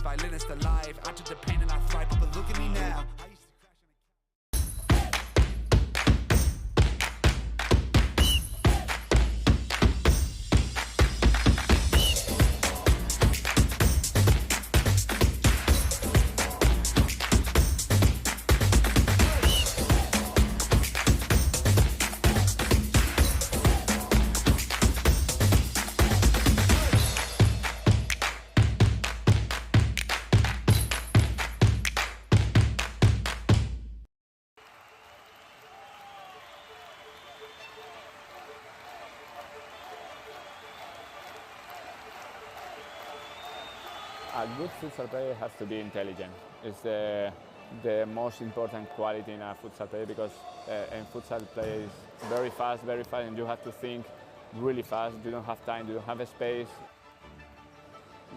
best violinist alive. I took the pain and I thrive, but look at me now. A good futsal player has to be intelligent. It's the most important quality in a futsal player, because a futsal player is very fast, and you have to think really fast. You don't have time, you don't have a space.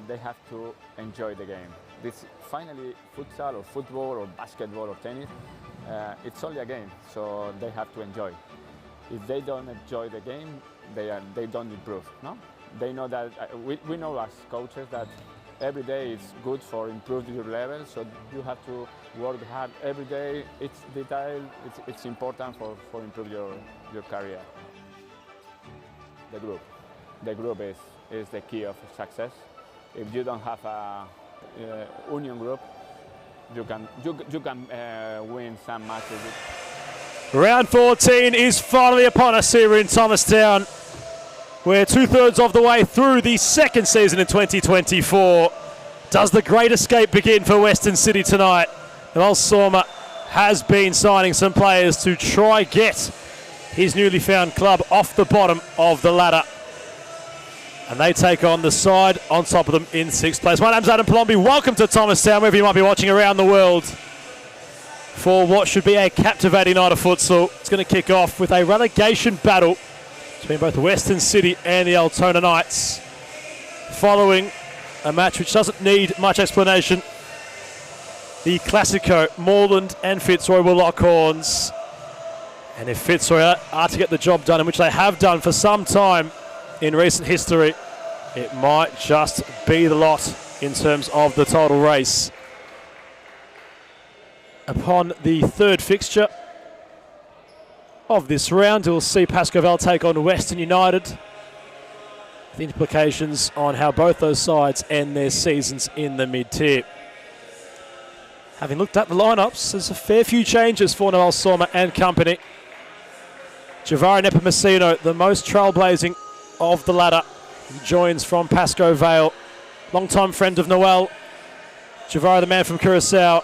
They have to enjoy the game. This finally, futsal or football or basketball or tennis, it's only a game, so they have to enjoy. If they don't enjoy the game, they don't improve. No? They know that, we know as coaches that every day is good for improving your level, so you have to work hard every day. It's detailed, it's important for improve your career. The group is the key of success. If you don't have a union group, you can win some matches. Round 14 is finally upon us here in Thomastown. We're 2/3 of the way through the second season in 2024. Does the great escape begin for Western City tonight? Noel Sorma has been signing some players to try get his newly found club off the bottom of the ladder. And they take on the side on top of them in 6th place. My name's Adam Palombi. Welcome to Thomastown, wherever you might be watching around the world, for what should be a captivating night of futsal. It's going to kick off with a relegation battle between both Western City and the Altona Knights, following a match which doesn't need much explanation. The Classico, Moreland and Fitzroy will lock horns. And if Fitzroy are to get the job done, in which they have done for some time in recent history, it might just be the lot in terms of the total race. Upon the third fixture of this round, we'll see Pascoe Vale take on Western United, with implications on how both those sides end their seasons in the mid-tier. Having looked at the lineups, there's a fair few changes for Noel Sorma and company. Javara Nepomuceno, the most trailblazing of the ladder, he joins from Pascoe Vale, long-time friend of Noel. Javara, the man from Curacao.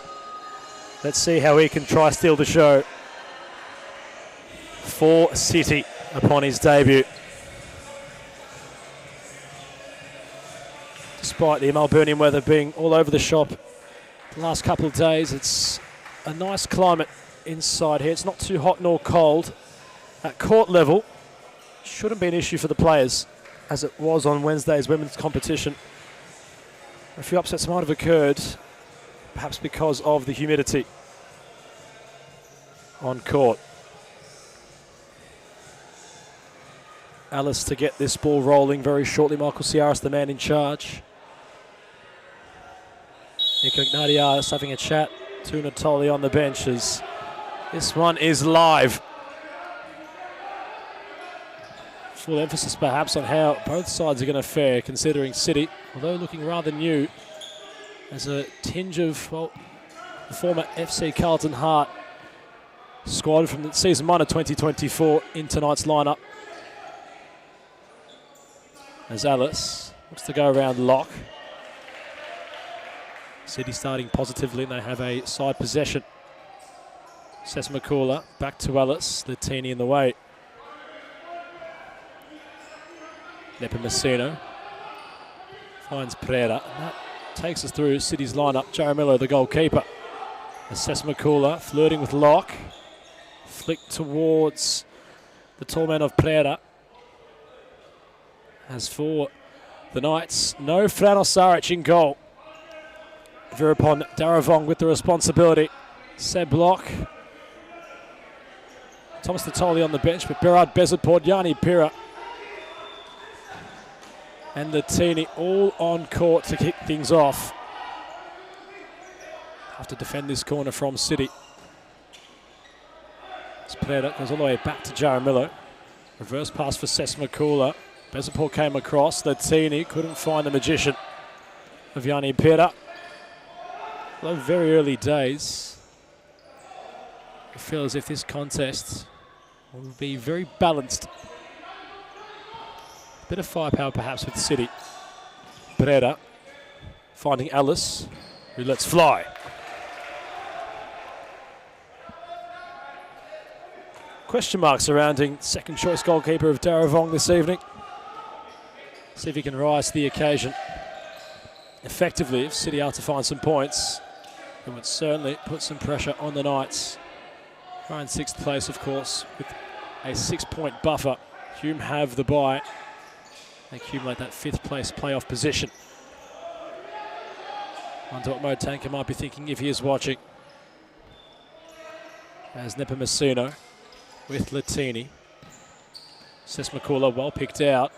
Let's see how he can try steal the show for City upon his debut. Despite the Melburnian weather being all over the shop the last couple of days, it's a nice climate inside here. It's not too hot nor cold. At court level, shouldn't be an issue for the players, as it was on Wednesday's women's competition. A few upsets might have occurred, perhaps because of the humidity on court. Alice to get this ball rolling very shortly. Michael Ciaras, the man in charge. Nico Ignatius having a chat to Natoli on the benches. This one is live. Full emphasis perhaps on how both sides are going to fare, considering City, although looking rather new, as a tinge of, well, the former FC Carlton Heart squad from the season 1 of 2024 in tonight's lineup. As Alice looks to go around lock. City starting positively, and they have a side possession. Sesmakula back to Alice, Latini in the way. Nepomuceno finds Pereira, and that takes us through City's lineup. Jaramillo, the goalkeeper. Sesmakula flirting with Locke. Flick towards the tall man of Pereira. As for the Knights, no Frano Saric in goal. Virupon Daravong with the responsibility. Seb Block. Thomas Natoli on the bench, but Berard Bezatport, Yanni Pira and Latini all on court to kick things off. have to defend this corner from City. Pereira goes all the way back to Jaramillo. Reverse pass for Sesmakula. Bezapor came across. Latini couldn't find the magician of Yanni Pereira. Although very early days, I feel as if this contest will be very balanced. Bit of firepower perhaps with City. Pereira finding Alice, who lets fly. Question mark surrounding second choice goalkeeper of Daravong this evening. See if he can rise to the occasion. Effectively, if City are to find some points, it would certainly put some pressure on the Knights. Are in 6th place, of course, with a 6-point buffer. Hume have the bye. They accumulate that 5th place playoff position. Wonder what Mo Tanker might be thinking if he is watching. As Nepomuceno with Latini. Sesmakula well picked out.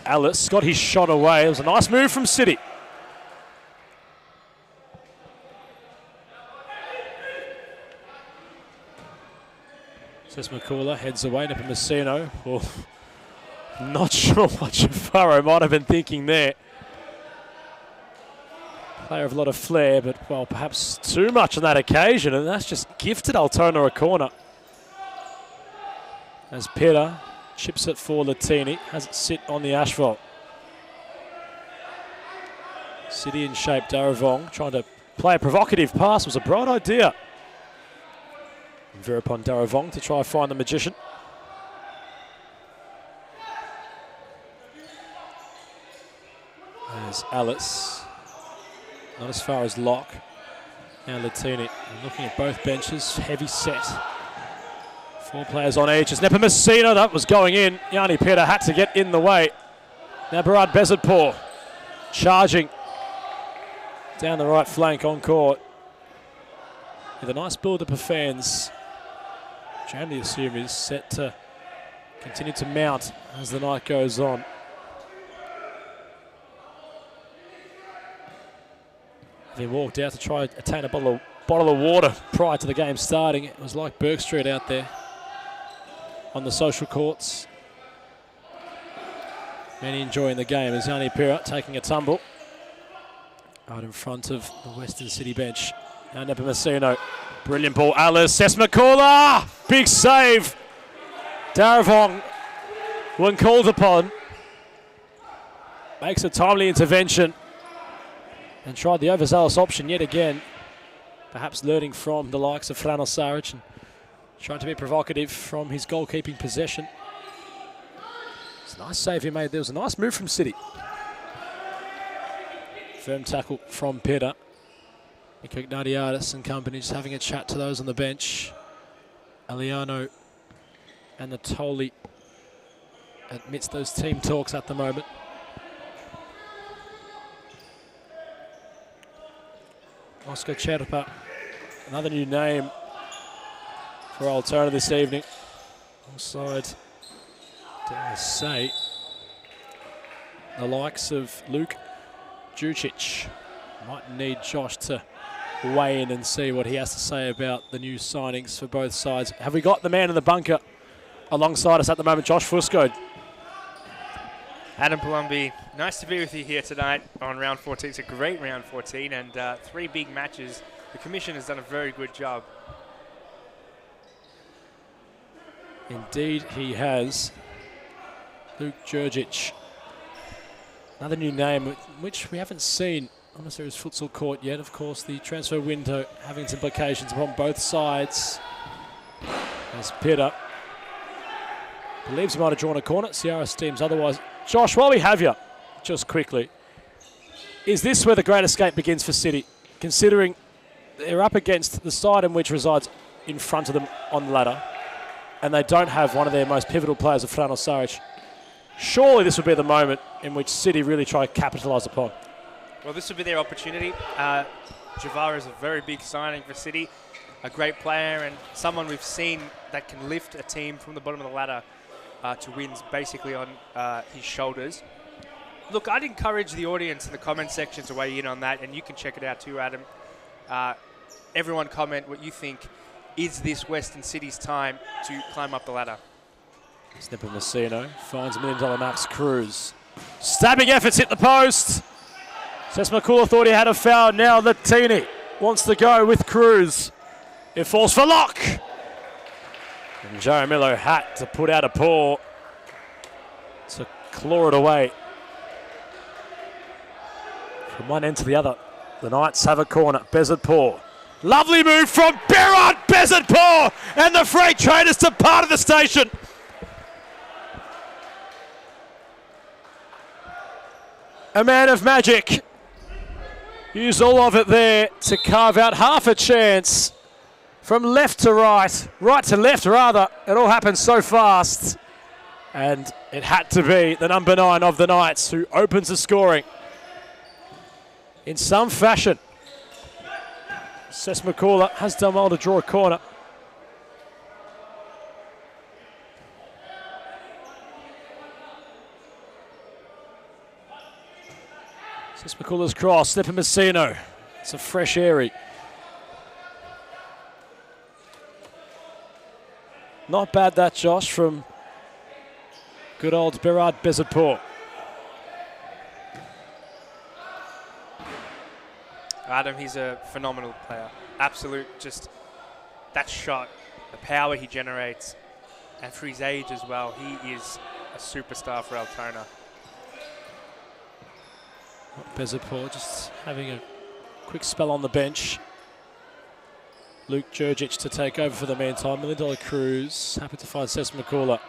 Alice got his shot away. It was a nice move from City. Sesmakula heads away. Nepomuceno. Well, not sure what Jafaro might have been thinking there. Player of a lot of flair, but well, perhaps too much on that occasion, and that's just gifted Altona a corner. As Pereira chips it for Latini, has it sit on the asphalt. City in shape, Daravong trying to play a provocative pass was a bright idea. Veer upon Daravong to try and find the magician. There's Alice, not as far as Locke. Now Latini, looking at both benches, heavy set. 4 players on each. It's Nepomuceno, that was going in. Yanni Pereira had to get in the way. Now Barad Bezatpour charging down the right flank on court. With a nice build-up of fans. Jamie assume is set to continue to mount as the night goes on. They walked out to try and attain a bottle of water prior to the game starting. It was like Burke Street out there on the social courts. Many enjoying the game as Yanni Pereira taking a tumble out in front of the Western City bench. Now Nepomuceno, brilliant ball. Alice, Sesmakula, big save. Daravong, when called upon, makes a timely intervention and tried the overzealous option yet again. Perhaps learning from the likes of Frano Saric and trying to be provocative from his goalkeeping possession. It's a nice save he made. There was a nice move from City. Firm tackle from Pereira. Nico Ignatiadis and company just having a chat to those on the bench. Aliano and Natoli amidst those team talks at the moment. Oscar Cherpa, another new name for Altona this evening. Alongside, dare I say, the likes of Luke Jucic. Might need Josh to weigh in and see what he has to say about the new signings for both sides. Have we got the man in the bunker alongside us at the moment, Josh Fusco? Adam Palumbi, nice to be with you here tonight on round 14. It's a great round 14 and 3 big matches. The commission has done a very good job. Indeed he has. Luke Jurgic. Another new name which we haven't seen on the Series Futsal court yet. Of course, the transfer window having its implications upon both sides. As Pereira believes he might have drawn a corner. Ciara steams otherwise. Josh, while we have you, just quickly, is this where the great escape begins for City? Considering they're up against the side in which resides in front of them on the ladder, and they don't have one of their most pivotal players of Frano Saric. Surely this would be the moment in which City really try to capitalise upon. Well, this would be their opportunity. Javara is a very big signing for City, a great player and someone we've seen that can lift a team from the bottom of the ladder to wins basically on his shoulders. Look, I'd encourage the audience in the comment section to weigh in on that, and you can check it out too, Adam. everyone comment what you think. Is this Western City's time to climb up the ladder? Snipper Messino finds $1 million Max Cruz. Stabbing efforts hit the post. Cesc McCullough thought he had a foul. Now Latini wants to go with Cruz. It falls for lock. And Jaramillo had to put out a paw to claw it away. From one end to the other, the Knights have a corner. Bezatpour. Lovely move from Behrad Bezatpour, and the freight trainers departed the station. A man of magic. Used all of it there to carve out half a chance. From left to right, right to left rather. It all happened so fast. And it had to be the number 9 of the Knights who opens the scoring in some fashion. Cesc McCullough has done well to draw a corner. Cesc McCullough's cross, Snipper Messino. It's a fresh airy. Not bad that, Josh, from good old Behrad Bezatpour. Adam, he's a phenomenal player. Absolute, just that shot, the power he generates, and for his age as well, he is a superstar for Altona. Bezatpour just having a quick spell on the bench. Luke Jurgic to take over for the meantime. $1 million Cruz, happy to find Cesc McCullough.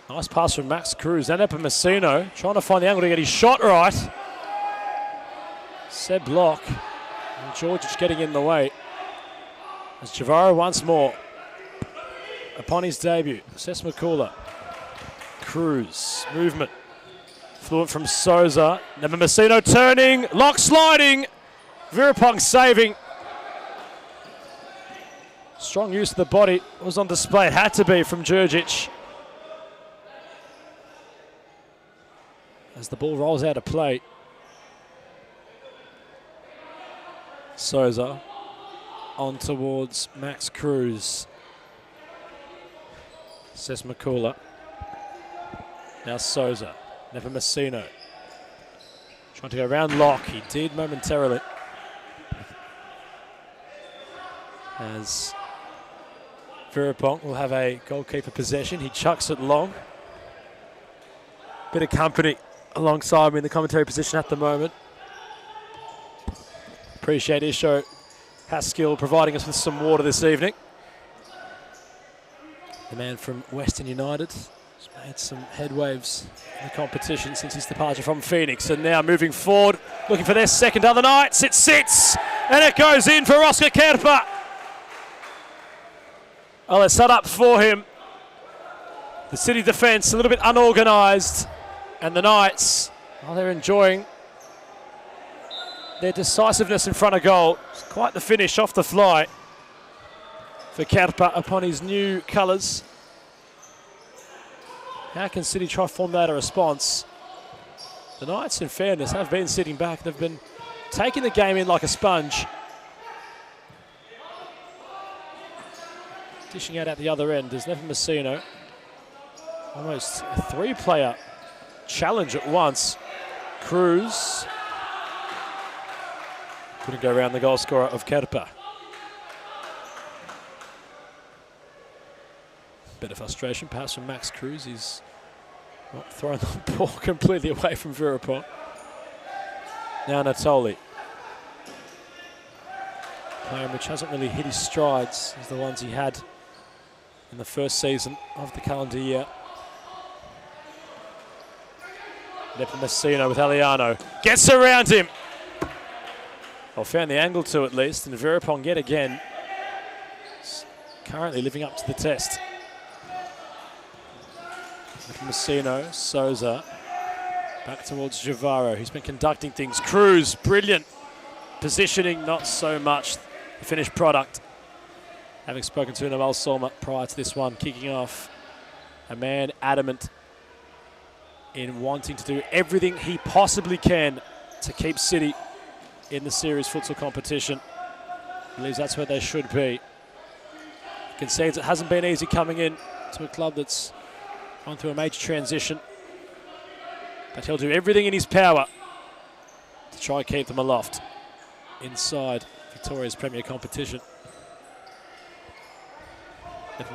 Nice pass from Max Cruz. And up Messino, trying to find the angle to get his shot right. Seb block. And Georgic getting in the way. As Javaro once more. Upon his debut, Cesc McCullough. Cruz, movement. Fluent from Souza. Never Messino turning. Lock sliding. Virapong saving. Strong use of the body was on display. It had to be from Jurgic. As the ball rolls out of play. Souza on towards Max Cruz. Cesc McCullough. Now Souza. Never Messino. Trying to go around Lock. He did momentarily. As Virapong will have a goalkeeper possession. He chucks it long. Bit of company alongside me in the commentary position at the moment. Appreciate Isho Haskell providing us with some water this evening. The man from Western United has made some headwaves in the competition since his departure from Phoenix. And now moving forward, looking for their second other Knights. It sits, and it goes in for Oscar Kerpa. Oh, it's set up for him. The City defence a little bit unorganised. And the Knights, well, they're enjoying their decisiveness in front of goal. It's quite the finish off the fly for Kerpa upon his new colours. How can City try to formulate a response? The Knights, in fairness, have been sitting back. They've been taking the game in like a sponge. Dishing out at the other end is Never Messino. Almost a 3-player challenge at once. Cruz. Couldn't go around the goal scorer of Kerpa. Bit of frustration perhaps from Max Cruz. He's throwing the ball completely away from Virapong. Now Natoli. Player which hasn't really hit his strides as the ones he had in the first season of the calendar year. Nepo Messino with Aliano. Gets around him. Well, found the angle to at least, and Virapong yet again currently living up to the test. Nepo Messino, Souza, back towards Javaro. He's been conducting things. Cruz, brilliant. Positioning, not so much the finished product. Having spoken to Noel Solma prior to this one kicking off, a man adamant in wanting to do everything he possibly can to keep City in the series futsal competition. Believes that's where they should be. Concedes it hasn't been easy coming in to a club that's gone through a major transition. But he'll do everything in his power to try and keep them aloft inside Victoria's premier competition.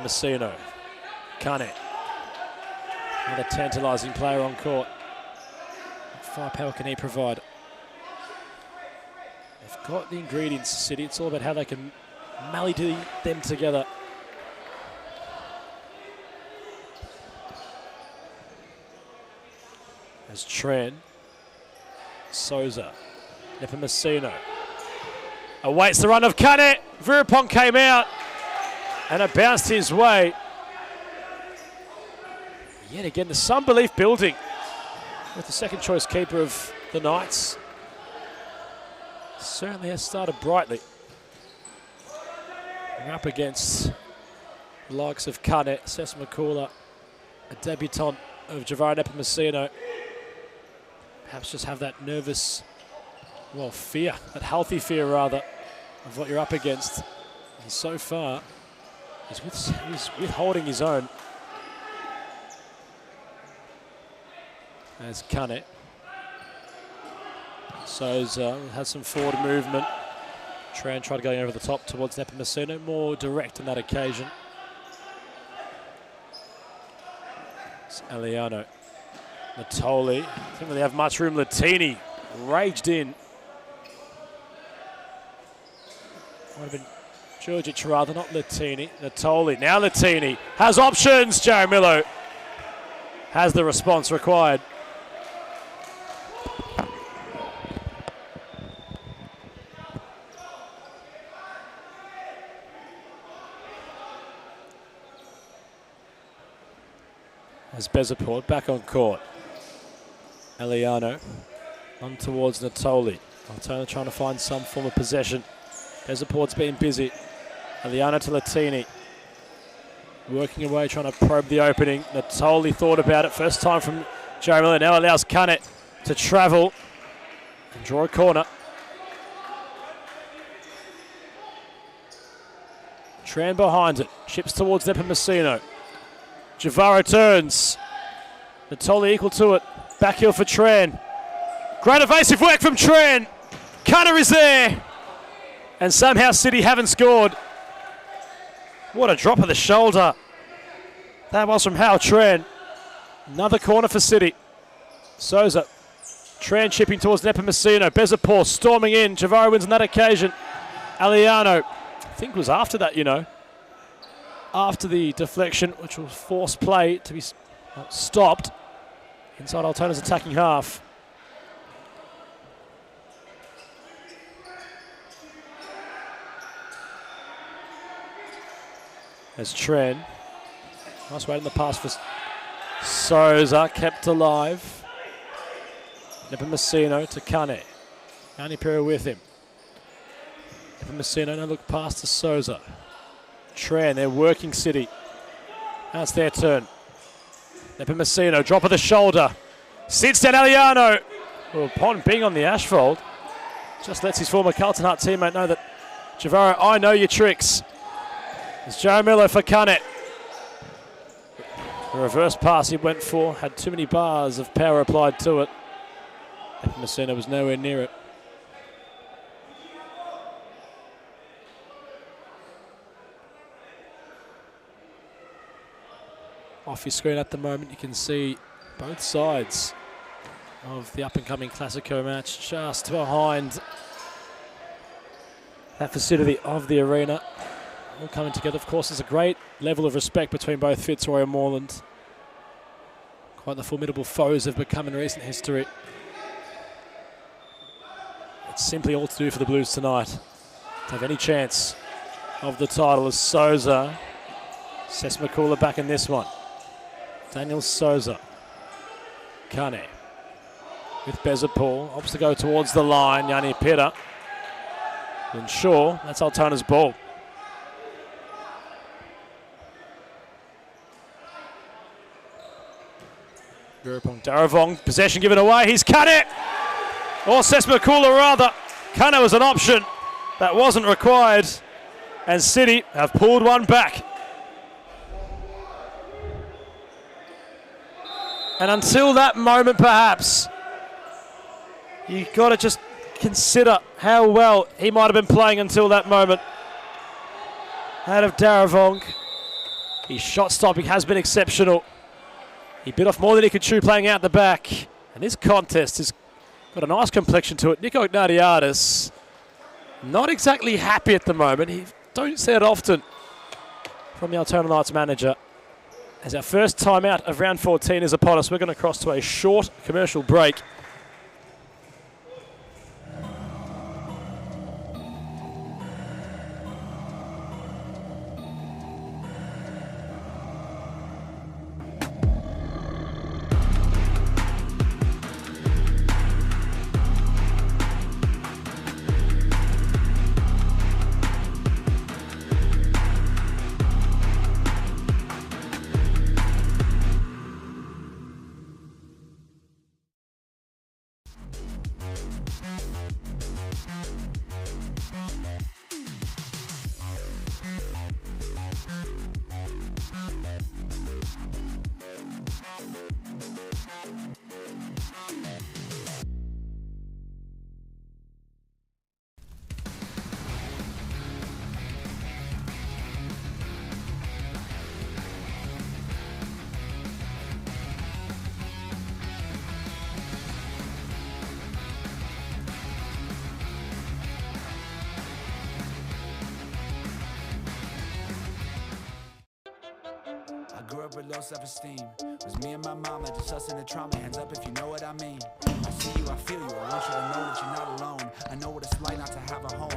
Messino, Kane, another tantalising player on court. What firepower can he provide? They've got the ingredients, City. It's all about how they can mally them together. As Tran, Souza, Nepomuceno awaits the run of Kane. Virupong came out and it bounced his way. Yet again, there's some belief building with the second choice keeper of the Knights. Certainly has started brightly. We're up against the likes of Kane, Sess Makula, a debutant of Javara Nepomuceno. Perhaps just have that nervous, well, fear, that healthy fear rather, of what you're up against. And so far, he's withholding his own. As Kane. Souza has some forward movement. Tran tried going over the top towards Nepomuceno, more direct on that occasion. It's Aliano. Natoli, I think they have much room. Latini raged in. Might have been Georgic rather, not Latini. Natoli, now Latini has options. Jaramillo has the response required. As Bezaport back on court. Eliano on towards Natoli. Altona trying to find some form of possession. Bezaport's been busy. Eliano to Latini. Working away, trying to probe the opening. Natoli thought about it. First time from Jaramillo. Now allows Kane to travel and draw a corner. Tran behind it. Chips towards Nepomuceno. Javaro turns. Natoli equal to it. Back heel for Tran. Great evasive work from Tran. Cutter is there. And somehow City haven't scored. What a drop of the shoulder. That was from Hal Tran. Another corner for City. Souza. Tran chipping towards Nepomuceno. Bezapor storming in. Javaro wins on that occasion. Aliano, I think was after that, you know. After the deflection, which was forced play to be stopped inside Altona's attacking half. As Tran, nice weight in the pass for Souza, kept alive. Nepomuceno to Kane. Yanipira with him. Nepomuceno, no look past to Souza. Tran, they're working City. That's their turn. Nepomuceno, drop of the shoulder. Sits down Aliano. Well, upon being on the asphalt, just lets his former Carlton Hart teammate know that, Javaro, I know your tricks. It's Jaramillo for Kane. The reverse pass he went for had too many bars of power applied to it. Nepomuceno was nowhere near it. Off your screen at the moment, you can see both sides of the up-and-coming Classico match just behind that facility of the arena. All coming together. Of course, there's a great level of respect between both Fitzroy and Moreland. Quite the formidable foes have become in recent history. It's simply all to do for the Blues tonight to have any chance of the title. As Souza, Sess Makula back in this one. Daniel Souza. Kane with Bezapol. Opts to go towards the line. Yanni Pita. And Shaw. That's Altona's ball. Daravong. Possession given away. He's Kane. Or Sess Makula rather. Kane was an option. That wasn't required. And City have pulled one back. And until that moment, perhaps, you've got to just consider how well he might have been playing until that moment. Out of Daravong. His shot stopping has been exceptional. He bit off more than he could chew playing out the back. And this contest has got a nice complexion to it. Nico Ignatiadis, not exactly happy at the moment. He don't see it often from the Altona Knights manager. As our first time out of round 14 is upon us, we're going to cross to a short commercial break. Grew up with low self-esteem. Was me and my mama, just us in the trauma. Hands up if you know what I mean. I see you, I feel you. I want you to know that you're not alone. I know what it's like not to have a home.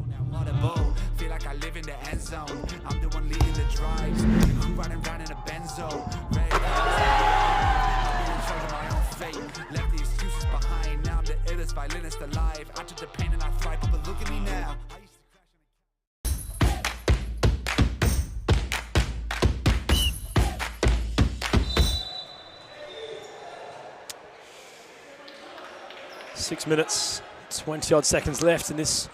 Now what a bowl. Feel like I live in the end zone. I'm the one leading the drives. The crew riding round in a benzo. Ready to I'll be in charge of my own fate. Left the excuses behind. Now I'm the illest violinist alive. I took the pain and I thrive, but look at me now. 6 minutes, 20-odd seconds left in this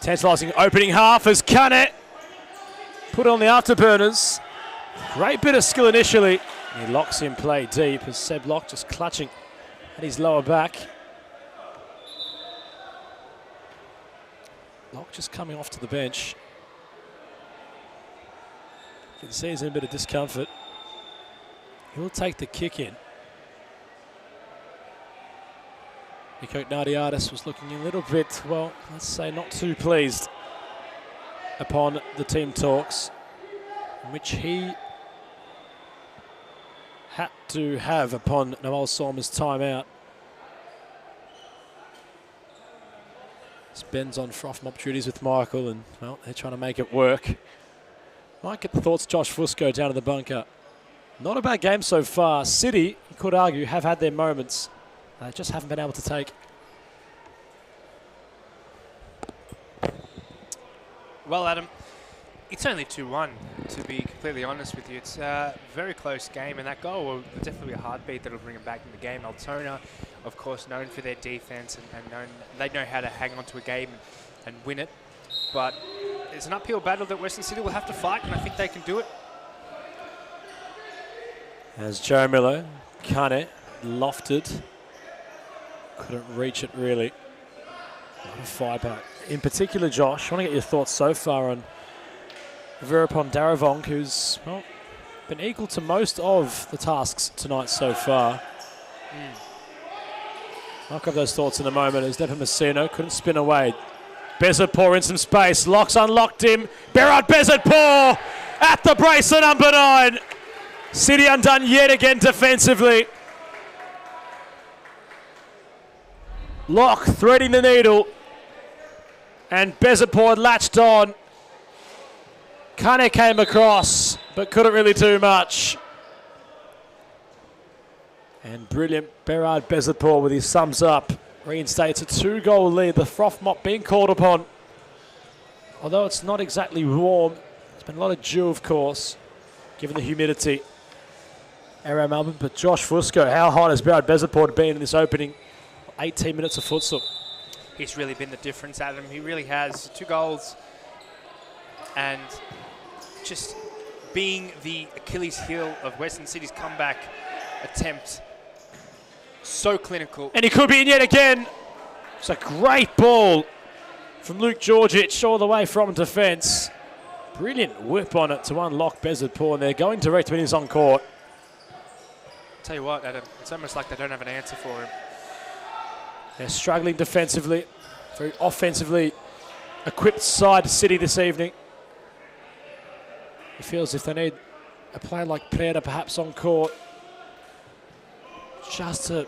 tantalising opening half as Kane put on the afterburners. Great bit of skill initially. He locks in play deep as Seb Locke just clutching at his lower back. Locke just coming off to the bench. You can see he's in a bit of discomfort. He'll take the kick in. Nico Ignatiadis was looking a little bit, well, let's say not too pleased upon the team talks, in which he had to have upon Noel Solmer's timeout. Ben's on froth mop duties with Michael, and well, they're trying to make it work. Might get the thoughts of Josh Fusco down in the bunker. Not a bad game so far. City, you could argue, have had their moments. They just haven't been able to take. Well, Adam, it's only 2-1, to be completely honest with you. It's a very close game, and that goal will definitely be a heartbeat that will bring them back in the game. Altona, of course, known for their defense, and they know how to hang on to a game and win it. But it's an uphill battle that Western City will have to fight, and I think they can do it. As Joe Miller, Kane, lofted. Couldn't reach it really. What a fibre. In particular, Josh, I want to get your thoughts so far on Virapon Daravong, who's well, been equal to most of the tasks tonight so far. I'll cover those thoughts in a moment as Nepa Messino couldn't spin away. Bezatpour in some space. Locks unlocked him. Behrad Bezatpour at the brace at number 9. City undone yet again defensively. Locke threading the needle. And Bezatpour latched on. Kane came across, but couldn't really do much. And brilliant Behrad Bezatpour with his thumbs up. Reinstates a 2-goal lead. The froth mop being called upon. Although it's not exactly warm, there's been a lot of dew, of course, given the humidity around Melbourne. But Josh Fusco, how hot has Behrad Bezatpour been in this opening 18 minutes of futsal. He's really been the difference, Adam. He really has. 2 goals and just being the Achilles heel of Western Sydney's comeback attempt. So clinical. And he could be in yet again. It's a great ball from Luke Georgic all the way from defence. Brilliant whip on it to unlock Bezidpour, and they're going direct when he's on court. Tell you what, Adam, it's almost like they don't have an answer for him. They're struggling defensively, very offensively equipped side City this evening. It feels if they need a player like Pereira perhaps on court just to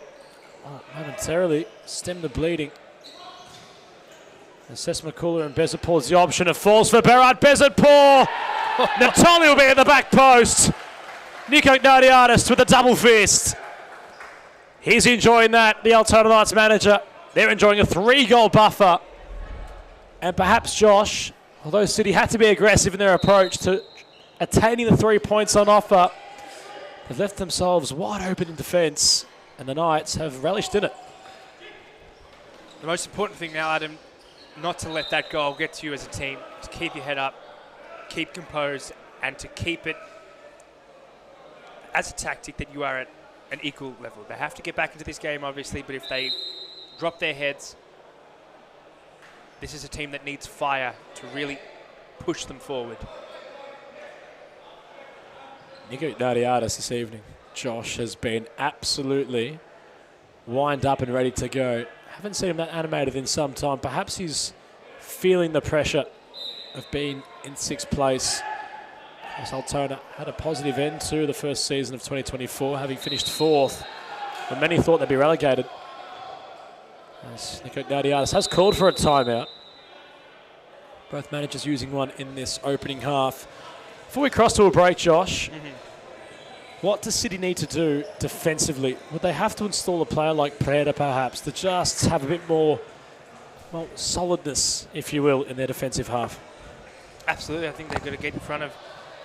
momentarily stem the bleeding. Assess McCullough and Bezidpour's the option. It falls for Behrad Bezidpour. Natoli will be at the back post. Nico Gnadiadis with a double fist. He's enjoying that, the Altona Knights manager. They're enjoying a 3-goal buffer. And perhaps Josh, although City had to be aggressive in their approach to attaining the 3 points on offer, they've left themselves wide open in defence, and the Knights have relished in it. The most important thing now, Adam, not to let that goal get to you as a team, to keep your head up, keep composed, and to keep it as a tactic that you are at an equal level. They have to get back into this game, obviously, but if they drop their heads, this is a team that needs fire to really push them forward. Nico Gnadiadis this evening, Josh, has been absolutely wind up and ready to go. Haven't seen him that animated in some time. Perhaps he's feeling the pressure of being in 6th place. As Altona had a positive end to the first season of 2024, having finished 4th, when many thought they'd be relegated. As Nico Gnadiadis has called for a timeout. Both managers using one in this opening half. Before we cross to a break, Josh, what does City need to do defensively? Would they have to install a player like Pereira, perhaps, to just have a bit more, well, solidness, if you will, in their defensive half? Absolutely. I think they've got to get in front of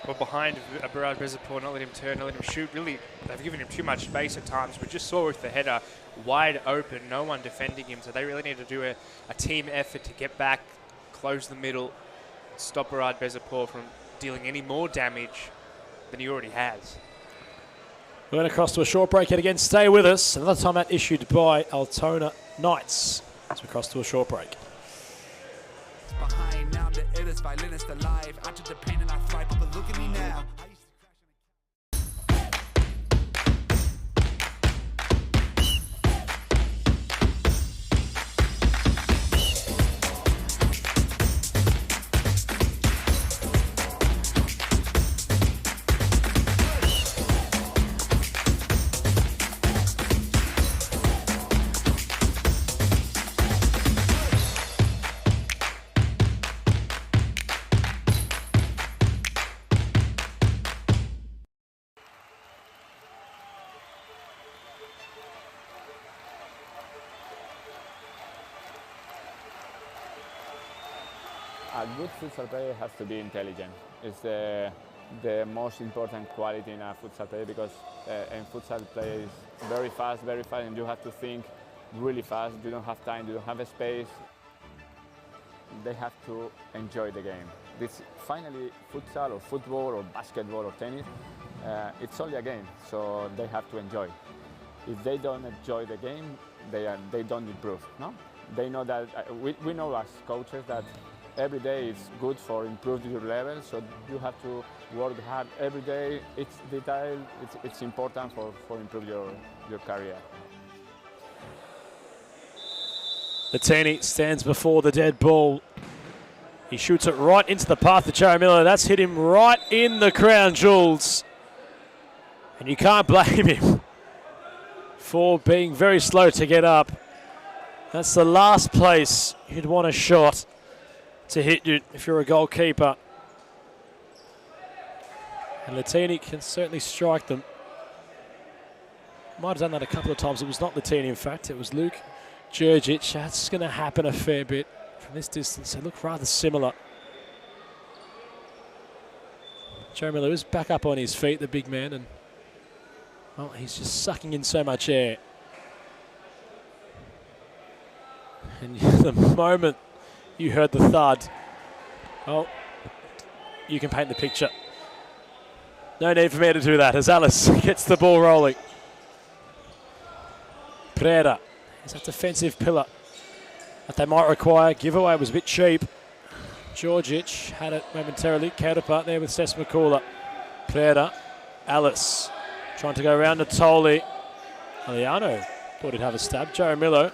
or behind Behrad Bezidpour, not let him turn, not let him shoot. Really, they've given him too much space at times. We just saw with the header wide open, no one defending him. So they really need to do a team effort to get back, close the middle, stop Behrad Bezidpour from dealing any more damage than he already has. We're going to cross to a short break yet again. Stay with us. Another timeout issued by Altona Knights as we cross to a short break. Behind now, the illest violinist alive. I took the pain and I thrive, but look at me now. A good futsal player has to be intelligent. It's the most important quality in a futsal player because in futsal play is very fast, and you have to think really fast. You don't have time, you don't have a space. They have to enjoy the game. This finally futsal or football or basketball or tennis, it's only a game, so they have to enjoy. If they don't enjoy the game, they don't improve. No, they know that we know as coaches that every day is good for improving your level, so you have to work hard every day. It's detail, it's important for improve your career. Latini stands before the dead ball. He shoots it right into the path of Jared Miller. That's hit him right in the crown jewels. And you can't blame him for being very slow to get up. That's the last place you'd want a shot to hit you if you're a goalkeeper. And Latini can certainly strike them. Might have done that a couple of times. It was not Latini, in fact. It was Luke Georgic. That's going to happen a fair bit from this distance. They look rather similar. Joe Miller is back up on his feet, the big man, and well, he's just sucking in so much air. And the moment you heard the thud, well, you can paint the picture. No need for me to do that as Alice gets the ball rolling. Pereira is that defensive pillar that they might require. Giveaway was a bit cheap. Georgic had it momentarily. Counterpart there with Sesmakula. Pereira, Alice trying to go around Natoli. Aliano thought he'd have a stab. Jaramillo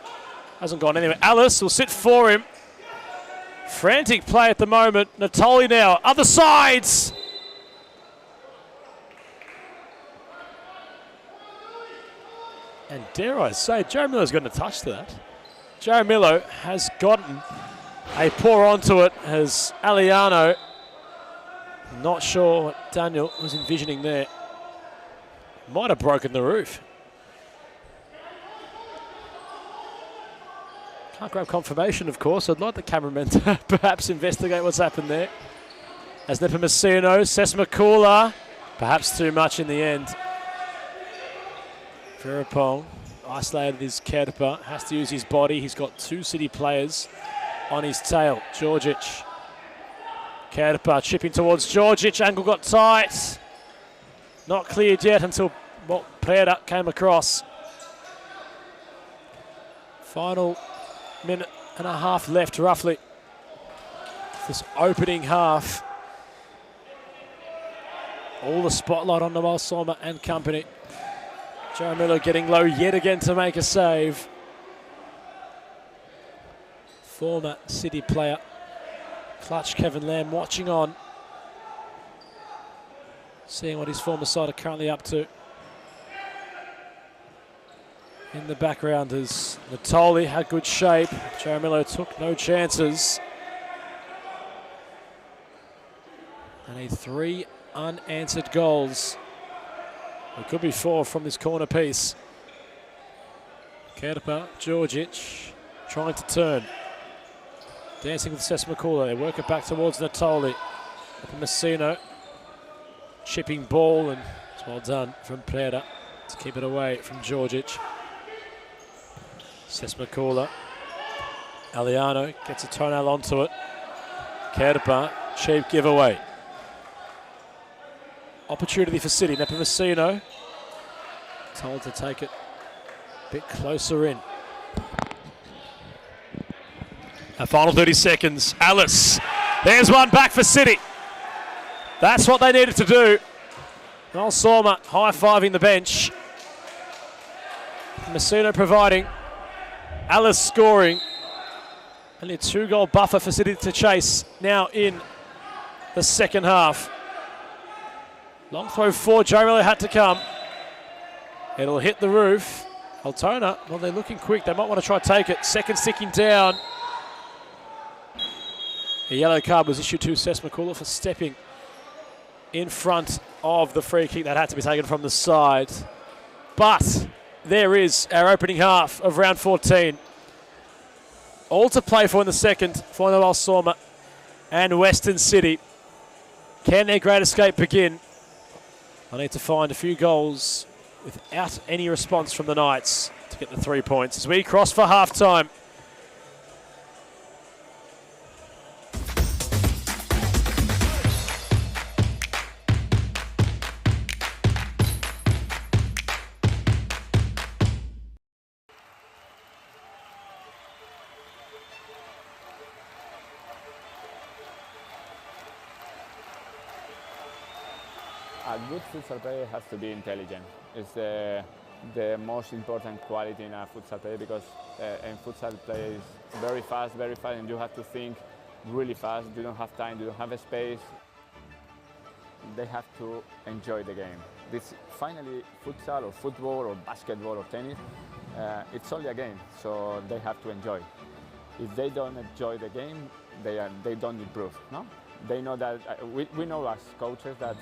hasn't gone anywhere. Alice will sit for him. Frantic play at the moment. Natoli now, other sides. And dare I say, Jaramillo's going to touch that. Jaramillo has gotten a pour onto it as Aliano, not sure what Daniel was envisioning there, might have broken the roof. Can't grab confirmation, of course. I'd like the cameraman to perhaps investigate what's happened there. As Nepomuceno, Sesmakula, perhaps too much in the end. Verapong isolated his Kerpa, has to use his body. He's got two City players on his tail. Georgic. Kerpa chipping towards Georgic. Angle got tight. Not cleared yet until Pereira came across. Final minute and a half left, roughly. This opening half. All the spotlight on Noel Soma and company. Jaramillo getting low yet again to make a save. Former City player, clutch Kevin Lamb watching on. Seeing what his former side are currently up to. In the background is Natoli, had good shape. Jaramillo took no chances. And a 3 unanswered goals. It could be 4 from this corner piece. Kerpa, Georgic trying to turn. Dancing with Sesmakula. They work it back towards Natoli. Messino chipping ball, and it's well done from Pereira to keep it away from Georgic. Sesmakula. Aliano gets a toenail onto it. Kerpa, cheap giveaway. Opportunity for City. Nepomuceno told to take it a bit closer in. A final 30 seconds. Alice. There's one back for City. That's what they needed to do. Noel Soma high-fiving the bench. Messino providing. Alice scoring. Only a 2-goal buffer for City to chase now in the second half. Long throw for Jaramillo had to come. It'll hit the roof. Altona, well, they're looking quick. They might want to try to take it. Second sticking down. A yellow card was issued to Sesmakula for stepping in front of the free kick that had to be taken from the side. But there is our opening half of round 14. All to play for in the second for Noel Soma and Western City. Can their great escape begin? I need to find a few goals without any response from the Knights to get the 3 points as we cross for half-time. A good futsal player has to be intelligent. It's the most important quality in a futsal player because in futsal play is very fast, and you have to think really fast. You don't have time, you don't have a space. They have to enjoy the game. This finally futsal or football or basketball or tennis, it's only a game, so they have to enjoy. If they don't enjoy the game, they don't improve. No, they know that we know as coaches that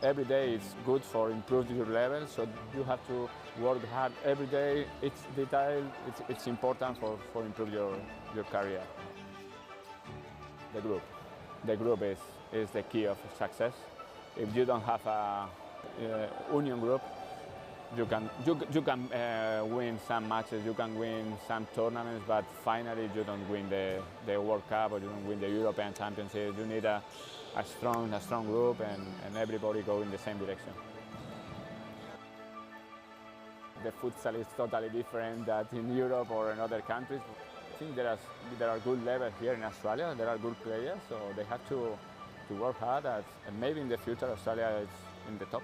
every day is good for improving your level, so you have to work hard every day. It's detail, it's important for improve your career. The group is the key of success. If you don't have a union group, you can win some matches, you can win some tournaments, but finally you don't win the World Cup or you don't win the European Championship. You need a strong group and everybody go in the same direction. The futsal is totally different than in Europe or in other countries. I think there are good levels here in Australia. There are good players, so they have to work hard. And maybe in the future Australia is in the top.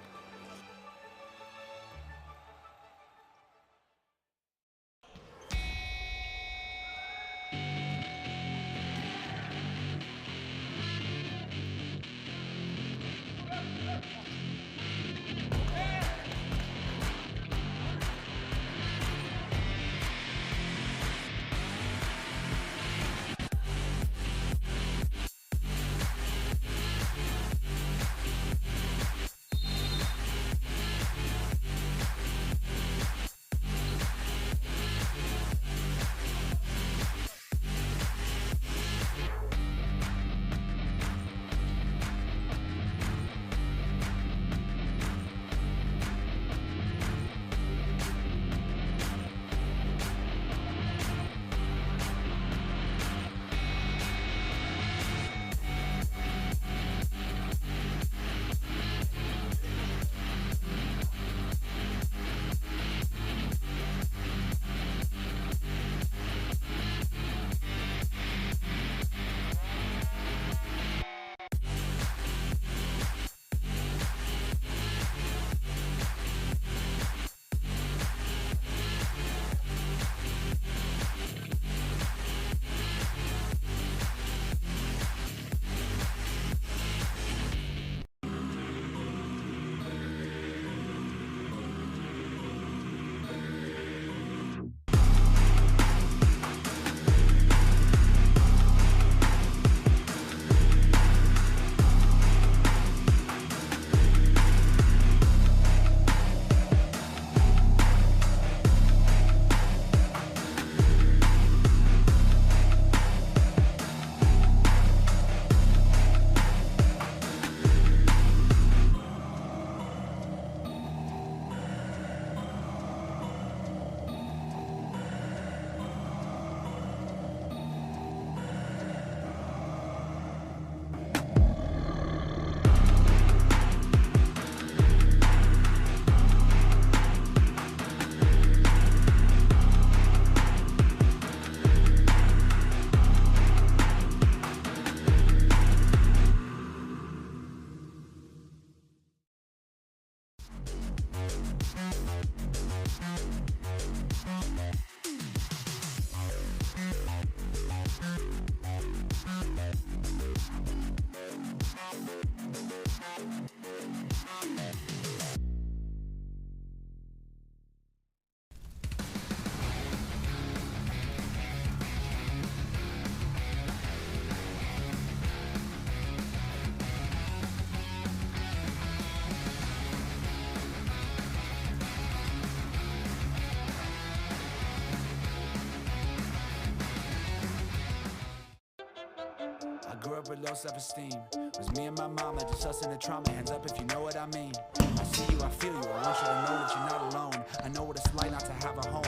Grew up with low self-esteem. Was me and my mama, just us in the trauma. Hands up if you know what I mean. I see you, I feel you. I want you to know that you're not alone. I know what it's like not to have a home.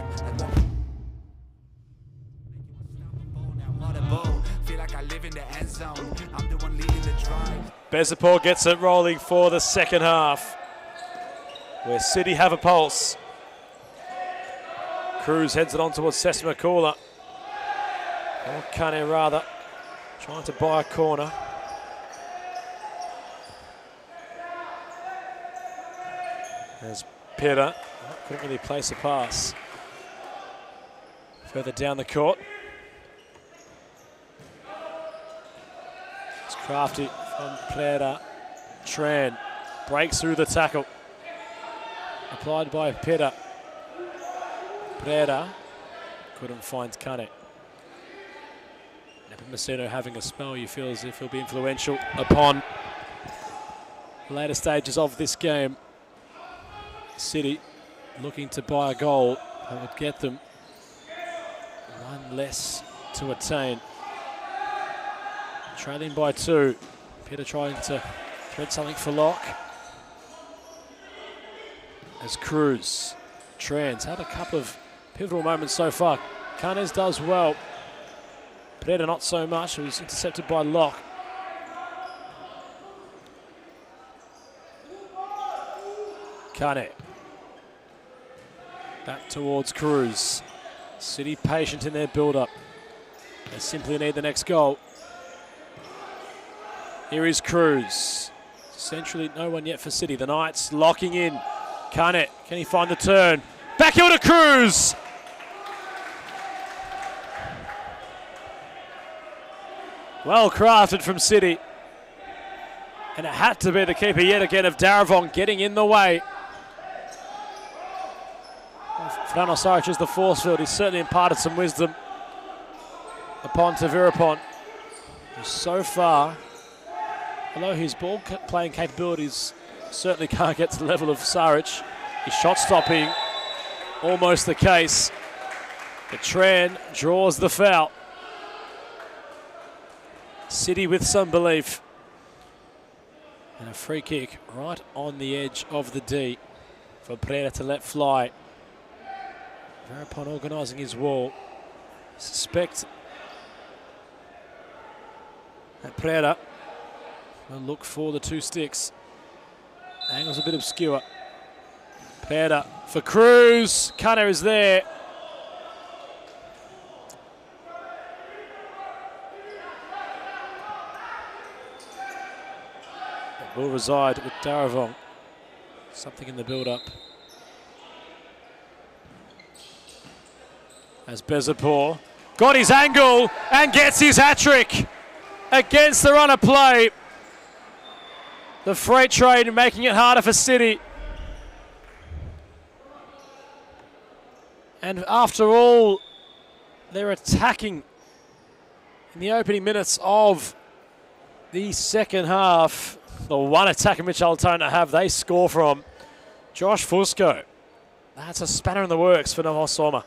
Feel like I live in the end zone. I'm the one leading the drive. Bezapur gets it rolling for the second half, where City have a pulse. Cruz heads it on towards Sesmakula. Or Kane rather. Trying to buy a corner. There's Pera. Couldn't really place a pass. Further down the court. It's crafty from Pera. Tran breaks through the tackle. Applied by Pera. Pera couldn't find Kane. Nepomuceno having a spell, you feel as if he'll be influential upon later stages of this game. City looking to buy a goal that would get them one less to attain. Trailing by 2. Peter trying to thread something for Locke. as Cruz. Tran's had a couple of pivotal moments so far. Canes does well. Pereira not so much. He was intercepted by Locke. Kane. Back towards Cruz. City patient in their build-up. They simply need the next goal. Here is Cruz. Centrally, no one yet for City. The Knights locking in. Kane, can he find the turn? Back heel to Cruz! Well crafted from City. And it had to be the keeper yet again of Darabong getting in the way. Frano Saric is the force field. He's certainly imparted some wisdom upon Tavirapon, who so far, although his ball playing capabilities certainly can't get to the level of Saric, his shot stopping almost the case. But Tran draws the foul. City with some belief. And a free kick right on the edge of the D for Pereira to let fly. Verapon organising his wall. Suspect that Pereira will look for the two sticks. Angle's a bit obscure. Pereira for Cruz. Kane is there. It will reside with Darabong. Something in the build-up. As Bezapor got his angle and gets his hat-trick against the run of play. The freight train making it harder for City. And after all, they're attacking in the opening minutes of the second half. The one attack in which Altona have, they score from Josh Fusco. That's a spanner in the works for Nohosoma.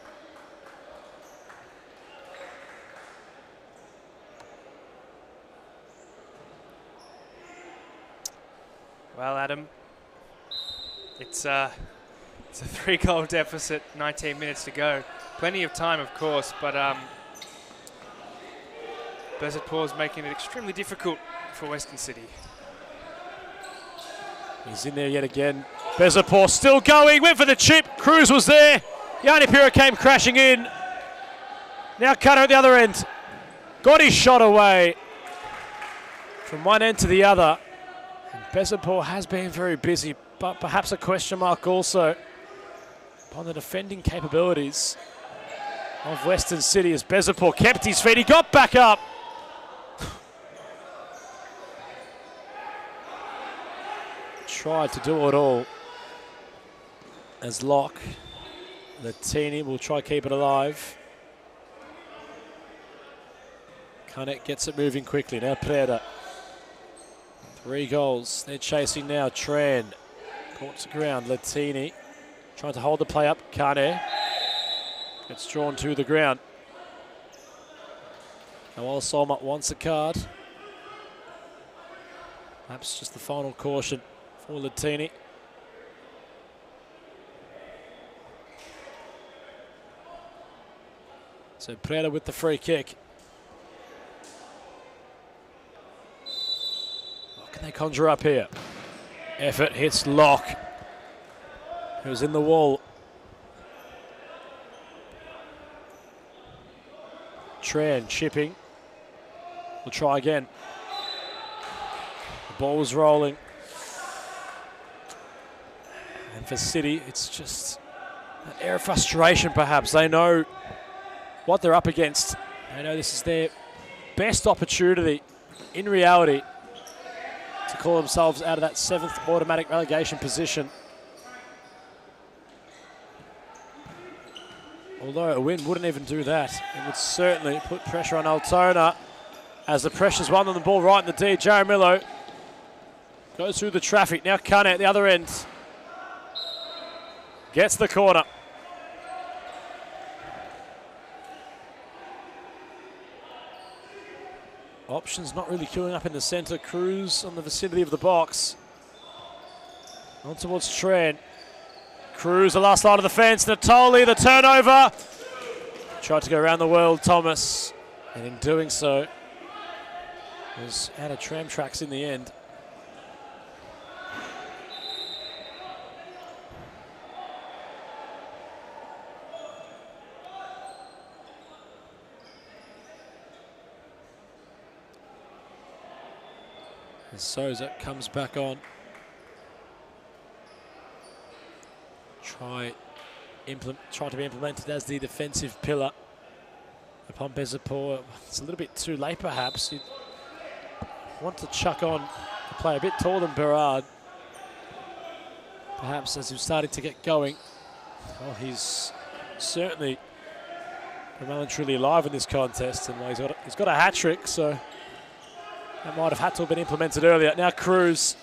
Well, Adam, it's a 3-goal deficit, 19 minutes to go. Plenty of time, of course, but Bezetpor's making it extremely difficult for Western City. He's in there yet again. Bezapor still going, went for the chip. Cruz was there. Yanni Pira came crashing in. Now Cutter at the other end. Got his shot away from one end to the other. And Bezapor has been very busy, but perhaps a question mark also upon the defending capabilities of Western City as Bezapor kept his feet. He got back up. Tried to do it all as Locke. Latini will try keep it alive. Canet gets it moving quickly. Now Pereira. 3 goals. They're chasing now. Tran caught to ground. Latini trying to hold the play up. Kane gets drawn to the ground. Noel Solmat wants a card. Perhaps just the final caution for Latini. So Pereira with the free kick. What can they conjure up here? Effort hits Locke, who's in the wall. Tran chipping. We'll try again. The ball was rolling. And for City, it's just an air of frustration perhaps. They know what they're up against. They know this is their best opportunity, in reality, to call themselves out of that 7th automatic relegation position. Although a win wouldn't even do that. It would certainly put pressure on Altona as the pressure's won on the ball right in the D. Jaramillo goes through the traffic. Now Kane at the other end. Gets the corner. Options not really queuing up in the centre. Cruz on the vicinity of the box. On towards Tran. Cruz, the last line of the fence. Natoli, the turnover. Tried to go around the world, Thomas. And in doing so, was out of tram tracks in the end. As Souza comes back on. Try to be implemented as the defensive pillar upon Bezapur. It's a little bit too late perhaps. You want to chuck on a player a bit taller than Berard. Perhaps as he's starting to get going. Well, he's certainly well and truly alive in this contest, and he's got a hat-trick, so that might have had to have been implemented earlier. Now Cruz,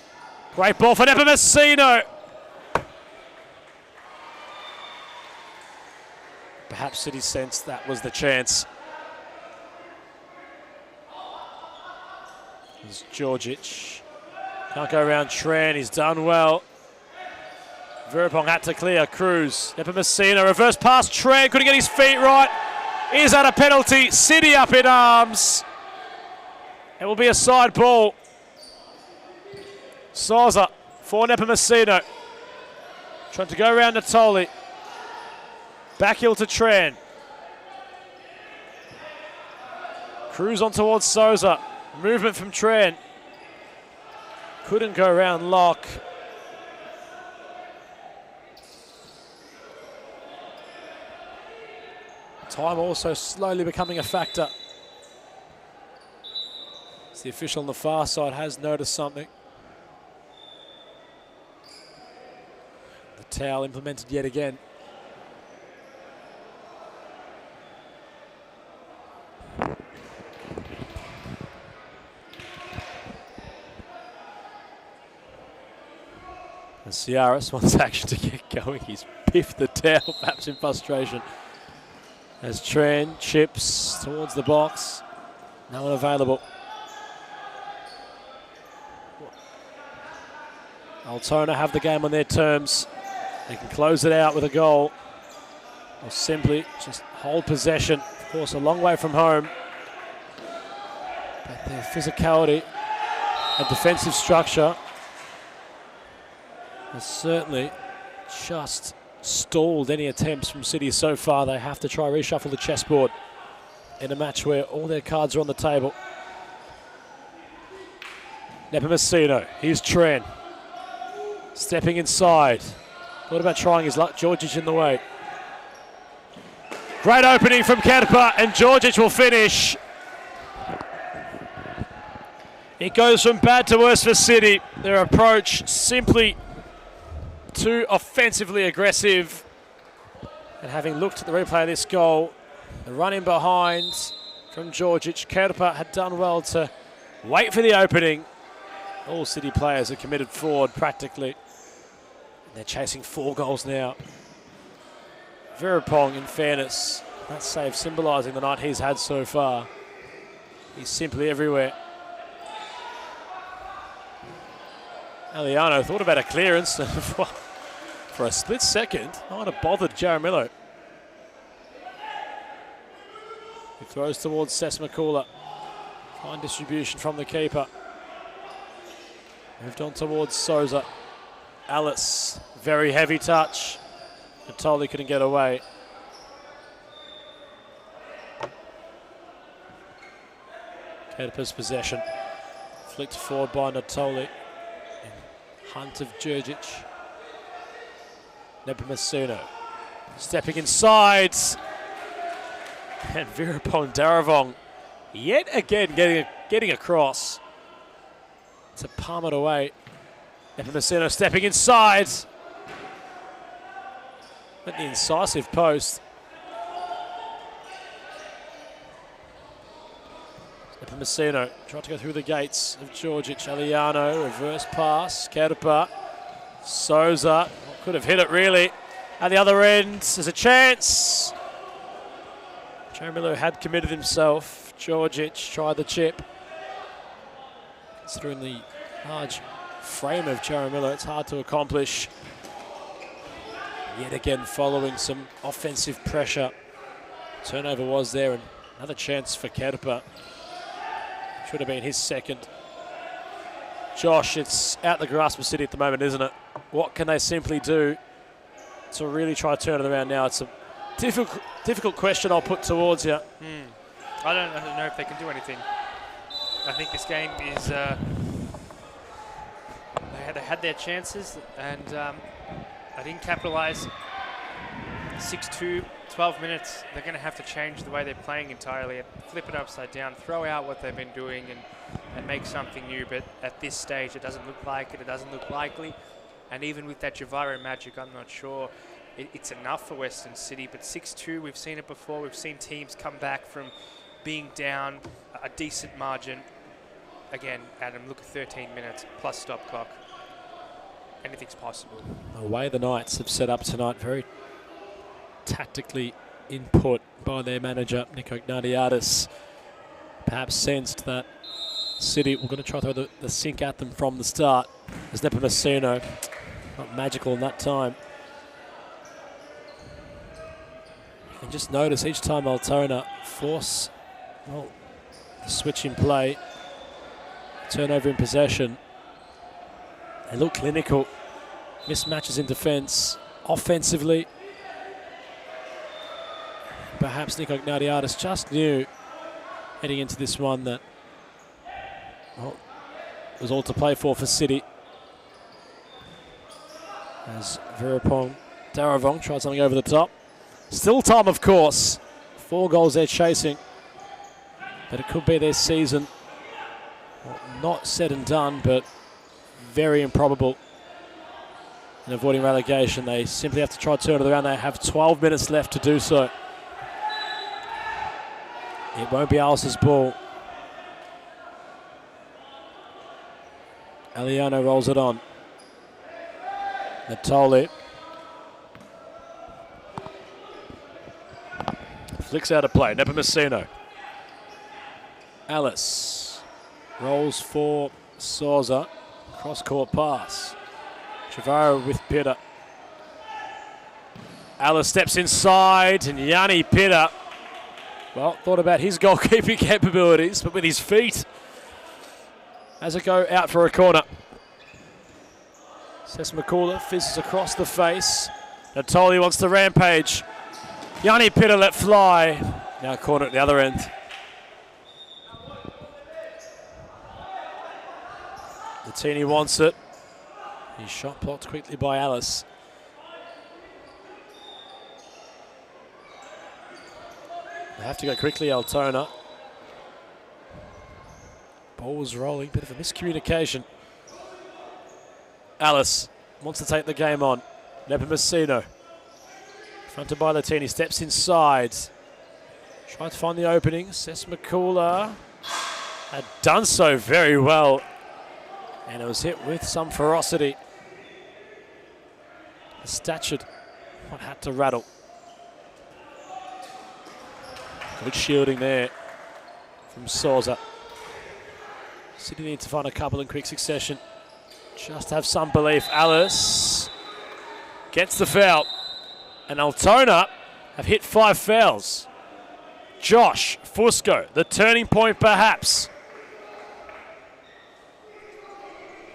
great ball for Nepomuceno. Perhaps City sensed that was the chance. There's Georgic. Can't go around Tran, he's done well. Verapong had to clear. Cruz, Nepomuceno, reverse pass. Tran couldn't get his feet right. Is that a penalty? City up in arms. It will be a side ball. Souza for Nepomuceno. Trying to go around Natoli. Back heel to Tran. Cruz on towards Souza. Movement from Tran. Couldn't go around Locke. Time also slowly becoming a factor. As the official on the far side has noticed something. The towel implemented yet again. And Ciaris wants action to get going. He's piffed the towel, perhaps in frustration. As Tran chips towards the box. No one available. Altona have the game on their terms. They can close it out with a goal. Or simply just hold possession. Of course, a long way from home. But their physicality and defensive structure has certainly just stalled any attempts from City so far. They have to try reshuffle the chessboard in a match where all their cards are on the table. Nepomuceno, here's Tran. Stepping inside. What about trying his luck? Georgic in the way. Great opening from Kerpa, and Georgic will finish. It goes from bad to worse for City. Their approach simply too offensively aggressive. And having looked at the replay of this goal, the run in behind from Georgic, Kerpa had done well to wait for the opening. All City players are committed forward practically. And they're chasing 4 goals now. Verapong, in fairness, that save symbolising the night he's had so far. He's simply everywhere. Aliano thought about a clearance. For a split second, might have bothered Jaramillo. He throws towards Sesmakula. Fine distribution from the keeper. Moved on towards Souza. Alice, very heavy touch. Natoli couldn't get away. Kedapa's possession. Flicked forward by Natoli. In hunt of Djurgic. Nepomuceno stepping inside. And Virapong Daravong yet again getting across to palm it away. Nepomuceno stepping inside. At the incisive post. Nepomuceno tried to go through the gates of Georgic. Aliano, reverse pass. Kerpa. Souza could have hit it really. At the other end, there's a chance. Jaramillo had committed himself. Georgic tried the chip. Considering the large frame of Jaramillo, it's hard to accomplish. Yet again, following some offensive pressure. Turnover was there, and another chance for Kerpa. Should have been his second. Josh, it's out the grasp of City at the moment, isn't it? What can they simply do to really try to turn it around now? It's a difficult question I'll put towards you. I don't know if they can do anything. I think this game is... they had their chances, and they didn't capitalise. 6-2, 12 minutes. They're going to have to change the way they're playing entirely, flip it upside down, throw out what they've been doing, and make something new. But at this stage, it doesn't look like it. It doesn't look likely. And even with that Javaro magic, I'm not sure it's enough for Western City. But 6-2, we've seen it before. We've seen teams come back from being down a decent margin. Again, Adam, look at 13 minutes plus stop clock. Anything's possible. The way the Knights have set up tonight, very tactically input by their manager, Nico Ignatiadis. Perhaps sensed that City were going to try to throw the sink at them from the start. As Nepomuceno, not magical in that time. You can just notice each time Altona force the switch in play, turnover in possession. They look clinical. Mismatches in defence. Offensively, perhaps Nico Ignatiadis just knew heading into this one that it was all to play for City. As Daravong tried something over the top. Still time, of course. 4 goals they're chasing. But it could be their season. Well, not said and done, but very improbable in avoiding relegation. They simply have to try to turn it around. They have 12 minutes left to do so. It won't be Alice's ball. Aliano rolls it on. Natoli flicks out of play. Nepomuceno. Alice rolls for Souza. Cross-court pass. Chavaro with Pitta. Alice steps inside, and Yanni Pitta, well, thought about his goalkeeping capabilities, but with his feet. As it go out for a corner. Sesmakula fizzes across the face. Natoli wants to rampage. Yanni Pitta let fly. Now corner at the other end. Latini wants it. He's shot blocked quickly by Alice. They have to go quickly, Altona. Ball was rolling, bit of a miscommunication. Alice wants to take the game on. Nepomuceno. Fronted by Latini, steps inside. Tried to find the opening. Sesmakula had done so very well. And it was hit with some ferocity. The statured one had to rattle. Good shielding there from Souza. City need to find a couple in quick succession. Just have some belief. Alice gets the foul. And Altona have hit 5 fouls. Josh Fusco, the turning point perhaps.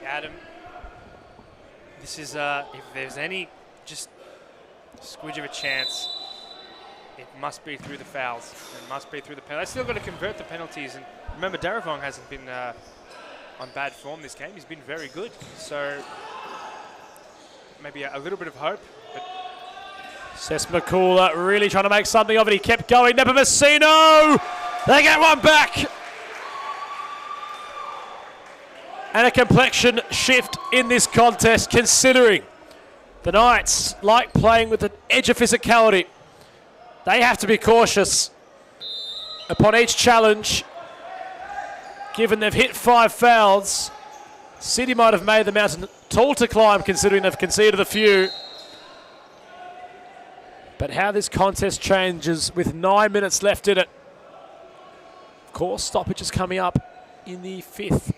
Adam, this is, if there's any just squidge of a chance, it must be through the fouls. It must be through the penalties. They've still got to convert the penalties. And remember, Daravong hasn't been on bad form this game. He's been very good. So maybe a little bit of hope. But Sesmakula really trying to make something of it. He kept going. Nepomuceno! They get one back. And a complexion shift in this contest, considering the Knights like playing with an edge of physicality. They have to be cautious upon each challenge. Given they've hit 5 fouls, City might have made the mountain tall to climb considering they've conceded a few. But how this contest changes with 9 minutes left in it. Of course, stoppage is coming up in the 5th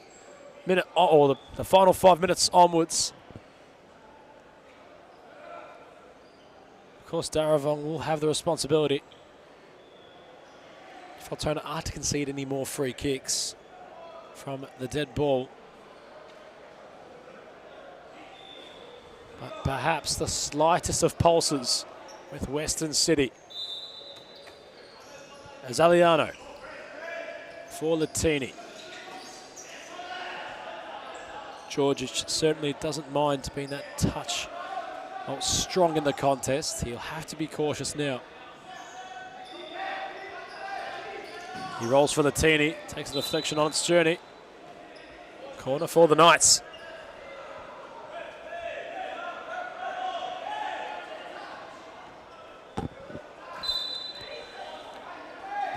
minute, or the final 5 minutes onwards. course, Daravong will have the responsibility if Altona are to concede any more free kicks from the dead ball. But perhaps the slightest of pulses with Western City. Azaliano for Latini. Georgic certainly doesn't mind being that touch strong in the contest. He'll have to be cautious now. He rolls for Latini, takes a deflection on its journey. Corner for the Knights. The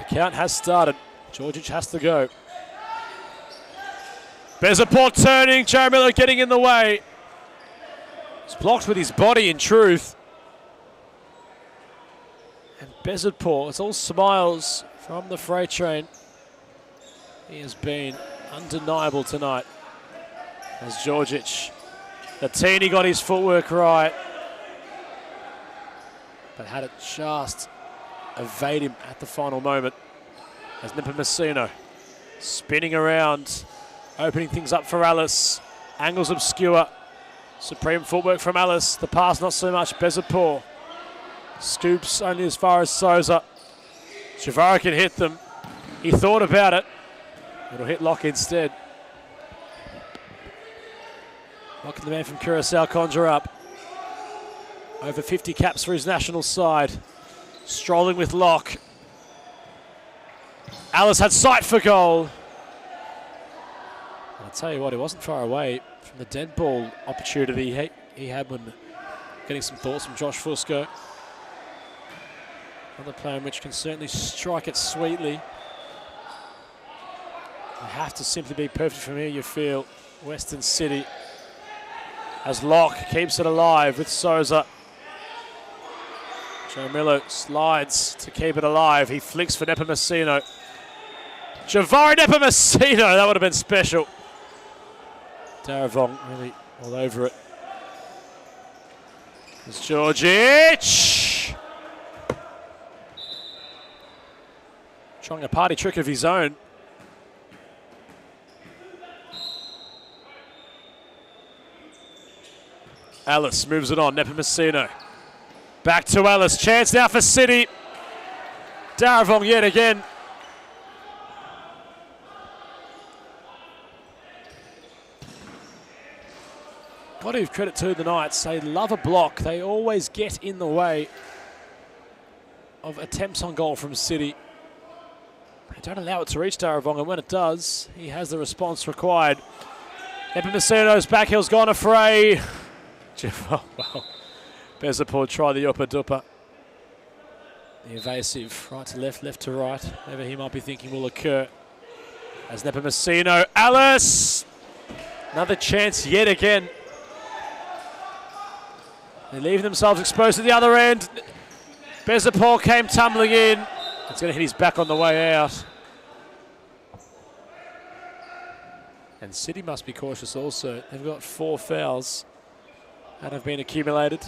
count has started. Georgic has to go. Bezaport turning, Jared Miller getting in the way. It's blocked with his body, in truth. And Bezaport, it's all smiles from the freight train. He has been undeniable tonight. As Georgic, Latini got his footwork right, but had it just evade him at the final moment. As Nepomuceno spinning around, opening things up for Alice. Angles obscure. Supreme footwork from Alice. The pass not so much. Bezaport scoops only as far as Souza. Chavara can hit them. He thought about it. It'll hit Locke instead. Locke, the man from Curacao, conjure up. Over 50 caps for his national side. Strolling with Locke. Alice had sight for goal. I'll tell you what, it wasn't far away from the dead ball opportunity he had when getting some thoughts from Josh Fusco. Another player which can certainly strike it sweetly. You have to simply be perfect from here, you feel. Western City, as Locke keeps it alive with Souza. Joe Miller slides to keep it alive. He flicks for Nepomuceno. Javari Nepomuceno, that would have been special. Daravong really all over it. It's Georgic. Trying a party trick of his own. Alice moves it on, Nepomuceno. Back to Alice, chance now for City. Daravong yet again. Got to give credit to the Knights. They love a block. They always get in the way of attempts on goal from City. They don't allow it to reach Daravong, and when it does, he has the response required. Nepomuceno's back heel's gone afray. Oh, well, Bezaport try the upper duper. The evasive, right to left, left to right. Whatever he might be thinking will occur. As Nepomuceno, Alice! Another chance yet again. They're leaving themselves exposed at the other end. Bezaport came tumbling in. It's going to hit his back on the way out. And City must be cautious also. They've got 4 fouls that have been accumulated.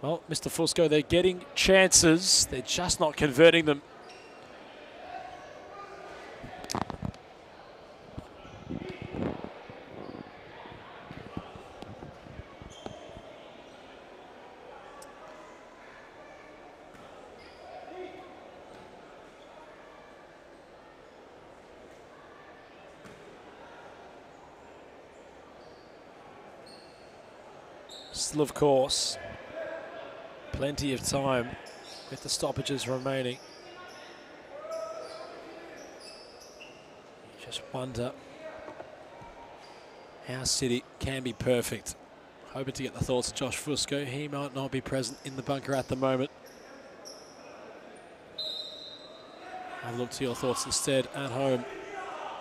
Well, Mr. Fusco, they're getting chances. They're just not converting them. Still, of course, plenty of time with the stoppages remaining. You just wonder how City can be perfect. Hoping to get the thoughts of Josh Fusco. He might not be present in the bunker at the moment. I'll look to your thoughts instead at home.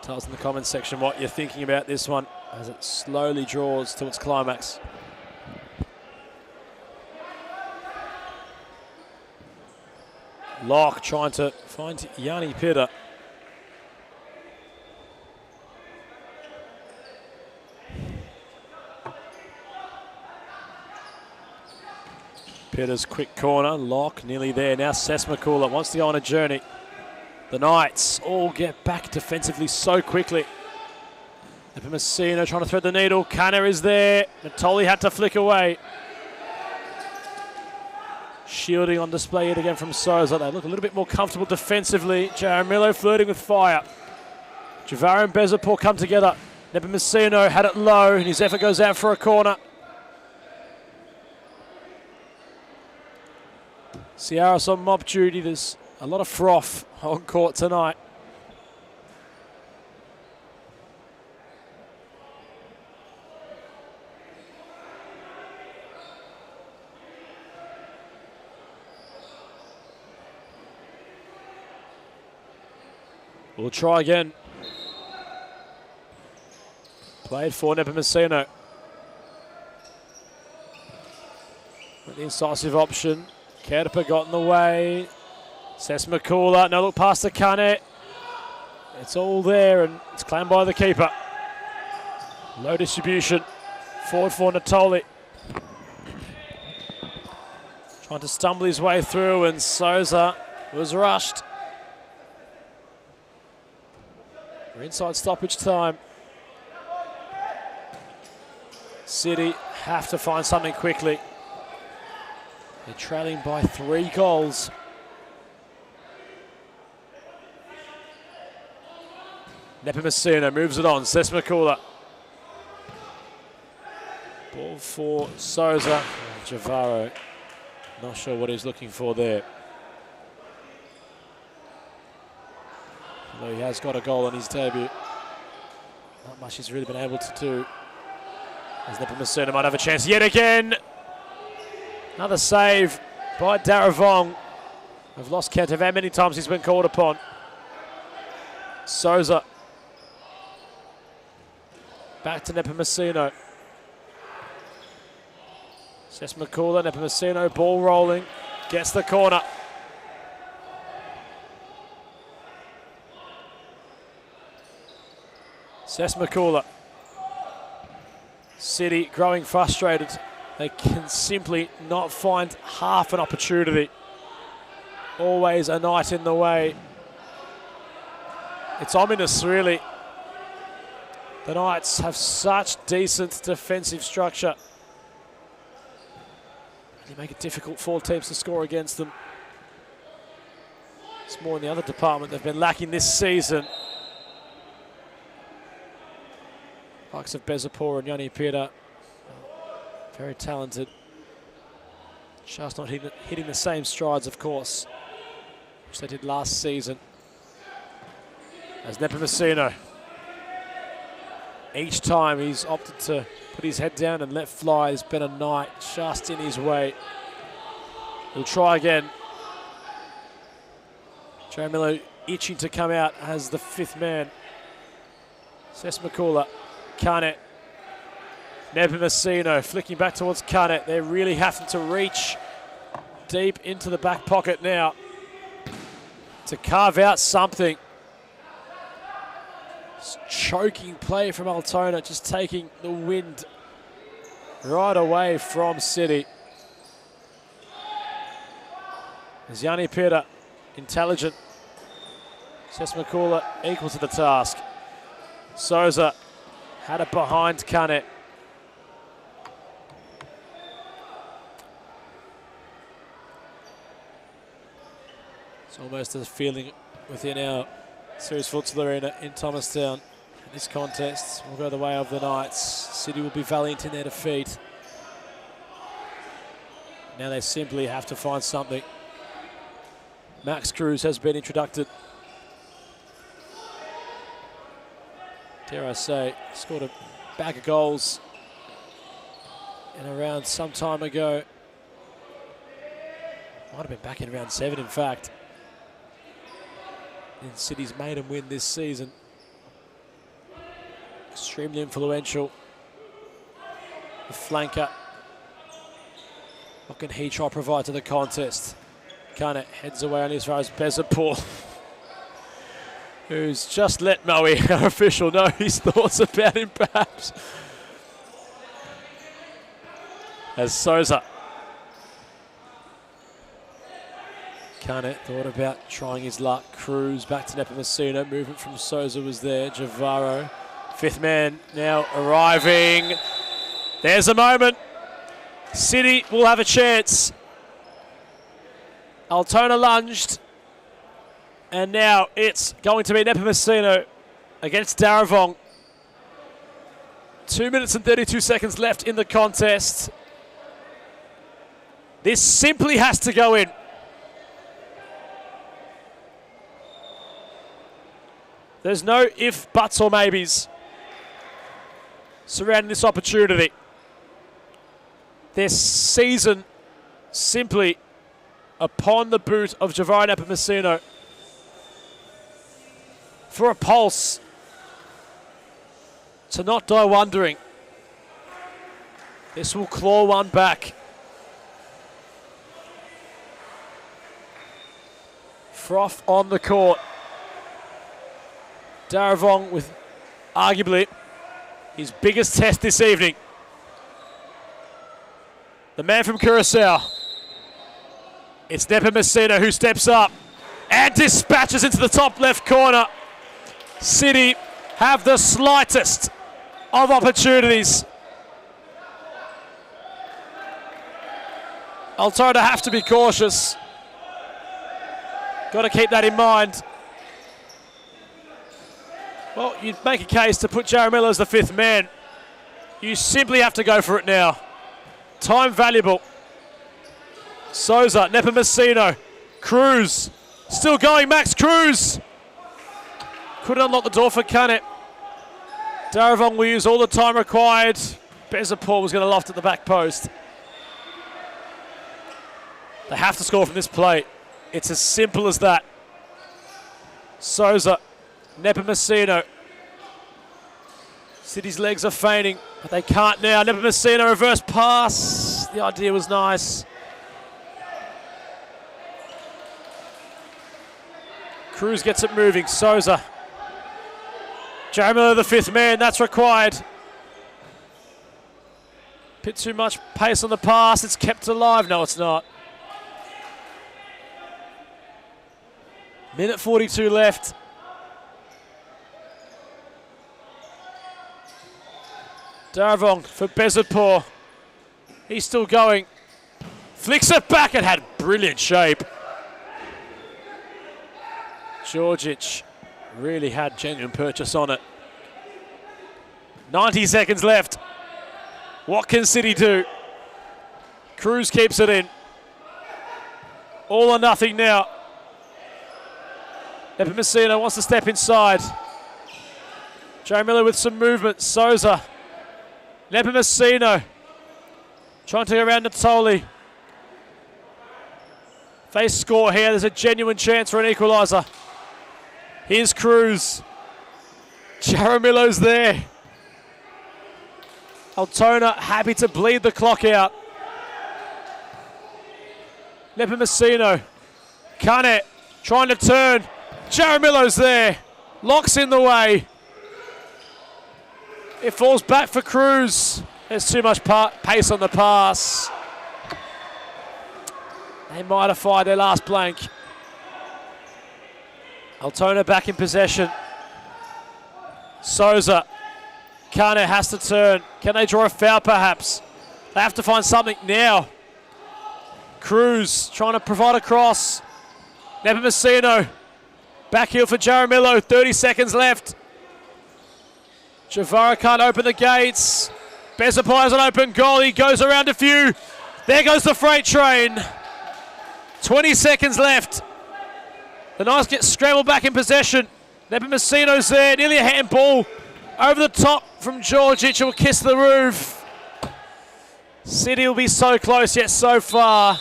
Tell us in the comments section what you're thinking about this one as it slowly draws to its climax. Locke trying to find Yanni Pitta. Pitter's quick corner, lock, nearly there. Now Sesmakula wants to go on a journey. The Knights all get back defensively so quickly. Nepomuceno trying to thread the needle. Kanner is there. Natoli had to flick away. Shielding on display yet again from Souza. They look a little bit more comfortable defensively. Jaramillo flirting with fire. Javara and Bezapur come together. Nepomuceno had it low, and his effort goes out for a corner. Ciaras on mop duty. There's a lot of froth on court tonight. We'll try again. Played for Nepomuceno. With the incisive option. Kerpa got in the way. Sesmakula, no look past the Kane. It's all there and it's claimed by the keeper. Low distribution. Forward for Natoli. Trying to stumble his way through and Souza was rushed. We're inside stoppage time. City have to find something quickly. They're trailing by 3 goals. Nepomuceno moves it on. Sesmakula. Ball for Souza. Javaro. Not sure what he's looking for there. Although he has got a goal on his debut. Not much he's really been able to do. As Nepomuceno might have a chance yet again. Another save by Daravong. I've lost count of how many times he's been called upon. Souza. Back to Nepomuceno. Sesmakula, Nepomuceno, ball rolling. Gets the corner. Sesmakula. City growing frustrated. They can simply not find half an opportunity. Always a Knight in the way. It's ominous, really. The Knights have such decent defensive structure. They make it difficult for teams to score against them. It's more in the other department they've been lacking this season. Likes of Bezapur and Yanni Pira. Very talented. Just not hitting the same strides, of course, which they did last season. As Nepomuceno. Each time he's opted to put his head down and let fly. There's been a Knight just in his way. He'll try again. Jaramillo itching to come out as the 5th man. Sesmakula. Kane. Nepomuceno flicking back towards Kane. They're really having to reach deep into the back pocket now to carve out something. Choking play from Altona, just taking the wind right away from City. As Yanni Pira, intelligent. Sesmakula equal to the task. Souza had it behind Kane. It's almost a feeling within our Series Futsal Arena in Thomastown. This contest will go the way of the Knights. City will be valiant in their defeat. Now they simply have to find something. Max Cruz has been introduced. Dare I say, scored a bag of goals in a round some time ago. Might have been back in round 7, in fact. In City's maiden win this season. Extremely influential. The flanker. What can he try to provide to the contest? Kane heads away on as far as Bezapur, who's just let Moe, our official, know his thoughts about him, perhaps. As Souza Kane thought about trying his luck. Cruz back to Nepomuceno. Movement from Souza was there. Javaro, fifth man now arriving. There's a moment. City will have a chance. Altona lunged. And now it's going to be Nepomuceno against Darravong. 2 minutes and 32 seconds left in the contest. This simply has to go in. There's no if, buts or maybes surrounding this opportunity. Their season simply upon the boot of Javaro Nepomuceno for a pulse to not die wondering. This will claw one back. Froth on the court. Darravong with arguably his biggest test this evening. The man from Curacao. It's Nepomuceno who steps up and dispatches into the top left corner. City have the slightest of opportunities. Altona have to be cautious. Got to keep that in mind. Well, you'd make a case to put Jaramillo as the fifth man. You simply have to go for it now. Time valuable. Souza, Nepomuceno, Cruz. Still going, Max Cruz. Couldn't unlock the door for Kane. Darravong will use all the time required. Bezapur was going to loft at the back post. They have to score from this play. It's as simple as that. Souza, Nepomuceno. City's legs are feigning, but they can't now. Nepomuceno, reverse pass. The idea was nice. Cruz gets it moving. Souza. Jaramillo, the fifth man, that's required. Bit too much pace on the pass. It's kept alive. No, it's not. Minute 42 left. Darravong for Bezapur. He's still going. Flicks it back and had brilliant shape. Georgic really had genuine purchase on it. 90 seconds left. What can City do? Cruz keeps it in. All or nothing now. Nepomuceno wants to step inside. Jaramillo with some movement. Souza. Nepomuceno trying to go around Natoli. Face score here. There's a genuine chance for an equaliser. Here's Cruz. Jaramillo's there. Altona happy to bleed the clock out. Nepomuceno. Kane trying to turn. Jaramillo's there. Locks in the way. It falls back for Cruz. There's too much pace on the pass. They might have fired their last blank. Altona back in possession. Souza. Kane has to turn. Can they draw a foul perhaps? They have to find something now. Cruz trying to provide a cross. Nepomuceno. Back heel for Jaramillo. 30 seconds left. Javaro can't open the gates. Bezapur has an open goal. He goes around a few. There goes the freight train. 20 seconds left. The Knights get scrambled back in possession. Nepomuceno's there. Nearly a handball. Over the top from Georgic. Will kiss the roof. City will be so close yet so far.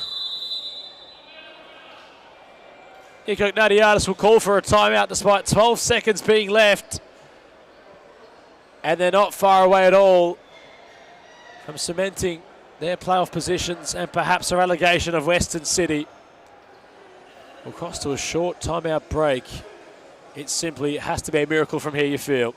Iko Ignatiadis will call for a timeout despite 12 seconds being left. And they're not far away at all from cementing their playoff positions and perhaps a relegation of Western City. We'll cross to a short timeout break. It simply has to be a miracle from here, you feel.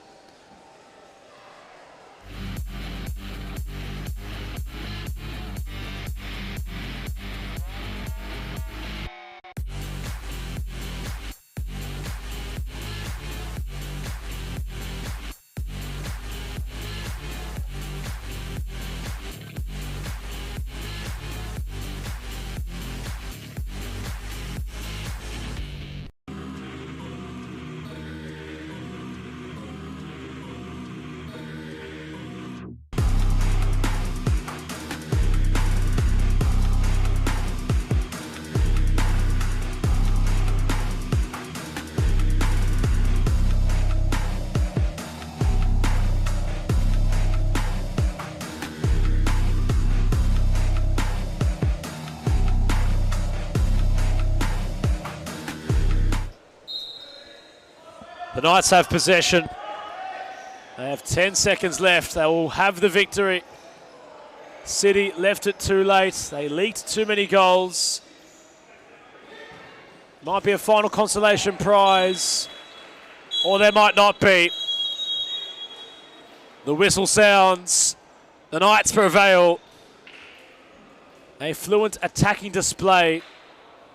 The Knights have possession. They have 10 seconds left. They will have the victory. City left it too late. They leaked too many goals. Might be a final consolation prize, or there might not be. The whistle sounds. The Knights prevail. A fluent attacking display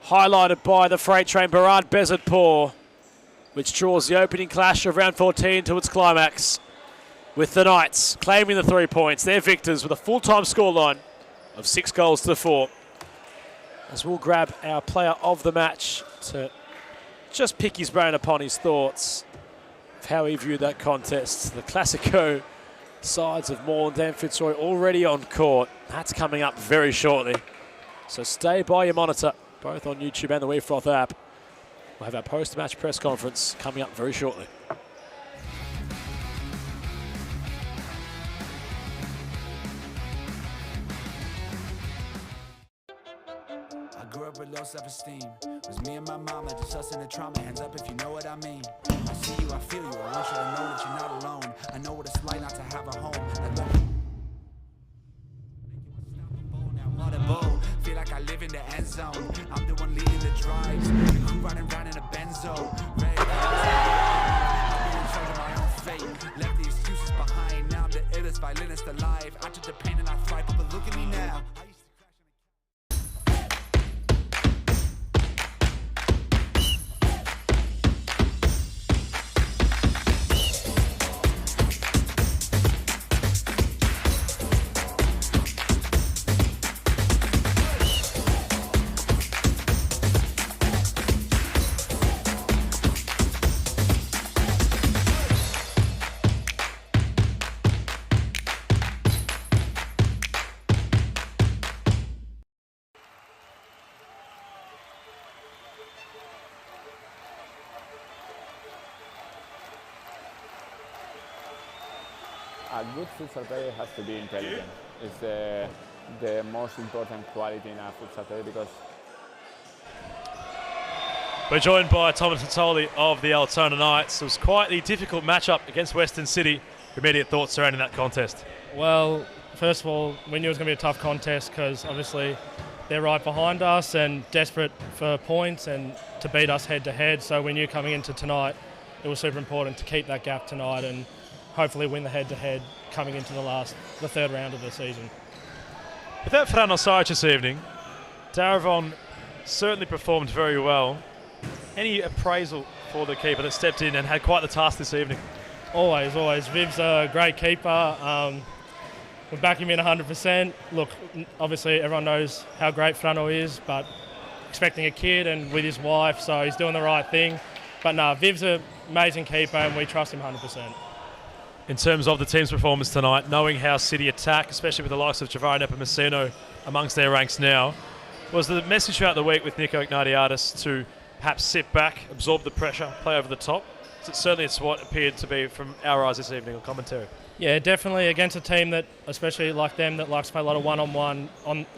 highlighted by the freight train Barad Bezadpour, which draws the opening clash of round 14 to its climax, with the Knights claiming the 3 points. They're victors with a full-time scoreline of 6-4. As we'll grab our player of the match to just pick his brain upon his thoughts of how he viewed that contest. The Classico sides of Moreland and Fitzroy already on court. That's coming up very shortly. So stay by your monitor, both on YouTube and the WeFroth app. We'll have our post-match press conference coming up very shortly. Grew up with low self-esteem. It was me and my mama, just us in the trauma. Hands up if you know what I mean. I see you, I feel you. I want you to know that you're not alone. I know what it's like not to have a home. Feel like I live in the end zone. I'm the one leading the drives. The crew riding around in a Benzo. Red I'll be in charge of my own fate. Left the excuses behind. Now I'm the illest violinist alive. I took the pain and I thrive, but look at me now. A good futsal player has to be intelligent. It's the most important quality in a futsal player because we're joined by Thomas Natoli of the Altona Knights. It was quite the difficult matchup against Western City. Your immediate thoughts surrounding that contest? Well, first of all, we knew it was going to be a tough contest because obviously they're right behind us and desperate for points and to beat us head-to-head. So we knew coming into tonight it was super important to keep that gap tonight and hopefully win the head-to-head coming into the third round of the season. Without Fran Osage this evening, Darvon certainly performed very well. Any appraisal for the keeper that stepped in and had quite the task this evening? Always. Viv's a great keeper. We back him in 100%. Look, obviously everyone knows how great Frano is, but expecting a kid and with his wife, so he's doing the right thing. But no, Viv's an amazing keeper and we trust him 100%. In terms of the team's performance tonight, knowing how City attack, especially with the likes of Javari Nepomuceno amongst their ranks now, was the message throughout the week with Nico Ignatiadis to perhaps sit back, absorb the pressure, play over the top? Certainly it's what appeared to be from our eyes this evening on commentary. Yeah, definitely against a team that, especially like them, that likes to play a lot of one-on-one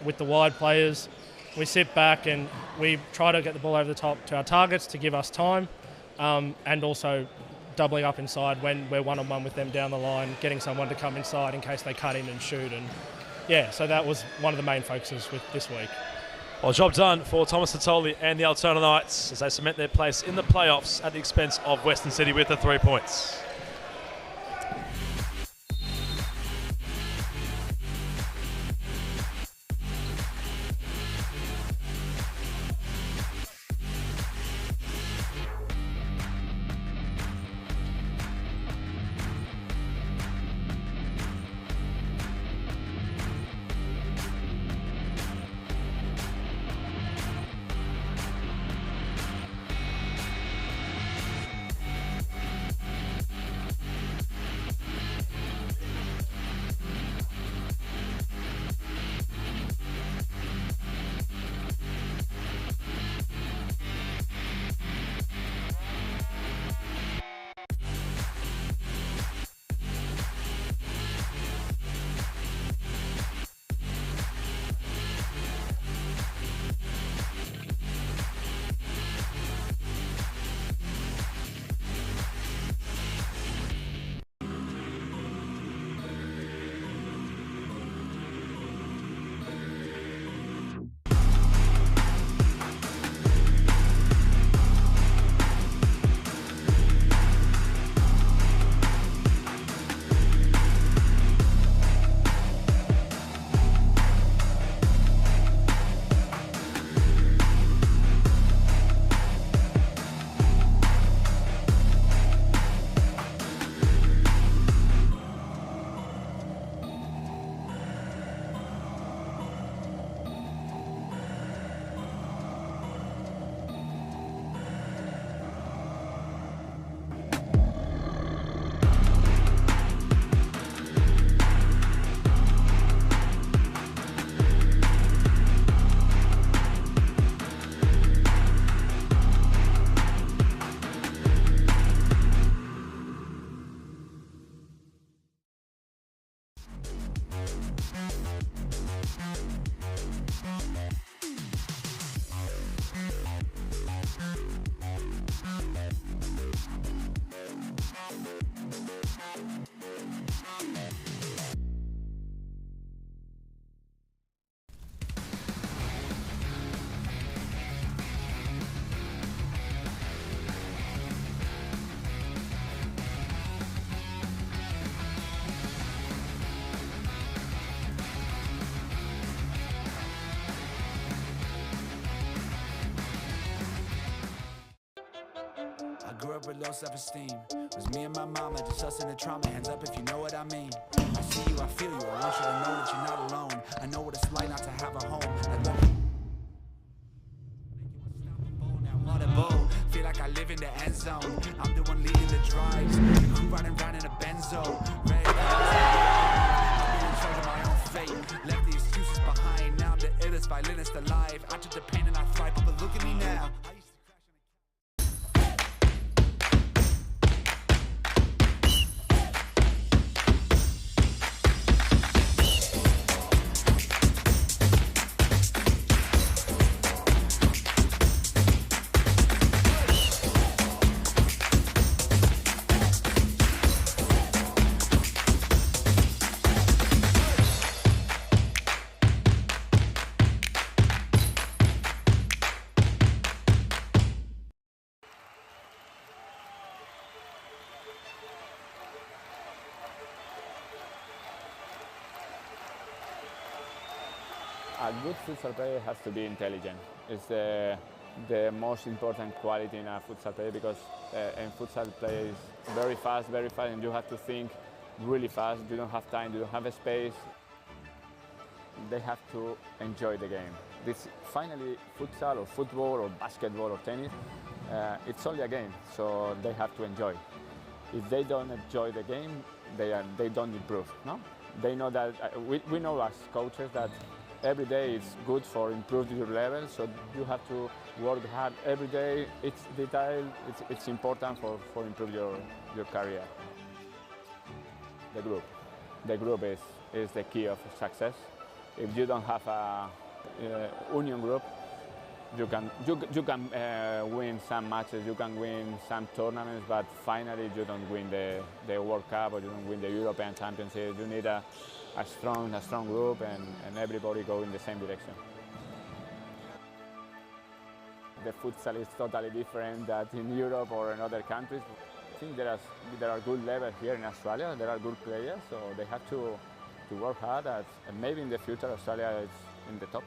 with the wide players. We sit back and we try to get the ball over the top to our targets to give us time, and also doubling up inside when we're one-on-one with them down the line, getting someone to come inside in case they cut in and shoot. And yeah, so that was one of the main focuses with this week. Well, job done for Thomas Natoli and the Altona Knights as they cement their place in the playoffs at the expense of Western City with the 3 points. grew up with low self-esteem. Was me and my mama, just us in the trauma. Hands up if you know what I mean. I see you, I feel you. I want you to know that you're not alone. I know what it's like not to have a home. Feel like I live in the end zone. I'm the one leading the drives. The crew riding round in a benzo. Red I'm being in charge of my own fate. Left the excuses behind. Now I'm the illest violinist alive. I took the pain and I thrive, but look at me now. A good futsal player has to be intelligent. It's the most important quality in a futsal player because in futsal play is very fast, and you have to think really fast. You don't have time, you don't have a space. They have to enjoy the game. Finally, futsal or football or basketball or tennis, it's only a game, so they have to enjoy. If they don't enjoy the game, they don't improve. No? They know that, we know as coaches that every day is good for improving your level, so you have to work hard every day. It's detail, it's important for improve your career. The group is the key of success. If you don't have a union group, you can win some matches, you can win some tournaments, but finally you don't win the World Cup or you don't win the European Championship. You need a strong group and everybody go in the same direction. The futsal is totally different than in Europe or in other countries. I think there are good levels here in Australia. There are good players, so they have to work hard. And maybe in the future Australia is in the top.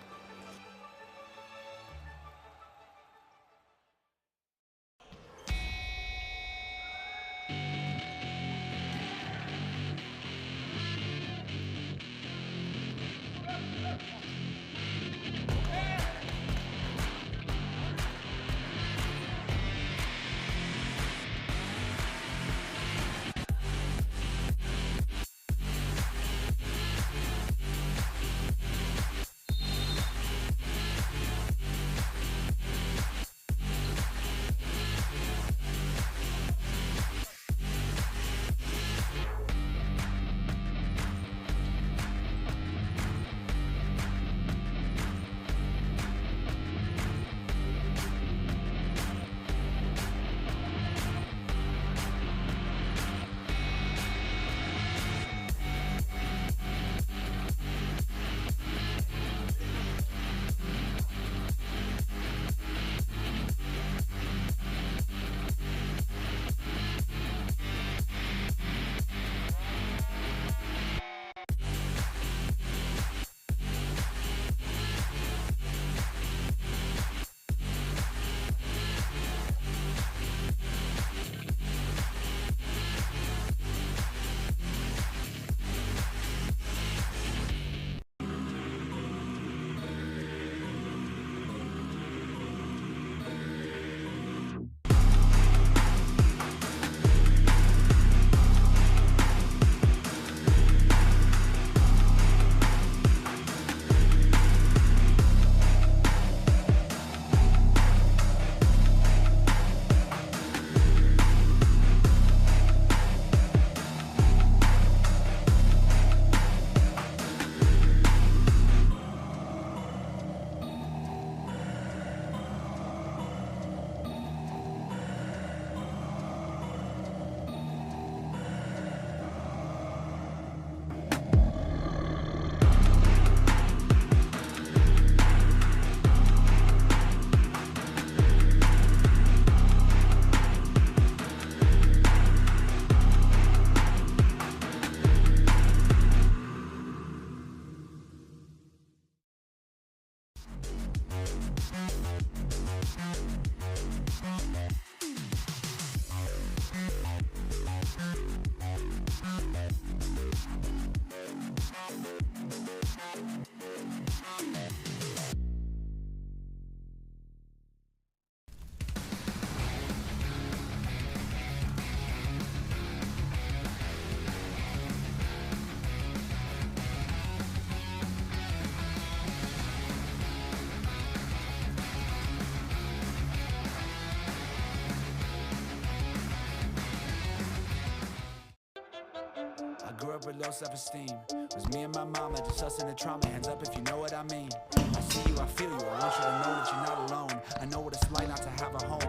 up with low self-esteem. Was me and my mama, just us in the trauma. Hands up if you know what I mean. I see you, I feel you. I want you to know that you're not alone. I know what it's like not to have a home.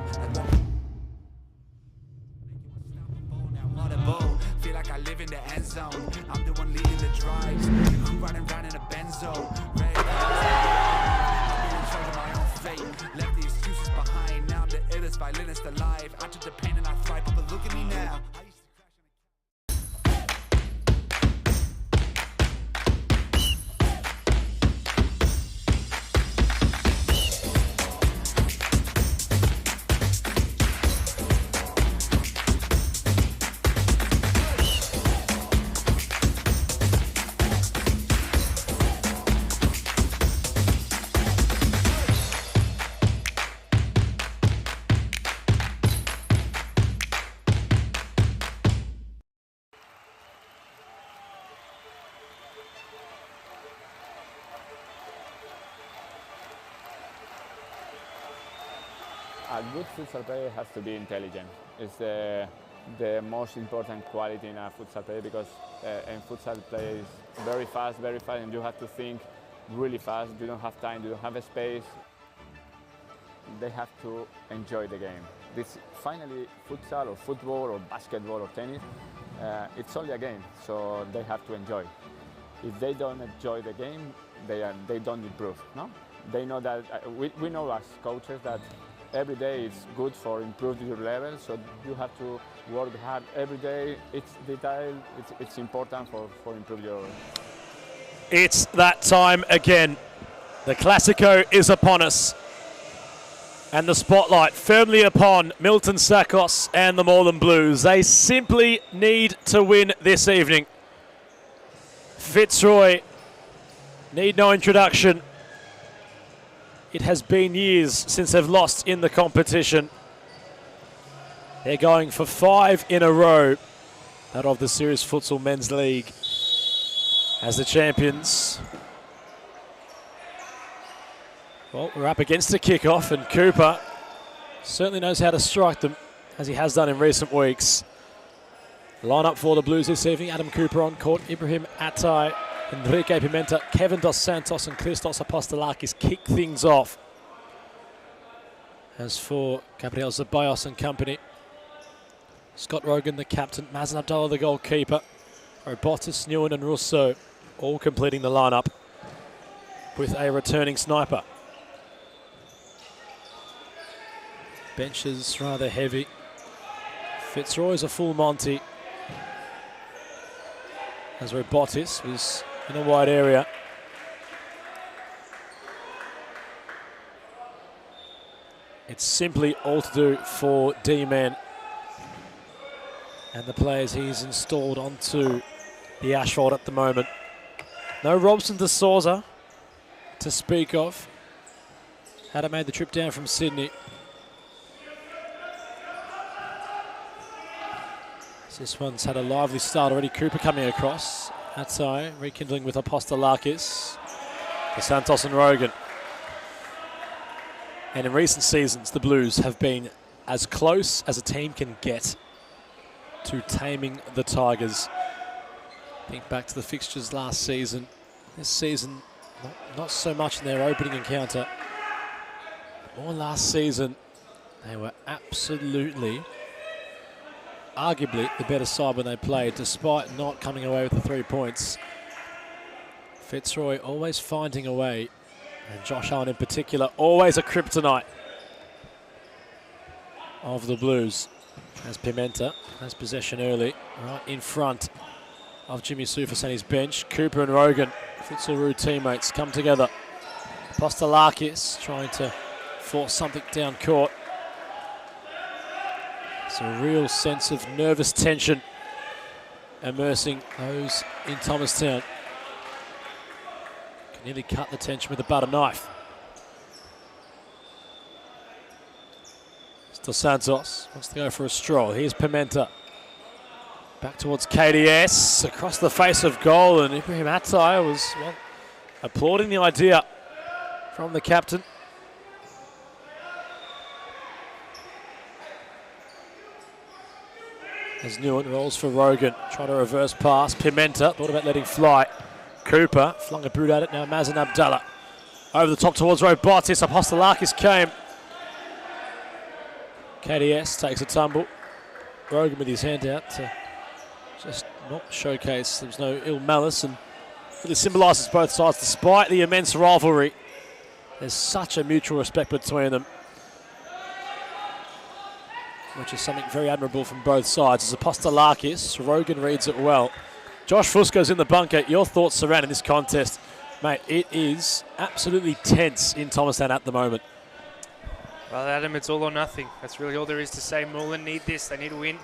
Feel like I live in the end zone. I'm the one leading the drives. The crew riding round in a Benzo. Red I'm in charge of my own fate. Left the excuses behind. Now I'm the illest violinist alive. I took the pain and I thrive, but look at me now. A good futsal player has to be intelligent. It's the most important quality in a futsal player because in futsal play is very fast, and you have to think really fast. You don't have time, you don't have a space. They have to enjoy the game. This finally futsal or football or basketball or tennis, it's only a game, so they have to enjoy. If they don't enjoy the game, they don't improve. No, they know that we know as coaches that every day it's good for improving your level, so you have to work hard every day. It's detail, it's important for improve your... It's that time again. The Classico is upon us. And the spotlight firmly upon Milton Sakos and the Moreland Blues. They simply need to win this evening. Fitzroy need no introduction. It has been years since they've lost in the competition. They're going for 5 in a row out of the Serious Futsal Men's League as the champions. Well, we're up against the kickoff, and Cooper certainly knows how to strike them, as he has done in recent weeks. Line-up for the Blues this evening: Adam Cooper on court, Ibrahim Attai, Enrique Pimenta, Kevin Dos Santos and Christos Apostolakis kick things off. As for Gabriel Zeballos and company, Scott Rogan the captain, Mazen Abdullah the goalkeeper, Robotis, Newen and Russo all completing the lineup with a returning sniper. Benches rather heavy. Fitzroy's a full Monty, as Robotis was in a wide area. It's simply all to do for D-Man and the players he's installed onto the asphalt at the moment. No Robson de Souza to speak of. Had made the trip down from Sydney. This one's had a lively start already. Cooper coming across. Atai rekindling with Apostolakis. The Santos and Rogan. And in recent seasons, the Blues have been as close as a team can get to taming the Tigers. Think back to the fixtures last season. This season, not so much in their opening encounter. Or last season, they were absolutely, arguably the better side when they played, despite not coming away with the 3 points. Fitzroy always finding a way, and Josh Allen in particular, always a kryptonite of the Blues. As Pimenta has possession early, right in front of Jimmy Sufas and his bench. Cooper and Rogan, Fitzroy teammates, come together. Apostolakis trying to force something down court. It's a real sense of nervous tension immersing those in Thomastown. Can nearly cut the tension with a butter knife. Dos Santos wants to go for a stroll. Here's Pimenta. Back towards KDS, across the face of goal, and Ibrahim Attai was, well, applauding the idea from the captain. As Newen rolls for Rogan, trying to reverse pass. Pimenta thought about letting fly. Cooper flung a boot at it, now Mazen Abdallah. Over the top towards Robotis, Apostolakis came. KDS takes a tumble. Rogan with his hand out to just not showcase there's no ill malice, and really symbolises both sides despite the immense rivalry. There's such a mutual respect between them, which is something very admirable from both sides. As Apostolakis, Rogan reads it well. Josh Fusco's in the bunker. Your thoughts surrounding this contest? Mate, it is absolutely tense in Thomastown at the moment. Well, Adam, it's all or nothing. That's really all there is to say. Moreland need this. They need to win.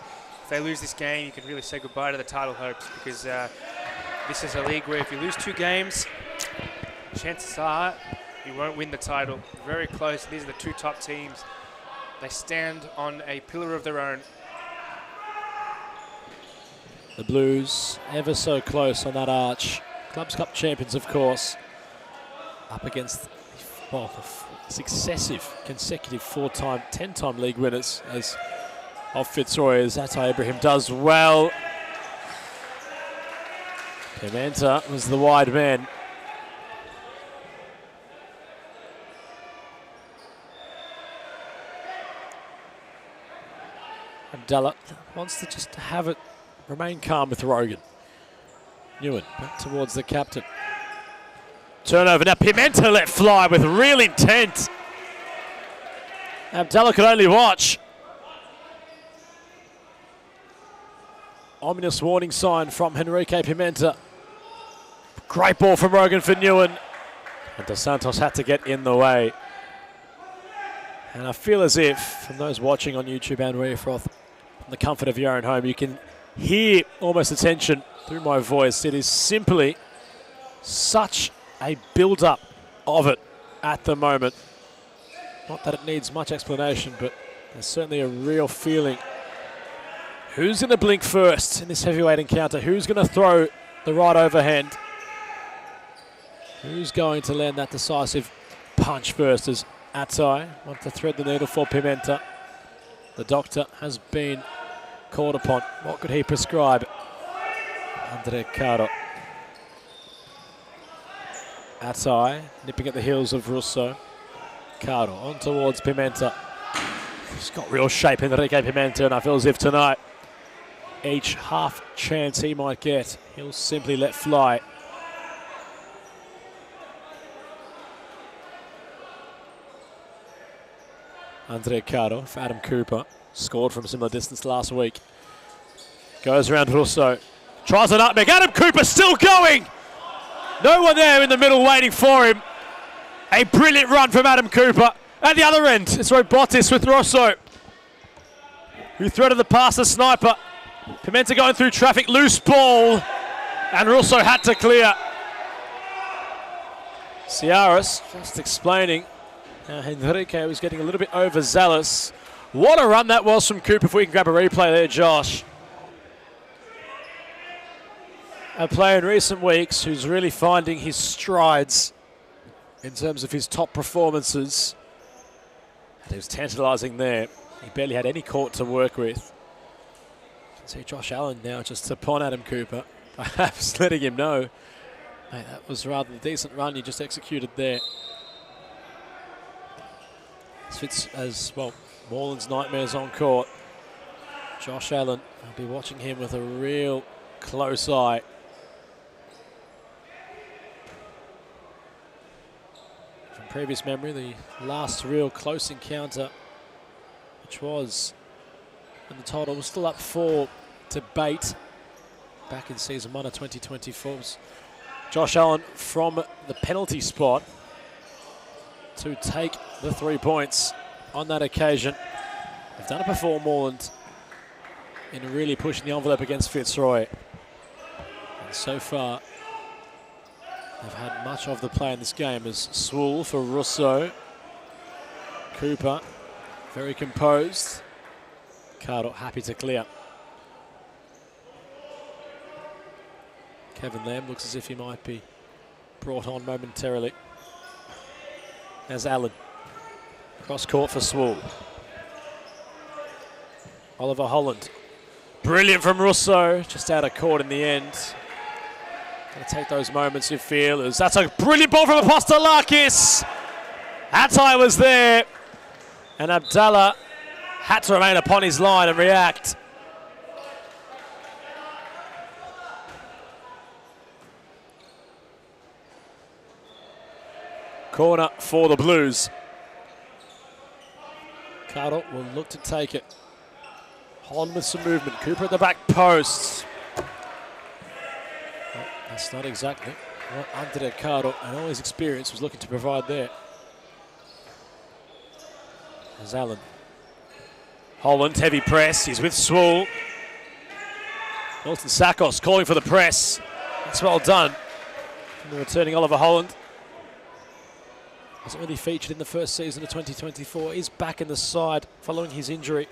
If they lose this game, you can really say goodbye to the title hopes, because this is a league where if you lose 2 games, chances are you won't win the title. Very close. These are the 2 top teams. They stand on a pillar of their own. The Blues ever so close on that arch. Clubs Cup champions, of course, up against the successive, consecutive 4-time, 10-time league winners as of Fitzroy, as Atai Ibrahim does well. Pimenta was the wide man. Abdallah wants to just have it, remain calm with Rogan. Newen back towards the captain. Turnover, now Pimenta let fly with real intent. Abdallah could only watch. Ominous warning sign from Henrique Pimenta. Great ball from Rogan for Newen. And Dos Santos had to get in the way. And I feel as if, from those watching on YouTube and Reefroth, from the comfort of your own home, you can hear almost the tension through my voice. It is simply such a build-up of it at the moment. Not that it needs much explanation, but there's certainly a real feeling. Who's going to blink first in this heavyweight encounter? Who's going to throw the right overhand? Who's going to land that decisive punch first, as Atai wants to thread the needle for Pimenta? The doctor has been called upon. What could he prescribe? Andre Caro. Atai nipping at the heels of Russo. Caro on towards Pimenta. He's got real shape, Enrique Pimenta, and I feel as if tonight, each half chance he might get, he'll simply let fly. Andre Caro for Adam Cooper. Scored from a similar distance last week. Goes around Russo. Tries a nutmeg. Adam Cooper still going. No one there in the middle waiting for him. A brilliant run from Adam Cooper. At the other end, it's Robotis with Russo, who threaded the pass the sniper. Pimenta going through traffic. Loose ball. And Russo had to clear. Ciaras just explaining how Henrique was getting a little bit overzealous. What a run that was from Cooper, if we can grab a replay there, Josh. A player in recent weeks who's really finding his strides in terms of his top performances. And he was tantalising there. He barely had any court to work with. You can see Josh Allen now just upon Adam Cooper, perhaps letting him know, mate, that was rather a decent run you just executed there. This fits as well. Moreland's nightmares on court. Josh Allen, I'll be watching him with a real close eye. From previous memory, the last real close encounter, which was when the title was still up for debate back in season 1 of 2024, was Josh Allen from the penalty spot to take the 3 points on that occasion. They've done it before, Moreland, in really pushing the envelope against Fitzroy. And so far, they've had much of the play in this game as Swool for Russo. Cooper, very composed. Cardo happy to clear. Kevin Lamb looks as if he might be brought on momentarily. As Allen. Cross court for Swool. Oliver Holland Brilliant from Russo, just out of court in the end. Going to take those moments, you feel. As that's a brilliant ball from Apostolakis. Atai was there, and Abdallah had to remain upon his line and react. Corner for the Blues. Carter will look to take it. Holland with some movement. Cooper at the back post. Well, that's not exactly what Andre Carter and all his experience was looking to provide there. There's Allen. Holland, heavy press. He's with Swool. Milton Sakos calling for the press. That's well done. And the returning Oliver Holland. Hasn't really featured in the first season of 2024. He's back in the side following his injury.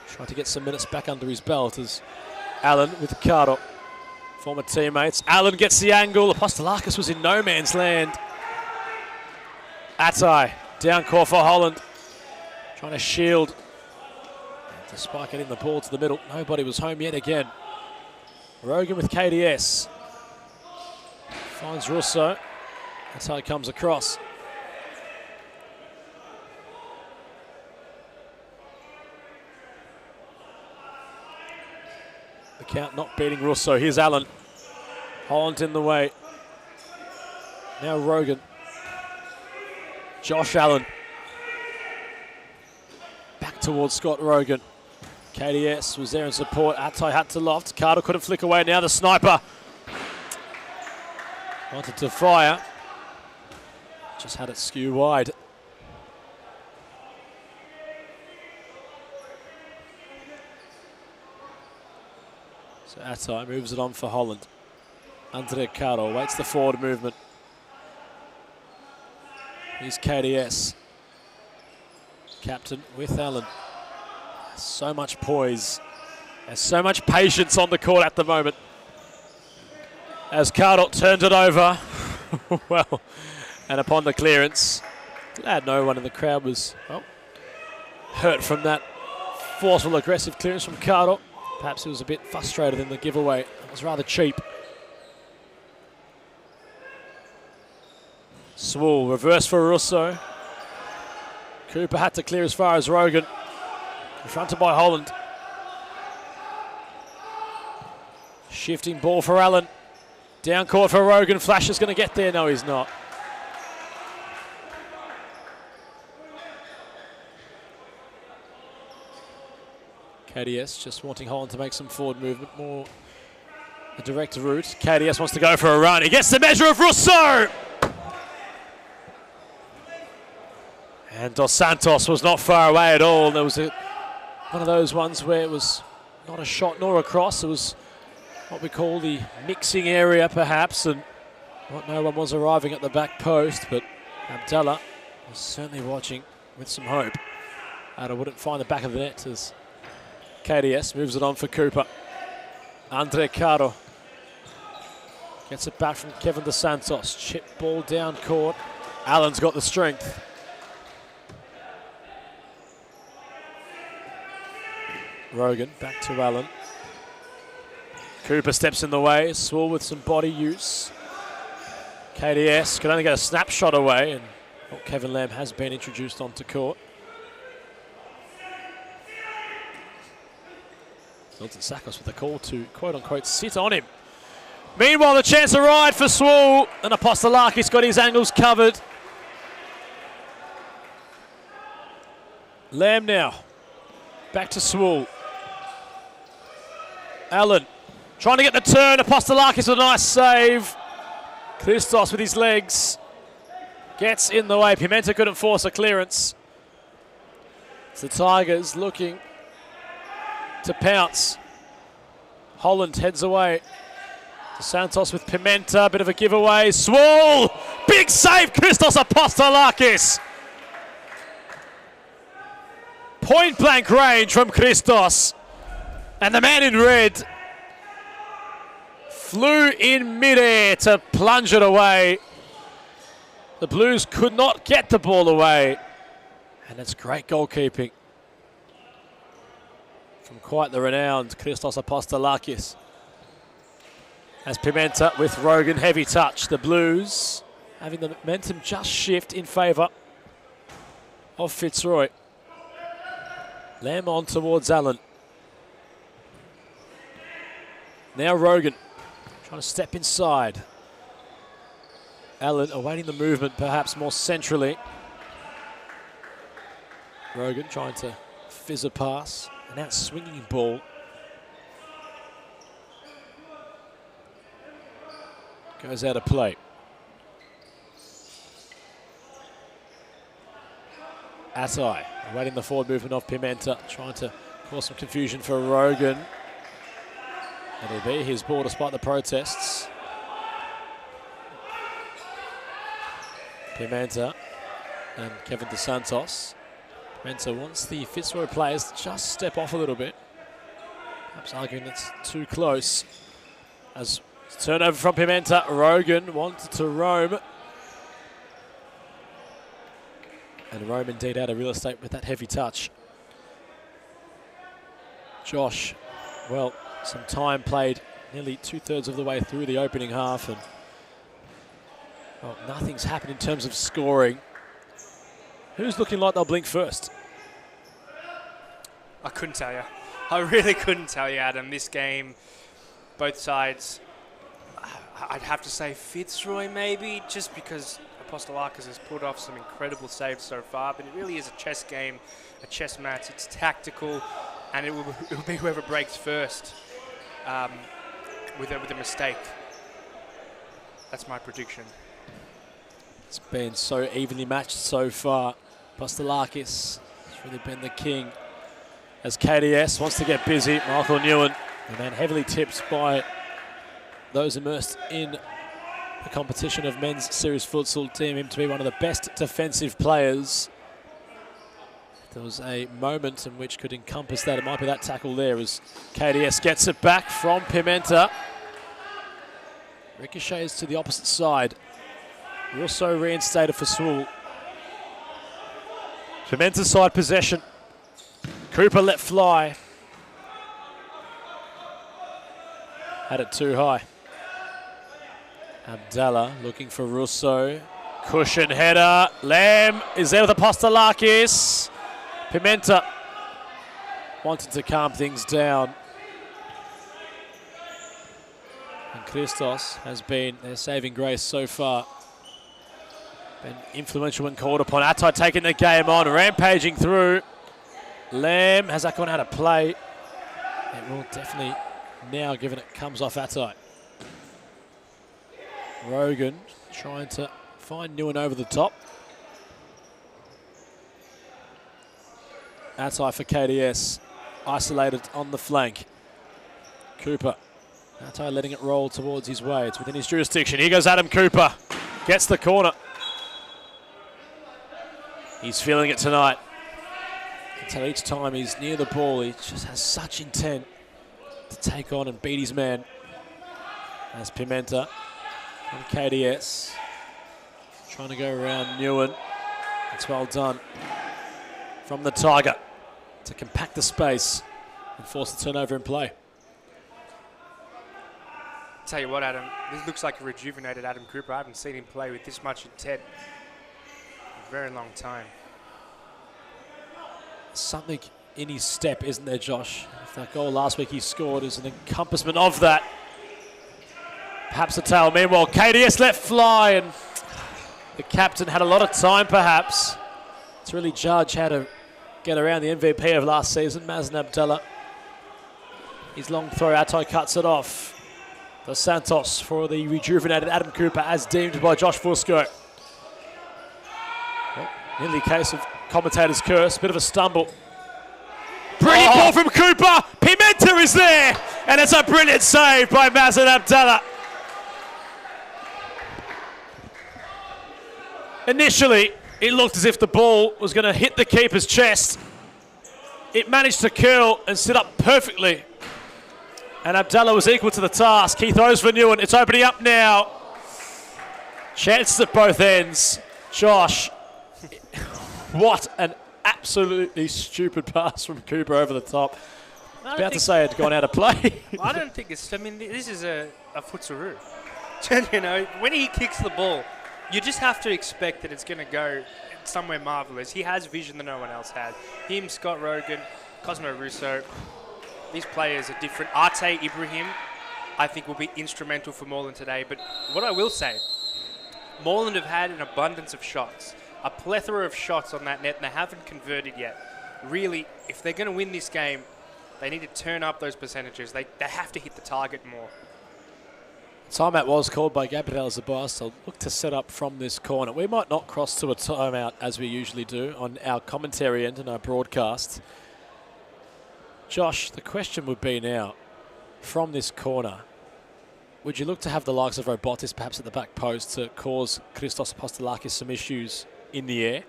Trying to get some minutes back under his belt as Allen with Carter. Former teammates. Allen gets the angle. Apostolakis was in no man's land. Atai, down court for Holland. Trying to shield. Despite getting the ball to the middle, nobody was home yet again. Rogan with KDS. Finds Russo. That's how he comes across. The count not beating Russo. Here's Allen. Holland in the way. Now Rogan. Josh Allen. Back towards Scott Rogan. KDS was there in support. Atai had to loft. Carter couldn't flick away. Now the sniper. Wanted to fire. Just had it skew wide. So Atai moves it on for Holland. Andre Caro waits the forward movement. Here's KDS. Captain with Allen. So much poise. There's so much patience on the court at the moment. As Cardot turned it over. Well, and upon the clearance, glad no one in the crowd was hurt from that forceful, aggressive clearance from Cardot. Perhaps he was a bit frustrated in the giveaway. It was rather cheap. Swool, reverse for Russo. Cooper had to clear as far as Rogan. Confronted by Holland. Shifting ball for Allen. Down court for Rogan. Flash is going to get there. No, he's not. KDS just wanting Holland to make some forward movement. More a direct route. KDS wants to go for a run. He gets the measure of Russo. And Dos Santos was not far away at all. There was one of those ones where it was not a shot nor a cross. It was what we call the mixing area, perhaps, and no one was arriving at the back post, but Abdallah was certainly watching with some hope. Ada wouldn't find the back of the net as KDS moves it on for Cooper. Andre Caro gets it back from Kevin Dos Santos. Chip ball down court. Allen's got the strength. Rogan back to Allen. Cooper steps in the way. Swool with some body use. KDS could only get a snapshot away, and Kevin Lamb has been introduced onto court. Milton Sakos with a call to quote-unquote sit on him. Meanwhile, the chance to ride for Swool, and Apostolakis got his angles covered. Lamb now. Back to Swool. Allen trying to get the turn. Apostolakis with a nice save. Christos with his legs gets in the way. Pimenta couldn't force a clearance. It's the Tigers looking to pounce. Holland heads away. Santos with Pimenta, bit of a giveaway. Swool, big save, Christos Apostolakis. Point blank range from Christos. And the man in red flew in midair to plunge it away. The Blues could not get the ball away. And it's great goalkeeping. from quite the renowned Christos Apostolakis. As Pimenta with Rogan, heavy touch. The Blues having the momentum just shift in favour of Fitzroy. Lamb on towards Allen. Now Rogan trying to step inside. Allen awaiting the movement perhaps more centrally. Rogan trying to fizz a pass. An out-swinging ball. Goes out of play. Atai awaiting the forward movement of Pimenta, trying to cause some confusion for Rogan. It'll be his ball despite the protests. Pimenta and Kevin DeSantos. Pimenta wants the Fitzroy players to just step off a little bit. Perhaps arguing it's too close. As turnover from Pimenta, Rogan wanted to roam. And Rome indeed out of real estate with that heavy touch. Josh, well, some time played, nearly 2/3 of the way through the opening half, and well, nothing's happened in terms of scoring. Who's looking like they'll blink first? I couldn't tell you. I really couldn't tell you, Adam. This game, both sides, I'd have to say Fitzroy maybe, just because Apostolakis has pulled off some incredible saves so far, but it really is a chess game, a chess match. It's tactical, and it will be whoever breaks first with a mistake. That's my prediction. It's been so evenly matched so far. Apostolakis has really been the king. As KDS wants to get busy, Michael Newen, and then heavily tipped by those immersed in the competition of men's series futsal, deem him to be one of the best defensive players. There was a moment in which could encompass that. It might be that tackle there as KDS gets it back from Pimenta. Ricochets to the opposite side. Also reinstated for Swool. Pimenta side possession. Cooper let fly. Had it too high. Abdallah looking for Russo. Cushion header. Lamb is there with Apostolakis. Pimenta wanted to calm things down. And Christos has been their saving grace so far. Been influential when called upon. Atai taking the game on, rampaging through. Lamb has that gone out of play? It will definitely now, given it comes off Atai. Rogan trying to find Newen over the top. Atai for KDS, isolated on the flank. Cooper, Atai letting it roll towards his way. It's within his jurisdiction. Here goes Adam Cooper, gets the corner. He's feeling it tonight. Until each time he's near the ball, he just has such intent to take on and beat his man. As Pimenta from KDS trying to go around Newen. It's well done from the Tiger to compact the space and force the turnover in play. Tell you what, Adam, this looks like a rejuvenated Adam Cooper. I haven't seen him play with this much intent in a very long time. Something in his step, isn't there, Josh? If that goal last week he scored is an encompassment of that. Perhaps a tail. Meanwhile, KDS let fly, and the captain had a lot of time, perhaps, to really judge how to get around the MVP of last season, Mazen Abdallah. His long throw, Atai cuts it off. The Santos for the rejuvenated Adam Cooper, as deemed by Josh Fusco. Well, nearly a case of commentator's curse, bit of a stumble. Brilliant ball from Cooper. Pimenta is there, and it's a brilliant save by Mazen Abdallah. Initially, it looked as if the ball was going to hit the keeper's chest. It managed to curl and sit up perfectly. And Abdallah was equal to the task. He throws for Newen. It's opening up now. Chances at both ends. Josh, what an absolutely stupid pass from Cooper over the top. About to say it gone out of play. I don't think it's. I mean, this is a futsaroo. You know, when he kicks the ball, you just have to expect that it's going to go somewhere marvelous. He has vision that no one else has. Him, Scott Rogan, Cosmo Russo. These players are different. Arte Ibrahim, I think, will be instrumental for Moreland today. But what I will say, Moreland have had an abundance of shots, a plethora of shots on that net, and they haven't converted yet. Really, if they're going to win this game, they need to turn up those percentages. They have to hit the target more. Timeout was called by Gabriel Zabas, so look to set up from this corner. We might not cross to a timeout as we usually do on our commentary end and our broadcast. Josh, the question would be now, from this corner, would you look to have the likes of Robotis perhaps at the back post to cause Christos Apostolakis some issues in the air?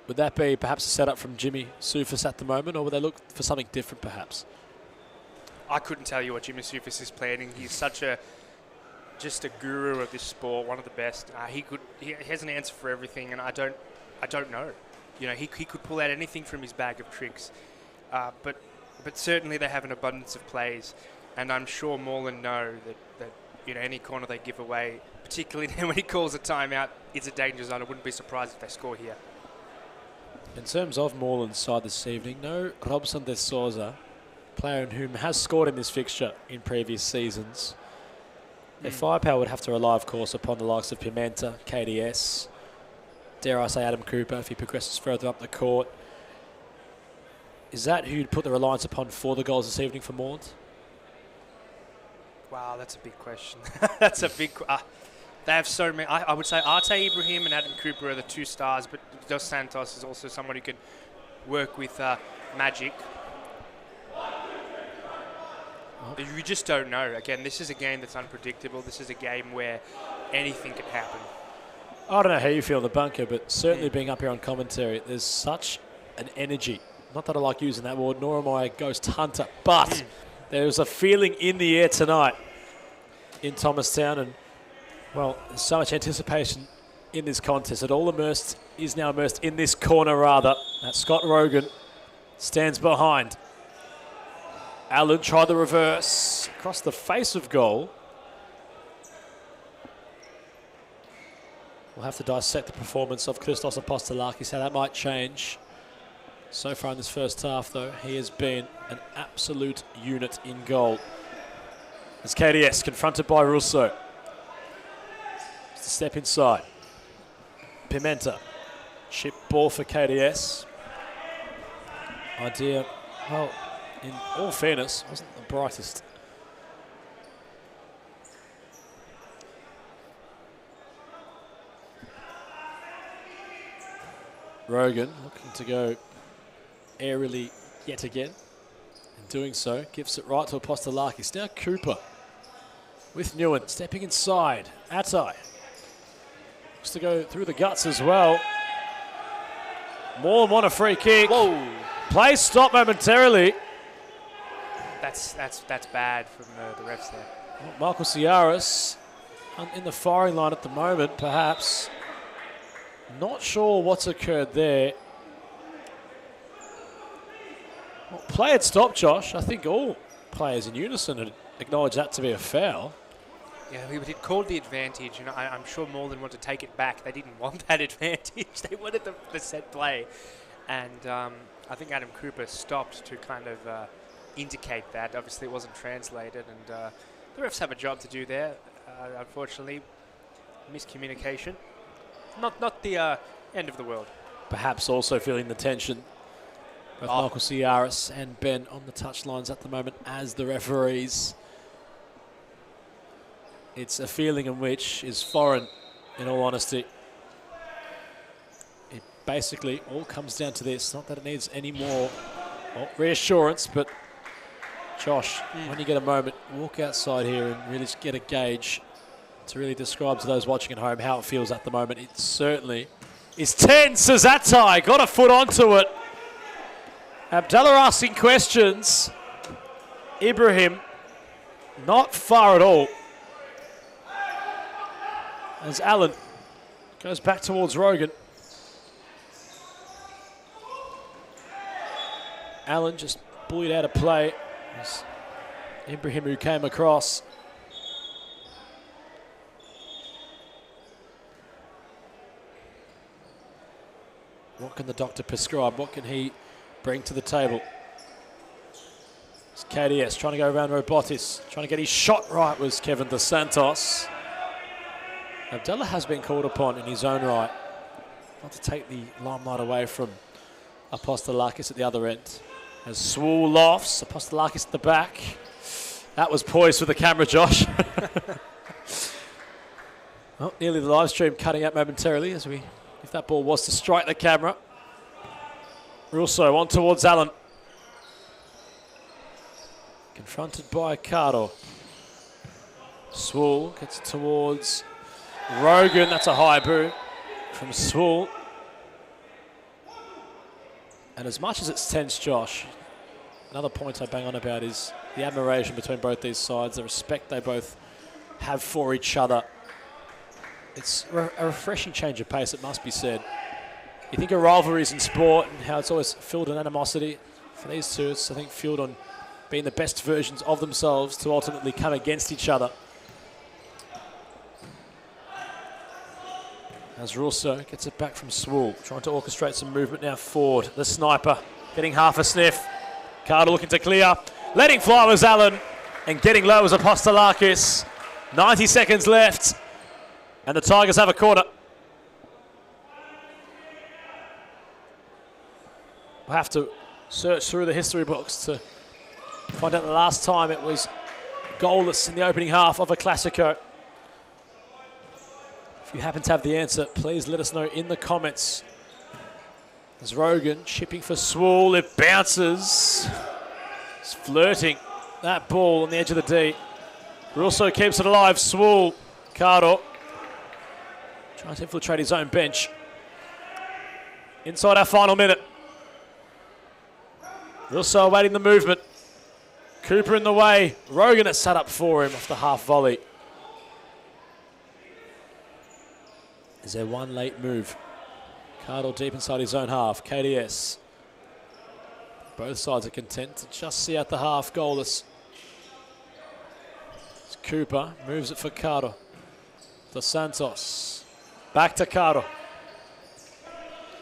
Would that be perhaps a setup from Jimmy Soufis at the moment, or would they look for something different perhaps? I couldn't tell you what Jimmy Soufis is planning. He's just a guru of this sport, one of the best. He has an answer for everything, and I don't know. You know, he could pull out anything from his bag of tricks. But certainly they have an abundance of plays, and I'm sure Moreland know that you know, any corner they give away, particularly when he calls a timeout, it's a danger zone. I wouldn't be surprised if they score here. In terms of Moreland's side this evening, no Robson de Souza, player whom has scored in this fixture in previous seasons. Their firepower would have to rely, of course, upon the likes of Pimenta, KDS, dare I say Adam Cooper if he progresses further up the court. Is that who you'd put the reliance upon for the goals this evening for Moreland? Wow, that's a big question. That's a big... they have so many... I would say Arte Ibrahim and Adam Cooper are the two stars, but Dos Santos is also someone who can work with Magic. You just don't know. Again, this is a game that's unpredictable. This is a game where anything can happen. I don't know how you feel in the bunker, but certainly being up here on commentary, there's such an energy. Not that I like using that word, nor am I a ghost hunter, but there's a feeling in the air tonight in Thomastown, and, well, there's so much anticipation in this contest. It all is now immersed in this corner, rather. That Scott Rogan stands behind. Allen tried the reverse across the face of goal. We'll have to dissect the performance of Christos Apostolakis, how that might change. So far in this first half, though, he has been an absolute unit in goal. As KDS confronted by Russo. Just a step inside. Pimenta. Chip ball for KDS. Idea, well, in all fairness, wasn't the brightest. Rogan looking to go aerially yet again. In doing so, gives it right to Apostolakis. Now Cooper with Newen stepping inside. Atai looks to go through the guts as well. More than one a free kick. Whoa! Play stopped momentarily. That's bad from the refs there. Michael Ciaras in the firing line at the moment, perhaps. Not sure what's occurred there. Well, play had stopped, Josh. I think all players in unison had acknowledged that to be a foul. Yeah, we did call the advantage, and I'm sure Moreland wanted to take it back. They didn't want that advantage. They wanted the set play. And I think Adam Cooper stopped to kind of indicate that. Obviously, it wasn't translated, and the refs have a job to do there. Unfortunately, miscommunication. Not the end of the world. Perhaps also feeling the tension. Both Michael Ciaras and Ben on the touchlines at the moment as the referees. It's a feeling in which is foreign, in all honesty. It basically all comes down to this. Not that it needs any more reassurance, but Josh, when you get a moment, walk outside here and really just get a gauge to really describe to those watching at home how it feels at the moment. It certainly is tense as Atai got a foot onto it. Abdallah asking questions. Ibrahim not far at all. As Allen goes back towards Rogan. Allen just bullied out of play It's Ibrahim who came across. What can the doctor prescribe? What can he bring to the table? It's KDS trying to go around Robotis. Trying to get his shot right was Kevin Dos Santos. Abdullah has been called upon in his own right. Not to take the limelight away from Apostolakis at the other end. As Swool lofts, Apostolakis at the back. That was poised for the camera, Josh. Well, nearly the live stream cutting out momentarily as we, if that ball was to strike the camera. Russo on towards Allen. Confronted by Cardo. Swool gets towards Rogan. That's a high boot from Swool. And as much as it's tense, Josh, another point I bang on about is the admiration between both these sides, the respect they both have for each other. It's a refreshing change of pace, it must be said. You think of rivalries in sport and how it's always filled on animosity. For these two, it's, I think, filled on being the best versions of themselves to ultimately come against each other. As Russo gets it back from Swool, trying to orchestrate some movement now forward. The sniper getting half a sniff. Carter looking to clear. Letting fly was Allen. And getting low was Apostolakis. 90 seconds left. And the Tigers have a corner. We'll have to search through the history books to find out the last time it was goalless in the opening half of a Classico. If you happen to have the answer, please let us know in the comments. As Rogan chipping for Swool, it bounces. It's flirting that ball on the edge of the D. Russo keeps it alive. Swool, Cardo trying to infiltrate his own bench. Inside our final minute. Russo awaiting the movement. Cooper in the way. Rogan has set up for him off the half volley. Is there one late move? Cardle deep inside his own half. KDS. Both sides are content to just see out the half goalless. It's Cooper moves it for Cardle. Dos Santos. Back to Cardle.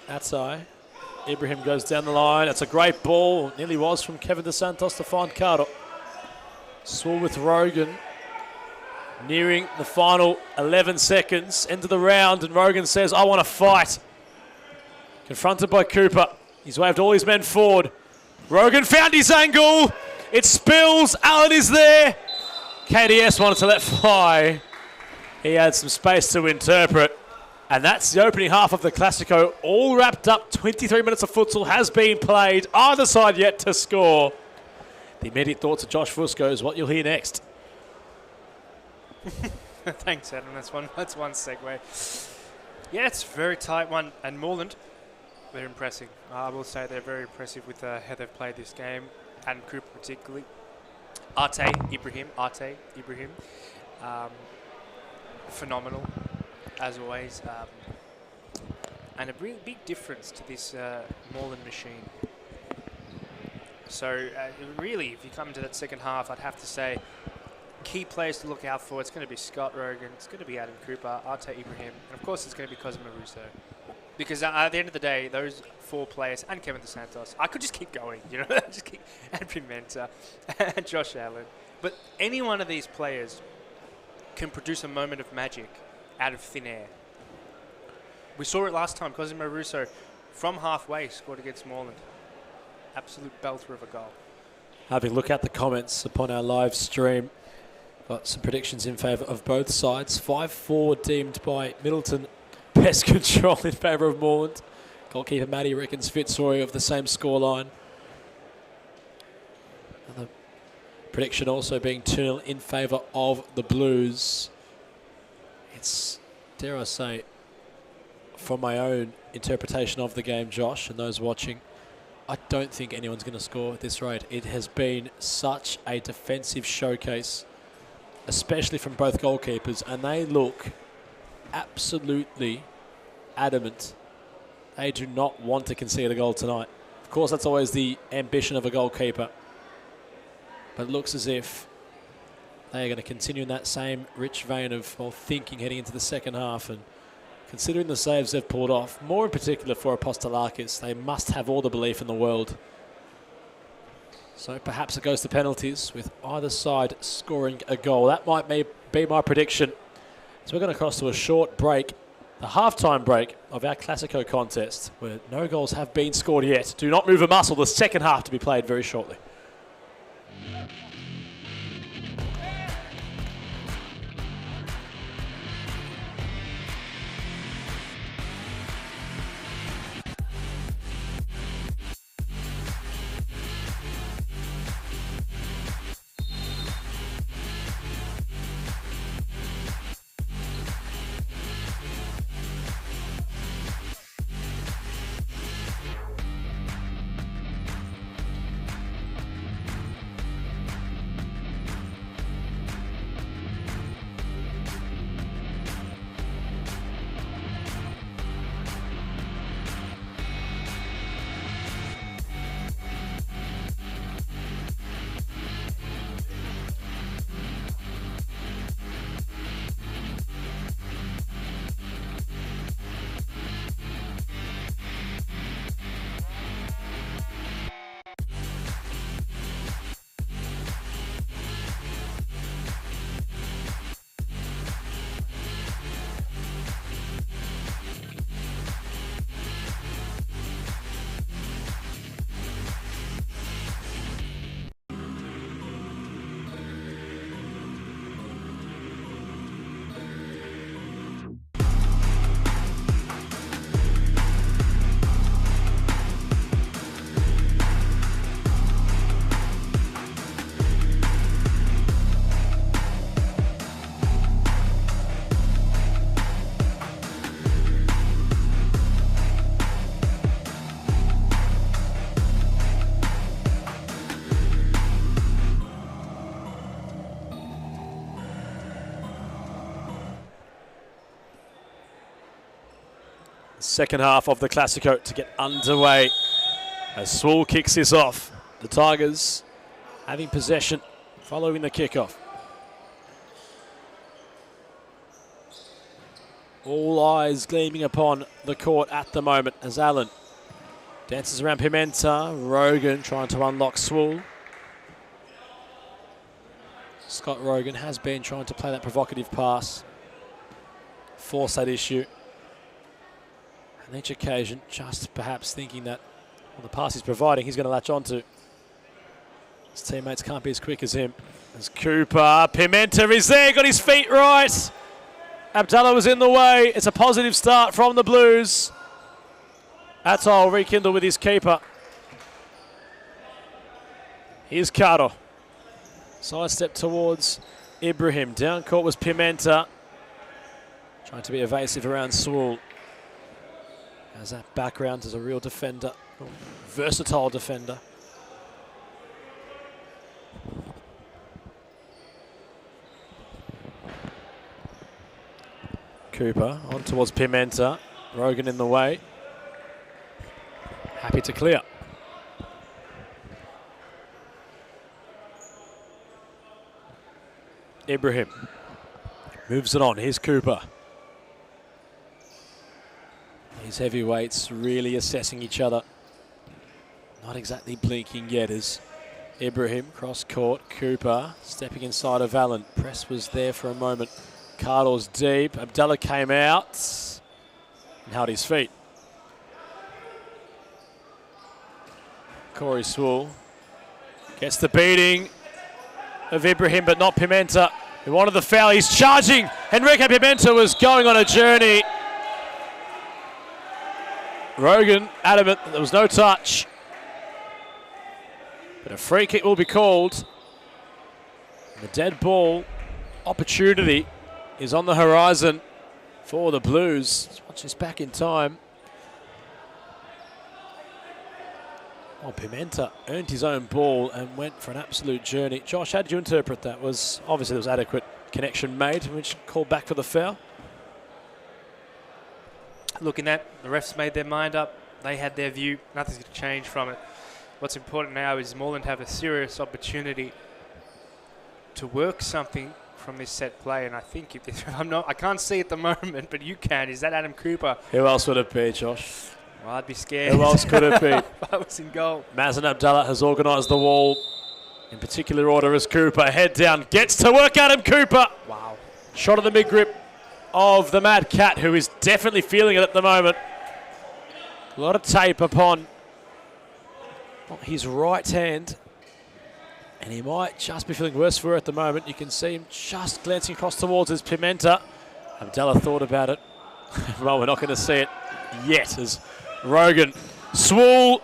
That's Ibrahim goes down the line. That's a great ball. Nearly was from Kevin Dos Santos to find Cardle. Swool with Rogan. Nearing the final 11 seconds into the round, and Rogan says, I want to fight. Confronted by Cooper. He's waved all his men forward. Rogan found his angle. It spills. Allen is there. KDS wanted to let fly. He had some space to interpret. And that's the opening half of the Classico. All wrapped up. 23 minutes of futsal has been played. Either side yet to score. The immediate thoughts of Josh Fusco is what you'll hear next. Thanks, Adam. That's one segue. Yeah, it's a very tight one. And Moreland, they're impressive. I will say they're very impressive with how they've played this game, and Cooper particularly. Arte Ibrahim. Phenomenal, as always. And a really big difference to this Moreland machine. So really, if you come to that second half, I'd have to say key players to look out for. It's going to be Scott Rogan. It's going to be Adam Cooper, Arte Ibrahim, and of course it's going to be Cosimo Russo. Because at the end of the day, those four players and Kevin Dos Santos, I could just keep going, you know, just keep and Pimenta and Josh Allen. But any one of these players can produce a moment of magic out of thin air. We saw it last time. Cosimo Russo from halfway scored against Moreland. Absolute belter of a goal. Having a look at the comments upon our live stream. Got some predictions in favour of both sides. 5-4 deemed by Middleton. Pest control in favour of Moreland. Goalkeeper Matty reckons Fitzroy of the same scoreline. Another prediction also being 2-0 in favour of the Blues. It's, dare I say, from my own interpretation of the game, Josh, and those watching, I don't think anyone's going to score at this rate. It has been such a defensive showcase, especially from both goalkeepers, and they look absolutely adamant. They do not want to concede a goal tonight. Of course, that's always the ambition of a goalkeeper. but it looks as if they are going to continue in that same rich vein of thinking heading into the second half. And considering the saves they've pulled off, more in particular for Apostolakis, they must have all the belief in the world. So perhaps it goes to penalties with either side scoring a goal. That might be my prediction. So we're going to cross to a short break, the halftime break of our Classico contest, where no goals have been scored yet. Do not move a muscle. The second half to be played very shortly. Second half of the Classico to get underway as Swool kicks this off. The Tigers having possession following the kickoff. All eyes gleaming upon the court at the moment as Allen dances around Pimenta. Rogan trying to unlock Swool. Scott Rogan has been trying to play that provocative pass, force that issue. On each occasion, just perhaps thinking that the pass he's providing, he's going to latch onto. His teammates can't be as quick as him. As Cooper, Pimenta is there, got his feet right. Abdallah was in the way. It's a positive start from the Blues. Atoll rekindle with his keeper. Here's Cardo. Side step towards Ibrahim. Down court was Pimenta. Trying to be evasive around Swool. As that background is a real defender, versatile defender. Cooper on towards Pimenta. Rogan in the way. Happy to clear. Ibrahim moves it on. Here's Cooper. These heavyweights really assessing each other. Not exactly blinking yet as Ibrahim cross court. Cooper stepping inside of Allen. Press was there for a moment. Cardo's deep. Abdallah came out and held his feet. Corey Swool gets the beating of Ibrahim, but not Pimenta, who wanted the foul. He's charging. Enrique Pimenta was going on a journey. Rogan adamant that there was no touch. But a free kick will be called. The dead ball opportunity is on the horizon for the Blues. Let's watch this back in time. Oh, Pimenta earned his own ball and went for an absolute journey. Josh, how did you interpret that? Was obviously there was adequate connection made, which called back for the foul. Looking at, the refs made their mind up. They had their view. Nothing's going to change from it. What's important now is Moreland have a serious opportunity to work something from this set play, and I think if I can't see at the moment, but you can. Is that Adam Cooper? Who else would it be, Josh? Well, I'd be scared. Who else could it be? If I was in goal. Mazen Abdallah has organised the wall in particular order as Cooper head down gets to work. Adam Cooper. Wow. Shot of the mid grip of the Mad Cat, who is definitely feeling it at the moment. A lot of tape upon his right hand. And he might just be feeling worse for it at the moment. You can see him just glancing across towards his Pimenta. Abdallah thought about it. Well, we're not going to see it yet as Rogan. Swool.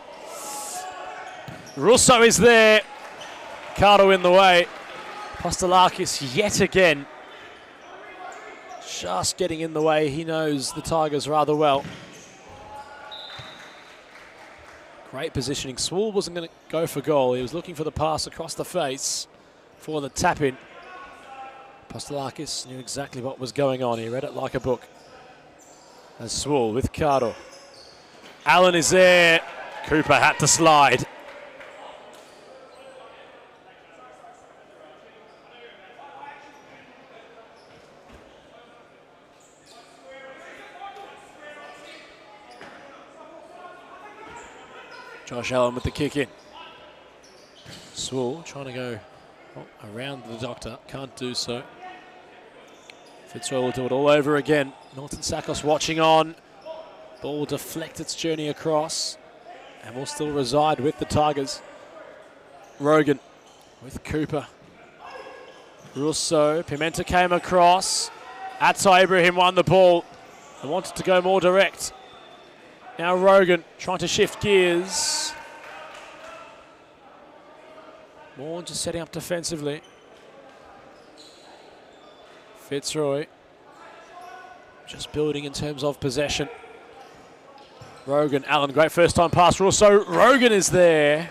Russo is there. Cardo in the way. Postelakis yet again. Just getting in the way. He knows the Tigers rather well. Great positioning. Swool wasn't going to go for goal. He was looking for the pass across the face for the tap-in. Postelakis knew exactly what was going on. He read it like a book. As Swool with Cardo. Allen is there. Cooper had to slide. Josh Allen with the kick in. Swool trying to go around the doctor. Can't do so. Fitzroy will do it all over again. Norton Sakos watching on. Ball will deflect its journey across and will still reside with the Tigers. Rogan with Cooper. Russo. Pimenta came across. Atai Ibrahim won the ball and wanted to go more direct. Now Rogan trying to shift gears. More just setting up defensively. Fitzroy just building in terms of possession. Rogan, Allen, great first time pass. Russo, Rogan is there.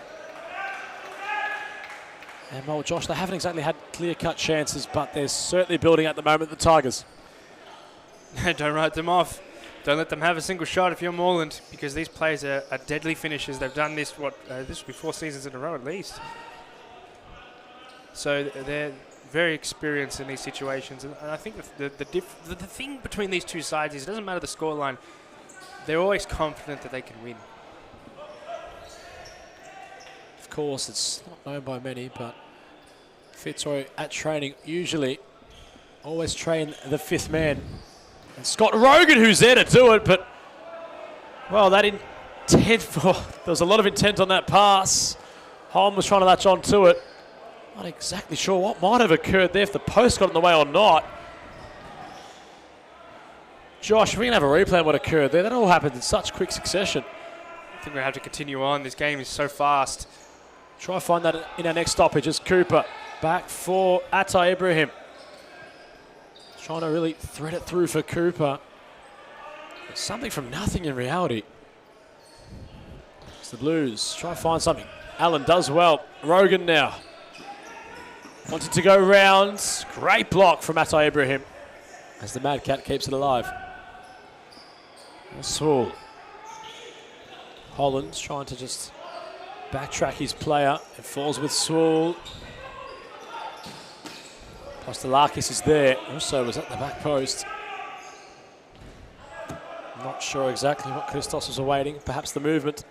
And well, Josh, they haven't exactly had clear-cut chances, but they're certainly building at the moment, the Tigers. Don't write them off. Don't let them have a single shot if you're Moreland, because these players are deadly finishers. They've done this, this will be 4 seasons in a row at least. So they're very experienced in these situations. And I think the thing between these two sides is it doesn't matter the scoreline. They're always confident that they can win. Of course, it's not known by many, but Fitzroy at training usually always train the 5th man. And Scott Rogan who's there to do it, but well, that intent there was a lot of intent on that pass. Holm was trying to latch on to it. Not exactly sure what might have occurred there, if the post got in the way or not. Josh, we can have a replay on what occurred there. That all happened in such quick succession. I think we have to continue on. This game is so fast. Try to find that in our next stoppage as Cooper back for Atai Ibrahim. Trying to really thread it through for Cooper. It's something from nothing in reality. It's the Blues. Try to find something. Allen does well. Rogan now. Wanted to go round. Great block from Atai Ibrahim as the Mad Cat keeps it alive. Swool. Holland's trying to just backtrack his player. It falls with Swool. Postelakis is there. Also was at the back post. Not sure exactly what Christos was awaiting. Perhaps the movement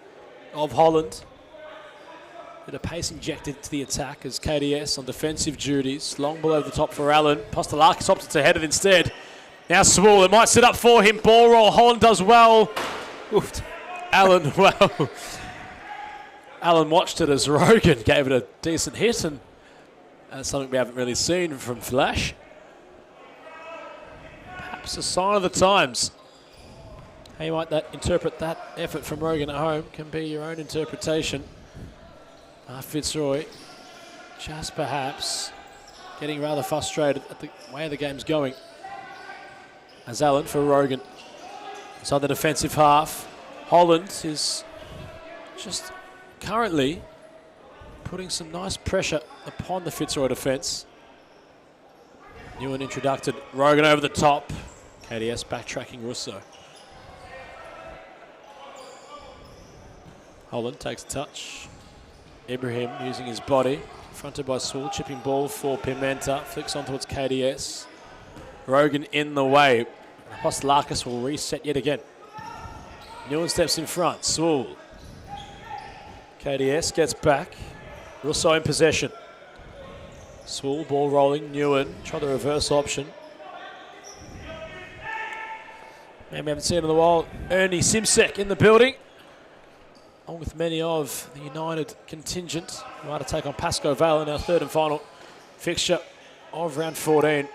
of Holland. Bit of pace injected to the attack as KDS on defensive duties. Long ball over the top for Allen. Postelakis opted to head it instead. Now Swool, it might sit up for him. Ball roll, Holland does well. Oofed. Allen, well. Allen watched it as Rogan gave it a decent hit, and that's something we haven't really seen from Flash. Perhaps a sign of the times. How you might interpret that effort from Rogan at home can be your own interpretation. Fitzroy just perhaps getting rather frustrated at the way the game's going. As Allen for Rogan. Inside the defensive half. Holland is just currently putting some nice pressure upon the Fitzroy defence. New and introduced. Rogan over the top. KDS backtracking Russo. Holland takes a touch. Ibrahim using his body. Fronted by Sewell, chipping ball for Pimenta, flicks on towards KDS. Rogan in the way. Apostolakis will reset yet again. Newen steps in front, Sewell. KDS gets back. Russo in possession. Sewell, ball rolling, Newen, try the reverse option. Man, we haven't seen in a while. Ernie Simsek in the building, along with many of the United contingent. We're to take on Pascoe Vale in our third and final fixture of round 14.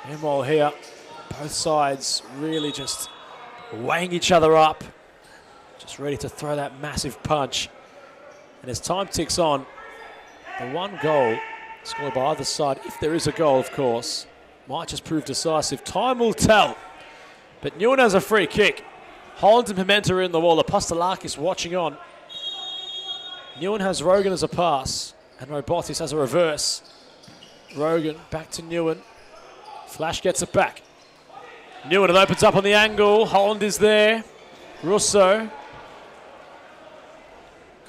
Meanwhile here, both sides really just weighing each other up, just ready to throw that massive punch. And as time ticks on, the one goal scored by either side, if there is a goal of course, might just prove decisive. Time will tell. But Newen has a free kick. Holland and Pimenta are in the wall. Apostolakis watching on. Newen has Rogan as a pass, and Robotis has a reverse. Rogan back to Newen. Flash gets it back. Newen, it opens up on the angle. Holland is there. Russo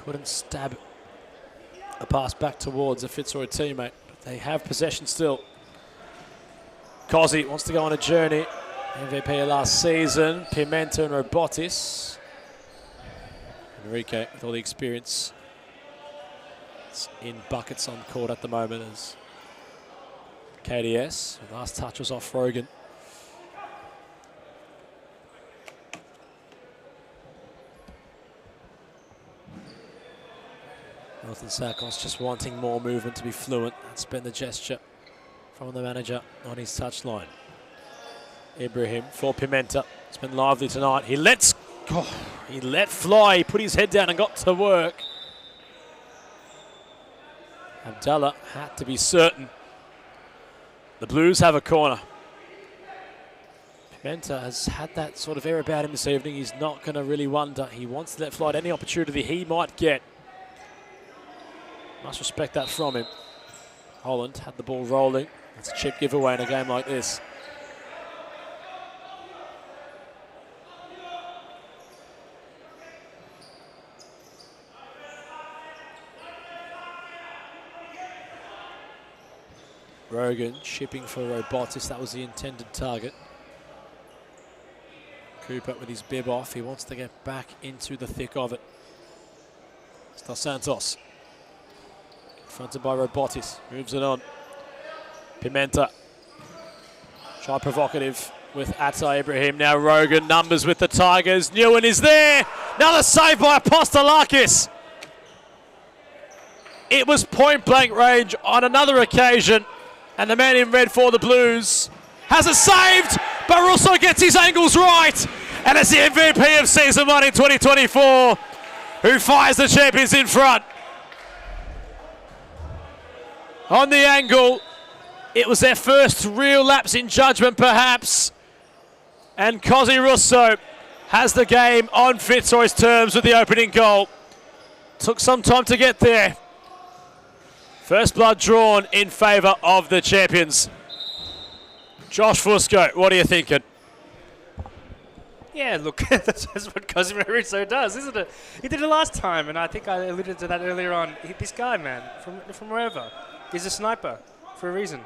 couldn't stab a pass back towards a Fitzroy teammate, but they have possession still. Cozzy wants to go on a journey. MVP last season, Pimenta and Robotis. Enrique with all the experience. It's in buckets on court at the moment as KDS. The last touch was off Rogan. Northern Sakos just wanting more movement to be fluent. That's been the gesture from the manager on his touchline. Ibrahim for Pimenta. It's been lively tonight. He let fly. He put his head down and got to work. Abdallah had to be certain. The Blues have a corner. Pimenta has had that sort of air about him this evening. He's not going to really wonder. He wants to let fly at any opportunity he might get. Must respect that from him. Holland had the ball rolling. It's a chip giveaway in a game like this. Rogan chipping for Robotis. That was the intended target. Cooper with his bib off. He wants to get back into the thick of it. It's Dos Santos. Fronted by Robotis. Moves it on. Pimenta. Try provocative with Atta Ibrahim. Now Rogan. Numbers with the Tigers. Newen is there. Another save by Apostolakis. It was point blank range on another occasion. And the man in red for the Blues has it saved, but Russo gets his angles right. And it's the MVP of Season 1 in 2024 who fires the champions in front. On the angle, it was their first real lapse in judgment perhaps. And Cozzy Russo has the game on Fitzroy's terms with the opening goal. Took some time to get there. First blood drawn in favour of the champions. Josh Fusco, what are you thinking? Yeah, look, that's what Cozzy Russo does, isn't it? He did it last time, and I think I alluded to that earlier on. This guy, man, from wherever, he's a sniper for a reason.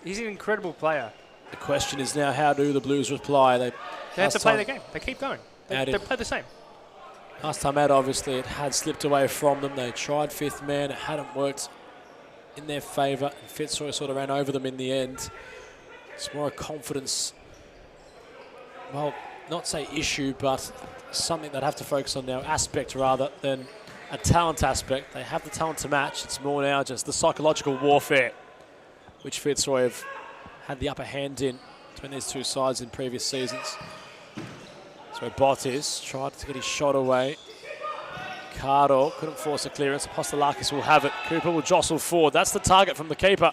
He's an incredible player. The question is now, how do the Blues reply? They have to play the game. They keep going. They play the same. Last time out, obviously, it had slipped away from them. They tried fifth man. It hadn't worked in their favour. And Fitzroy sort of ran over them in the end. It's more a confidence, well, not say issue, but something they'd have to focus on now, aspect rather than a talent aspect. They have the talent to match. It's more now just the psychological warfare, which Fitzroy have had the upper hand in between these two sides in previous seasons. So Botis tried to get his shot away. Cardo couldn't force a clearance. Apostolakis will have it. Cooper will jostle forward. That's the target from the keeper.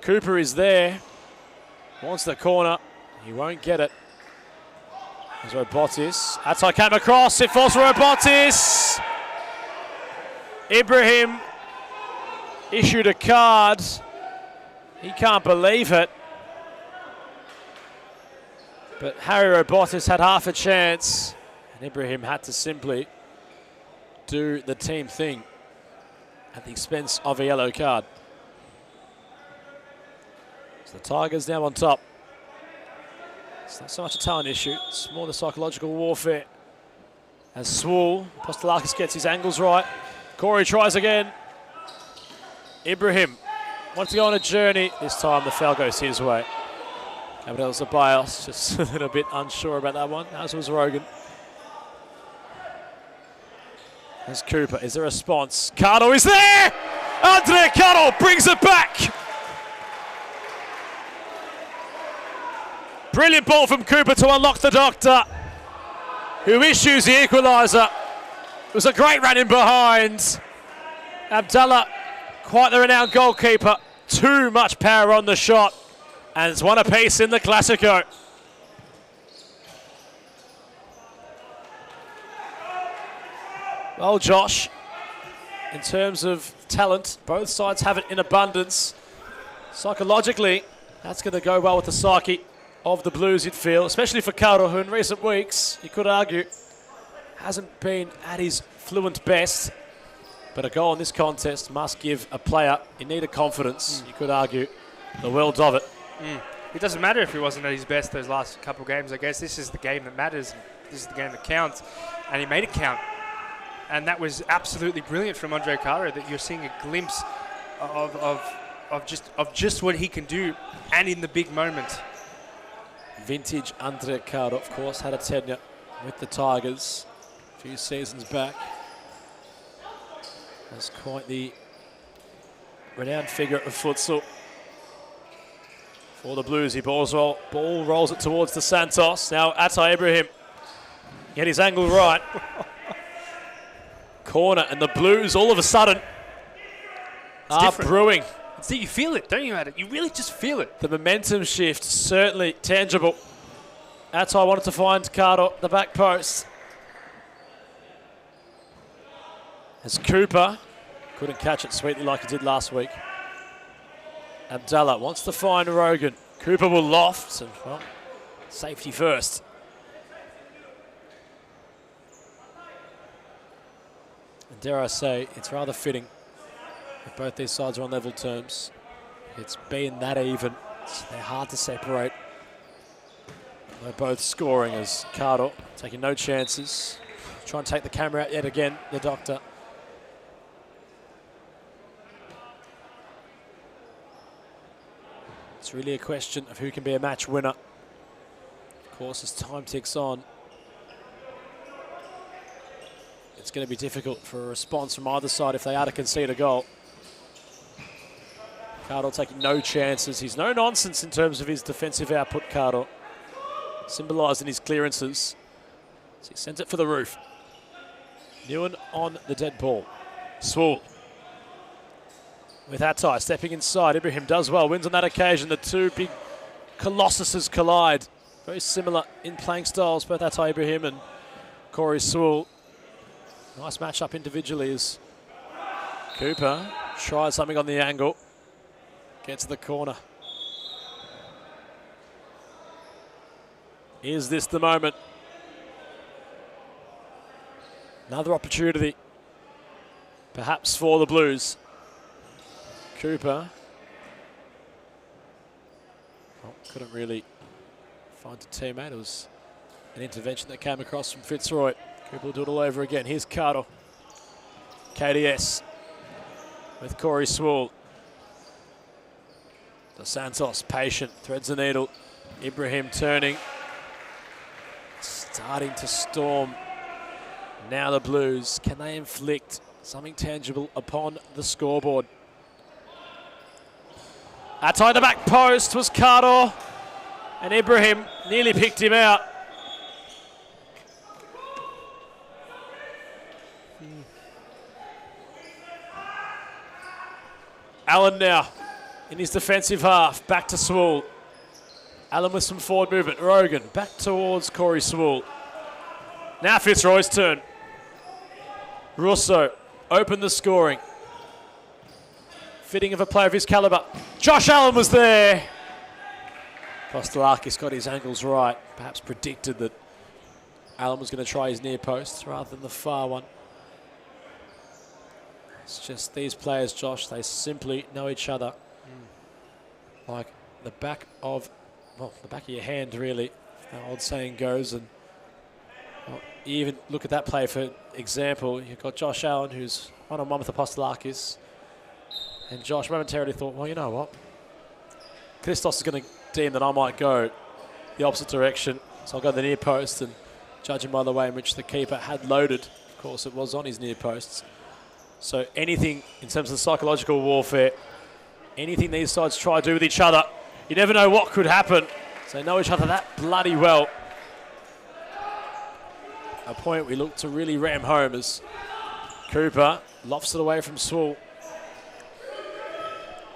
Cooper is there. Wants the corner. He won't get it. There's Robotis. Atai came across. It falls for Robotis. Ibrahim issued a card. He can't believe it. But Harry Robotis had half a chance, and Ibrahim had to simply do the team thing. at the expense of a yellow card. So the Tigers now on top. It's not so much a talent issue, it's more the psychological warfare. As Swool, Postolakis gets his angles right. Corey tries again. Ibrahim wants to go on a journey. This time the foul goes his way. Gabriel Ceballos just a little bit unsure about that one, as was Rogan. There's Cooper. Is there a response? Cardo is there! Andre Cardo brings it back! Brilliant ball from Cooper to unlock the Doctor, who issues the equaliser. It was a great run in behind. Abdallah, quite the renowned goalkeeper. Too much power on the shot. And it's one apiece in the Classico. Well, Josh, in terms of talent, both sides have it in abundance. Psychologically, that's going to go well with the psyche of the Blues, you'd feel, especially for Caro, who in recent weeks, you could argue, hasn't been at his fluent best. But a goal in this contest must give a player in need of confidence, you could argue, the world of it. It doesn't matter if he wasn't at his best those last couple of games. I guess this is the game that matters. This is the game that counts. And he made it count. And that was absolutely brilliant from Andre Caro, that you're seeing a glimpse of just what he can do, and in the big moment. Vintage Andre Caro, of course, had a tenure with the Tigers a few seasons back. Was quite the renowned figure of futsal. For the Blues, ball rolls it towards the Santos. Now Attai Ibrahim. He had his angle right. Corner, and the Blues all of a sudden are different. brewing. You feel it, don't you, Adam? You really just feel it. The momentum shift, certainly tangible. Attai wanted to find Cardo at the back post. As Cooper couldn't catch it sweetly like he did last week. Abdallah wants to find Rogan. Cooper will loft, and well, safety first. And dare I say, it's rather fitting that both these sides are on level terms. It's been that even. They're hard to separate. They're both scoring as Cardo taking no chances. Try and take the camera out yet again, the Doctor. It's really a question of who can be a match winner. Of course, as time ticks on, it's going to be difficult for a response from either side if they are to concede a goal. Cardo taking no chances. He's no nonsense in terms of his defensive output, Cardo. Symbolised in his clearances. So he sends it for the roof. Newen on the dead ball. Swool. With Attai stepping inside, Ibrahim does well, wins on that occasion. The two big colossuses collide. Very similar in playing styles, both Attai Ibrahim and Corey Swool. Nice match-up individually as Cooper tries something on the angle. Gets to the corner. Is this the moment? Another opportunity, perhaps for the Blues. Cooper couldn't really find a teammate. It was an intervention that came across from Fitzroy. Cooper will do it all over again. Here's Cardo. KDS with Corey Swool. Dos Santos, patient, threads the needle. Ibrahim turning. Starting to storm. Now the Blues, can they inflict something tangible upon the scoreboard? Attai the back post was Cardo, and Ibrahim nearly picked him out. Aren now in his defensive half, back to Swool. Aren with some forward movement. Rogan back towards Corey Swool. Now Fitzroy's turn. Russo opened the scoring. Fitting of a player of his calibre. Josh Allen was there. Postolakis got his angles right. Perhaps predicted that Allen was going to try his near post rather than the far one. It's just these players, Josh, they simply know each other like the back of your hand, really, the old saying goes. And you even look at that play, for example, you've got Josh Allen, who's one-on-one with Apostolakis. And Josh momentarily thought, well, you know what? Christos is going to deem that I might go the opposite direction, so I'll go to the near post. And judging by the way in which the keeper had loaded, of course, it was on his near posts. So anything in terms of the psychological warfare, anything these sides try to do with each other, you never know what could happen. So they know each other that bloody well. A point we look to really ram home as Cooper lofts it away from Swall.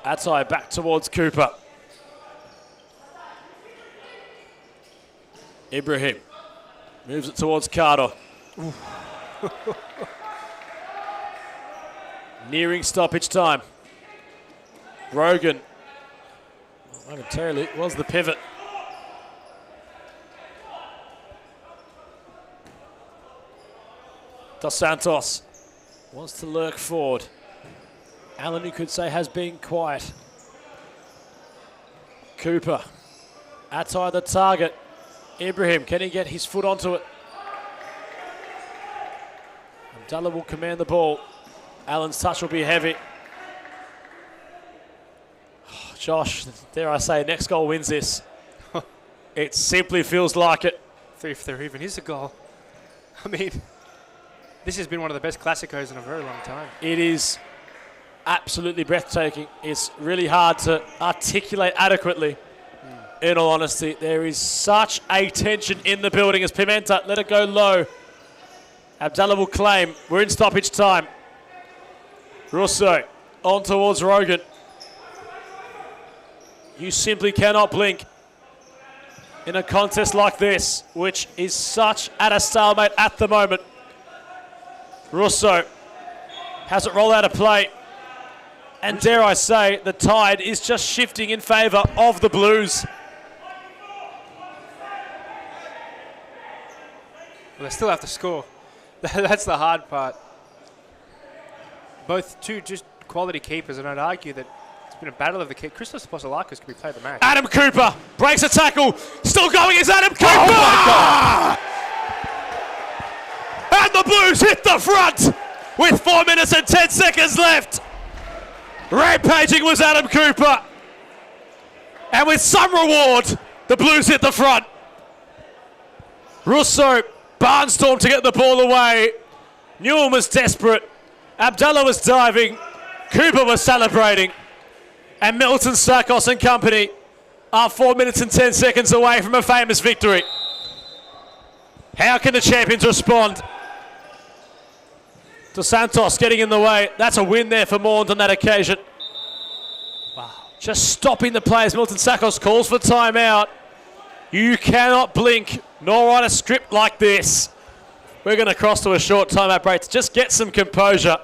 Atai back towards Cooper. Ibrahim moves it towards Carter. Nearing stoppage time. Rogan momentarily was the pivot. Dos Santos wants to lurk forward. Allen, you could say, has been quiet. Cooper. Atai the target. Ibrahim, can he get his foot onto it? Abdullah will command the ball. Allen's touch will be heavy. Oh, Josh, dare I say, next goal wins this. It simply feels like it. If there even is a goal. I mean, this has been one of the best Classicos in a very long time. It is absolutely breathtaking. It's really hard to articulate adequately. In all honesty, there is such a tension in the building as Pimenta let it go low. Abdallah will claim. We're in stoppage time. Russo on towards Rogan. You simply cannot blink in a contest like this, which is such at a stalemate at the moment. Russo has it roll out of play. And dare I say, the tide is just shifting in favour of the Blues. Well, they still have to score. That's the hard part. Both two just quality keepers, and I'd argue that it's been a battle of the keepers. Christos Apostolakis could be played the match. Adam Cooper breaks a tackle. Still going is Adam Cooper! Oh my God. And the Blues hit the front with 4 minutes and 10 seconds left. Rampaging was Adam Cooper. And with some reward, the Blues hit the front. Russo barnstormed to get the ball away. Newell was desperate. Abdullah was diving. Cooper was celebrating. And Milton Sakos and company are 4 minutes and 10 seconds away from a famous victory. How can the champions respond? Dos Santos getting in the way. That's a win there for Maund on that occasion. Wow. Just stopping the players. Milton Sakos calls for timeout. You cannot blink nor write a script like this. We're going to cross to a short timeout break to just get some composure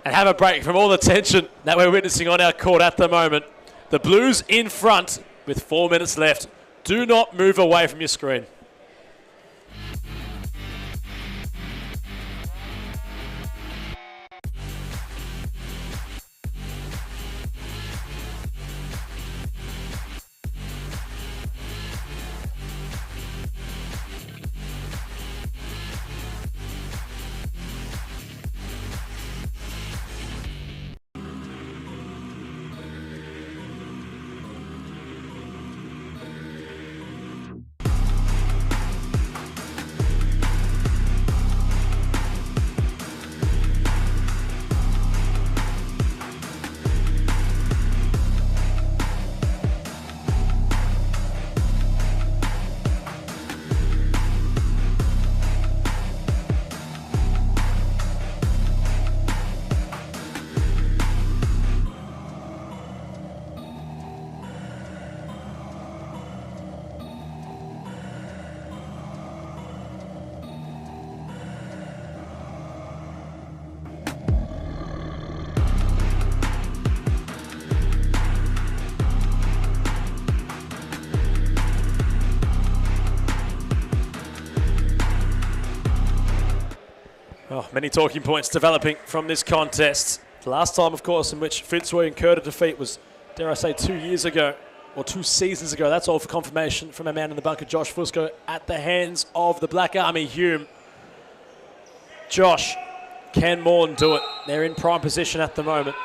and have a break from all the tension that we're witnessing on our court at the moment. The Blues in front with 4 minutes left. Do not move away from your screen. Oh, many talking points developing from this contest. The last time, of course, in which Fitzroy incurred a defeat was, dare I say, 2 years ago, or 2 seasons ago. That's all for confirmation from a man in the bunker, Josh Fusco, at the hands of the Black Army Hume. Josh, can Morn do it? They're in prime position at the moment.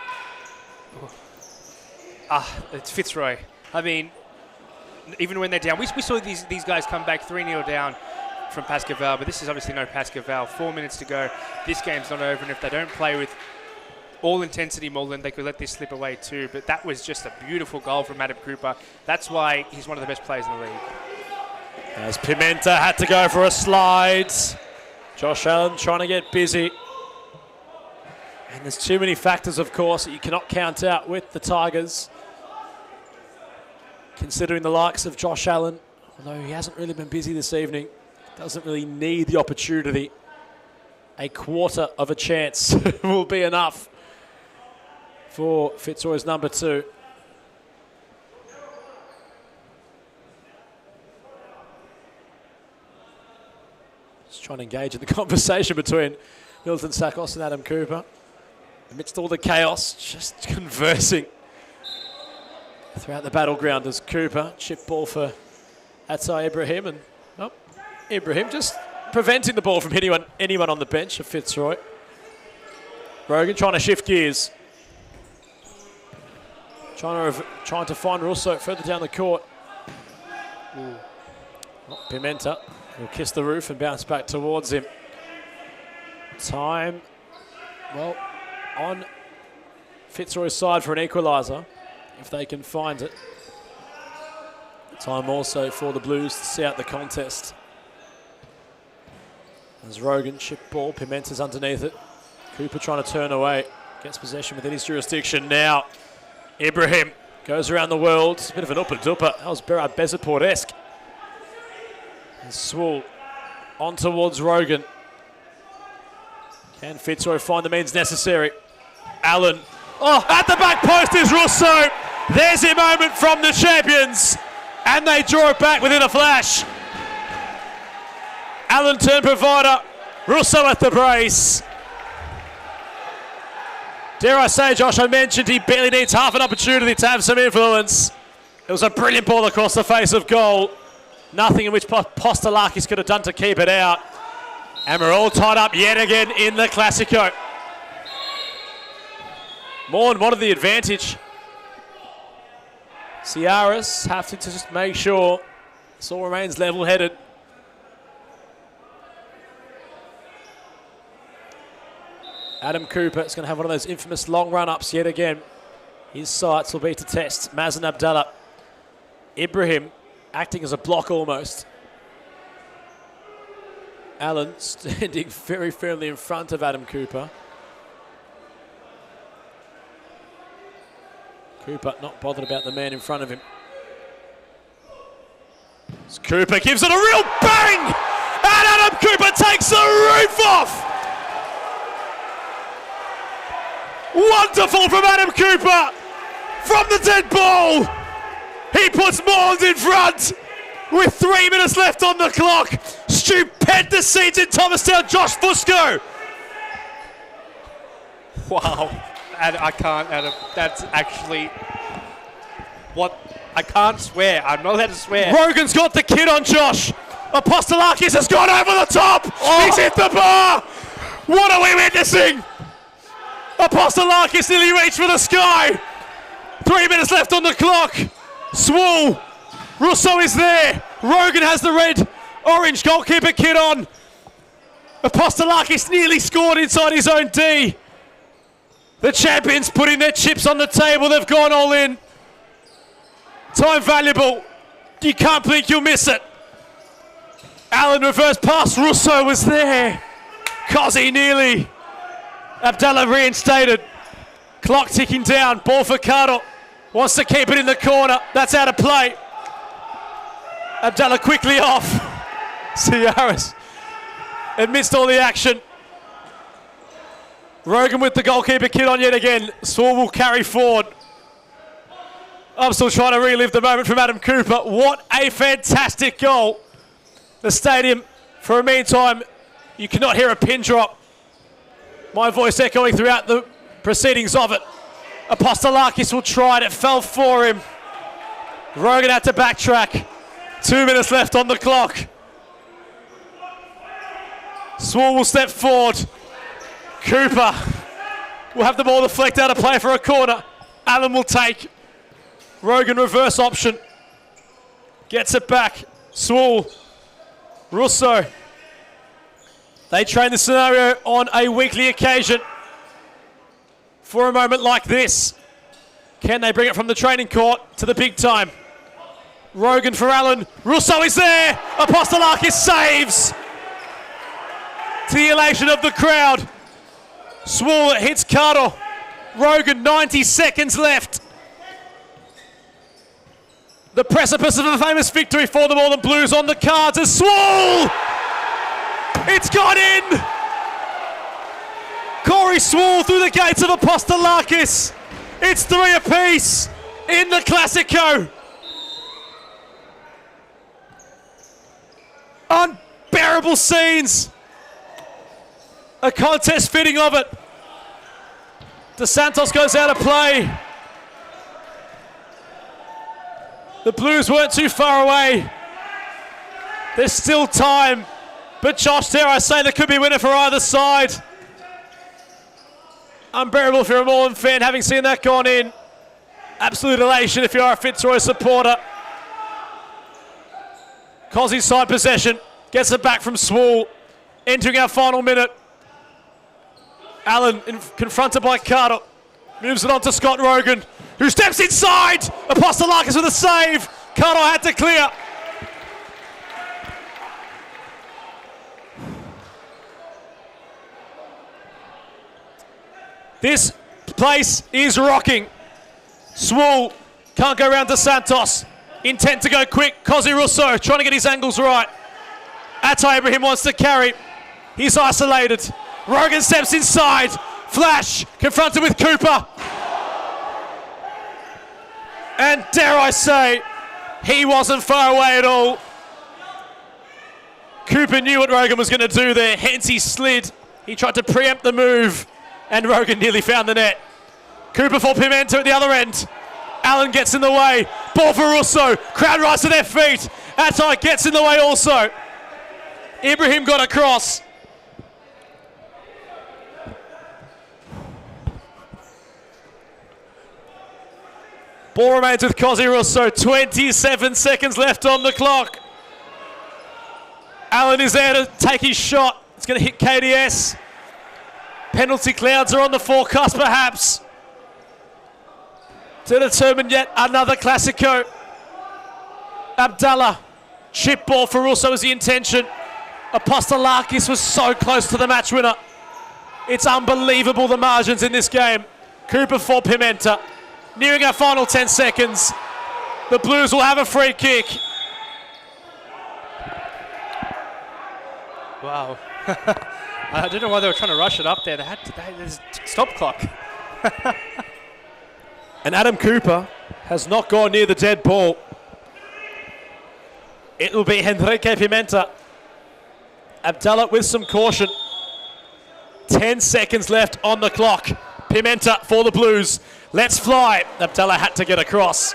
It's Fitzroy. I mean, even when they're down, we saw these guys come back 3-0 down from Pascaval, but this is obviously no Pascaval. 4 minutes to go. This game's not over, and if they don't play with all intensity more, then they could let this slip away too. But that was just a beautiful goal from Adam Cooper. That's why he's one of the best players in the league. As Pimenta had to go for a slide. Josh Allen trying to get busy. And there's too many factors, of course, that you cannot count out with the Tigers. Considering the likes of Josh Allen, although he hasn't really been busy this evening, doesn't really need the opportunity. A quarter of a chance will be enough for Fitzroy's number 2. Just trying to engage in the conversation between Milton Sakos and Adam Cooper. Amidst all the chaos, just conversing throughout the battleground as Cooper chip ball for Atai Ibrahim, and Ibrahim just preventing the ball from hitting anyone on the bench of Fitzroy. Rogan trying to shift gears. Trying to find Russo further down the court. Pimenta will kiss the roof and bounce back towards him. Time, well, on Fitzroy's side for an equaliser, if they can find it. Time also for the Blues to see out the contest. As Rogan chip ball, Pimenta's underneath it. Cooper trying to turn away, gets possession within his jurisdiction now. Ibrahim goes around the world. It's a bit of an upper-dupper. That was Berat Bezaport-esque. And Swool on towards Rogan. Can Fitzroy find the means necessary? Allen. Oh, at the back post is Russo. There's a moment from the champions. And they draw it back within a flash. Allen turn provider. Russo at the brace. Dare I say, Josh, I mentioned he barely needs half an opportunity to have some influence. It was a brilliant ball across the face of goal. Nothing in which Postolakis could have done to keep it out. And we're all tied up yet again in the Classico. Morn wanted the advantage. Ciaras have to just make sure this all remains level-headed. Adam Cooper is going to have one of those infamous long run-ups yet again. His sights will be to test Mazen Abdallah. Ibrahim acting as a block almost. Allen standing very firmly in front of Adam Cooper. Cooper not bothered about the man in front of him. As Cooper gives it a real bang! And Adam Cooper takes the roof off! Wonderful from Adam Cooper! From the dead ball! He puts Morns in front! With 3 minutes left on the clock! Stupendous scenes in Thomastown, Josh Fusco! Wow. And I can't, Adam. That's actually what I can't swear. I'm not allowed to swear. Rogan's got the kid on Josh. Apostolakis has gone over the top. Oh. He's hit the bar. What are we witnessing? Apostolakis nearly reached for the sky. 3 minutes left on the clock. Swool. Russo is there. Rogan has the red-orange goalkeeper kit on. Apostolakis nearly scored inside his own D. The champions putting their chips on the table. They've gone all in. Time valuable. You can't blink, you'll miss it. Allen reverse pass. Russo was there. Cozzy nearly. Abdallah reinstated. Clock ticking down. Ball for Carter. Wants to keep it in the corner. That's out of play. Abdallah quickly off. Ciaras amidst all the action. Rogan with the goalkeeper kit on yet again. Swool will carry forward. I'm still trying to relive the moment from Adam Cooper. What a fantastic goal. The stadium, for a meantime, you cannot hear a pin drop. My voice echoing throughout the proceedings of it. Apostolakis will try it. It fell for him. Rogan had to backtrack. 2 minutes left on the clock. Swall will step forward. Cooper will have the ball deflect out of play for a corner. Allen will take. Rogan reverse option. Gets it back. Swall. Russo. They train the scenario on a weekly occasion for a moment like this. Can they bring it from the training court to the big time? Rogan for Allen. Russo is there. Apostolakis saves. To the elation of the crowd. Swall hits Carter. Rogan, 90 seconds left. The precipice of a famous victory for the Northern Blues on the cards as Swall! It's gone in! Corey Swall through the gates of Apostolakis. It's 3 apiece in the Classico. Unbearable scenes. A contest fitting of it. Dos Santos goes out of play. The Blues weren't too far away. There's still time. But Josh, dare I say, there could be a winner for either side. Unbearable if you're a Moreland fan, having seen that gone in. Absolute elation if you are a Fitzroy supporter. Cozzy's side possession. Gets it back from Swall. Entering our final minute. Allen confronted by Carter. Moves it on to Scott Rogan, who steps inside. Apostolakis with a save. Carter had to clear. This place is rocking. Swall can't go around to Santos. Intent to go quick. Cozzy Russo trying to get his angles right. Ata Ibrahim wants to carry. He's isolated. Rogan steps inside. Flash confronted with Cooper. And dare I say, he wasn't far away at all. Cooper knew what Rogan was going to do there, hence he slid. He tried to preempt the move, and Rogan nearly found the net. Cooper for Pimento at the other end. Allen gets in the way. Ball for Russo. Crowd rise to their feet. Ata gets in the way also. Ibrahim got across. Ball remains with Cozzy Russo. 27 seconds left on the clock. Allen is there to take his shot. It's going to hit KDS. Penalty clouds are on the forecast perhaps to determine yet another Classico. Abdallah. Chip ball for Russo is the intention. Apostolakis was so close to the match winner. It's unbelievable the margins in this game. Cooper for Pimenta. Nearing our final 10 seconds. The Blues will have a free kick. Wow. I don't know why they were trying to rush it up there. There's stop clock. And Adam Cooper has not gone near the dead ball. It will be Henrique Pimenta. Abdallah with some caution. 10 seconds left on the clock. Pimenta for the Blues. Let's fly. Abdallah had to get across.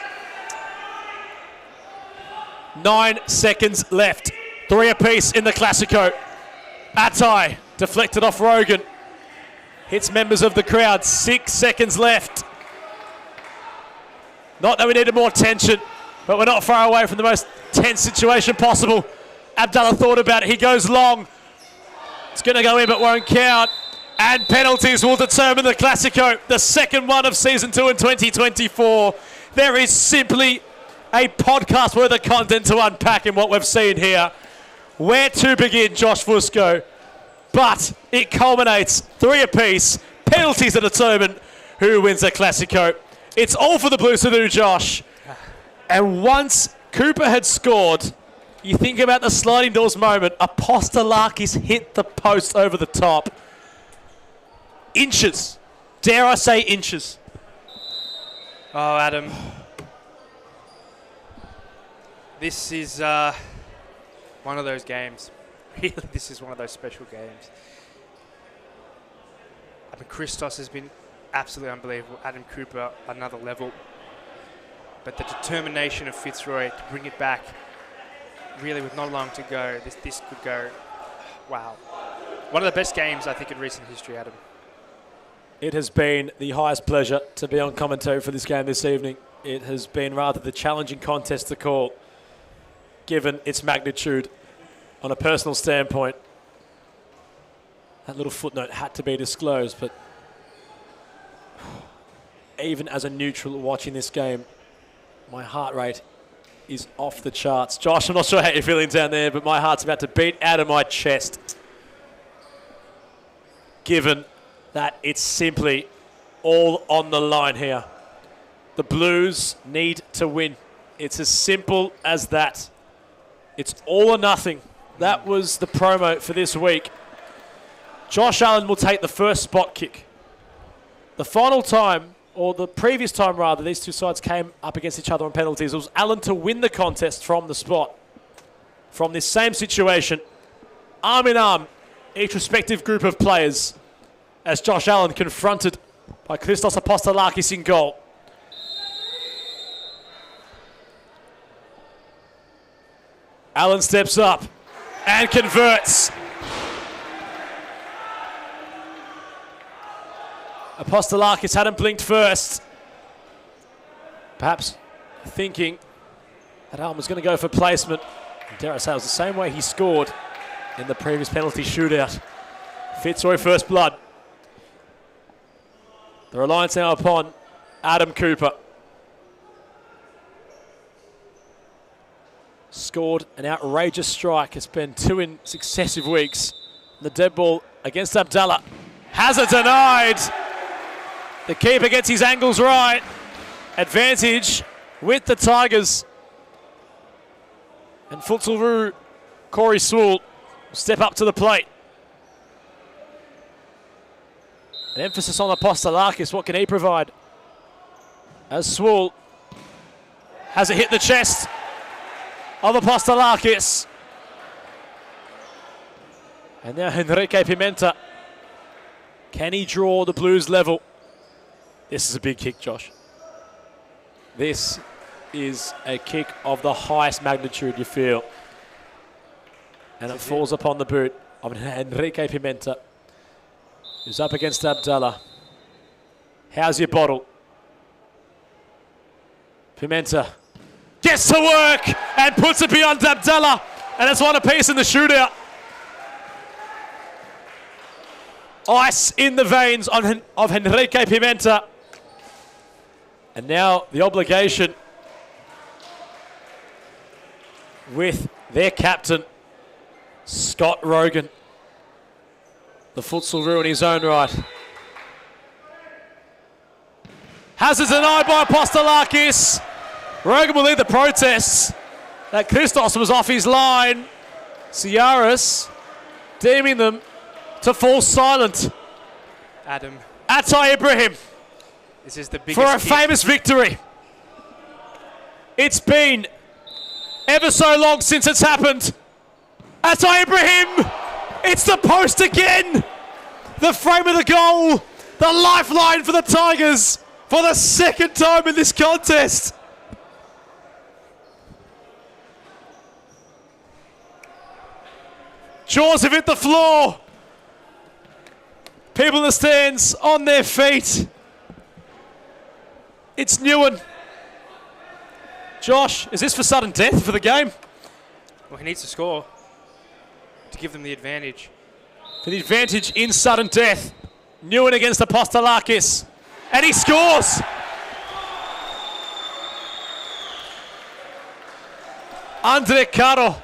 9 seconds left. 3 apiece in the Classico. Atai deflected off Rogan. Hits members of the crowd. 6 seconds left. Not that we needed more tension, but we're not far away from the most tense situation possible. Abdallah thought about it. He goes long. It's going to go in, but won't count. And penalties will determine the Classico, the second one of Season 2 in 2024. There is simply a podcast worth of content to unpack in what we've seen here. Where to begin, Josh Fusco? But it culminates 3 apiece. Penalties to determine who wins the Classico. It's all for the Blues to do, Josh. And once Cooper had scored, you think about the sliding doors moment. Apostolakis hit the post over the top. Inches. Dare I say inches. Oh, Adam. This is one of those games. Really, this is one of those special games. I mean, Christos has been absolutely unbelievable. Adam Cooper, another level. But the determination of Fitzroy to bring it back, really with not long to go, this could go, wow. One of the best games, I think, in recent history, Adam. It has been the highest pleasure to be on commentary for this game this evening. It has been rather the challenging contest to call, given its magnitude. On a personal standpoint, that little footnote had to be disclosed, but even as a neutral watching this game, my heart rate is off the charts. Josh, I'm not sure how you're feeling down there, but my heart's about to beat out of my chest, given that it's simply all on the line here. The Blues need to win. It's as simple as that. It's all or nothing. That was the promo for this week. Josh Allen will take the first spot kick. The final time, or the previous time rather, these two sides came up against each other on penalties. It was Allen to win the contest from the spot. From this same situation, arm in arm, each respective group of players, as Josh Allen confronted by Christos Apostolakis in goal. Allen steps up and converts. Apostolakis hadn't blinked first. Perhaps thinking that Allen was going to go for placement. And dare I say, it was the same way he scored in the previous penalty shootout. Fitzroy first blood. The reliance now upon Adam Cooper. Scored an outrageous strike. It's been 2 in successive weeks. The dead ball against Abdallah. Hazard denied. The keeper gets his angles right. Advantage with the Tigers. And Futsal Corey Sewell will step up to the plate. An emphasis on Apostolakis. What can he provide? As Sewell has it hit the chest of Apostolakis. And now Enrique Pimenta. Can he draw the Blues level? This is a big kick, Josh. This is a kick of the highest magnitude, you feel. And it falls upon the boot of Enrique Pimenta, who's up against Abdallah. How's your bottle? Pimenta gets to work and puts it beyond Abdallah, and it's one apiece in the shootout. Ice in the veins of Enrique Pimenta. And now the obligation with their captain, Scott Rogan. The futsal in his own right. Hazard denied by Apostolakis. Rogan will lead the protests. That Christos was off his line. Ciaris deeming them to fall silent. Adam, Attai Ibrahim this is the biggest for a kick. famous victory. It's been ever so long since it's happened. Attai Ibrahim, it's the post again. The frame of the goal, the lifeline for the Tigers for the second time in this contest. Jaws have hit the floor. People in the stands on their feet. It's Newen. Josh, is this for sudden death for the game? Well, he needs to score to give them the advantage. For the advantage in sudden death. Newen against Apostolakis. And he scores! Andre Caro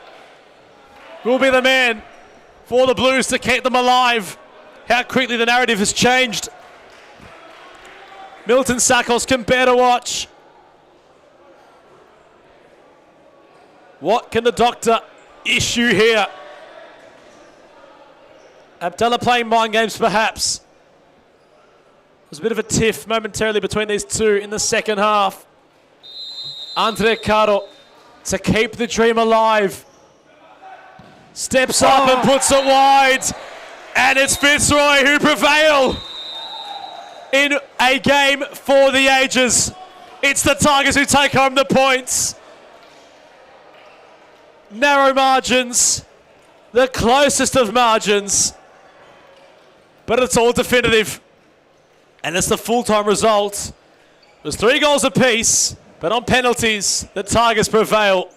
will be the man for the Blues to keep them alive. How quickly the narrative has changed. Milton Sakos can bear to watch. What can the doctor issue here? Abdallah playing mind games perhaps. There's a bit of a tiff momentarily between these two in the second half. Andre Caro to keep the dream alive. Steps up and puts it wide. And it's Fitzroy who prevail. in a game for the ages. It's the Tigers who take home the points. Narrow margins, the closest of margins, but it's all definitive. And it's the full-time result. It was 3 goals apiece, but on penalties, the Tigers prevail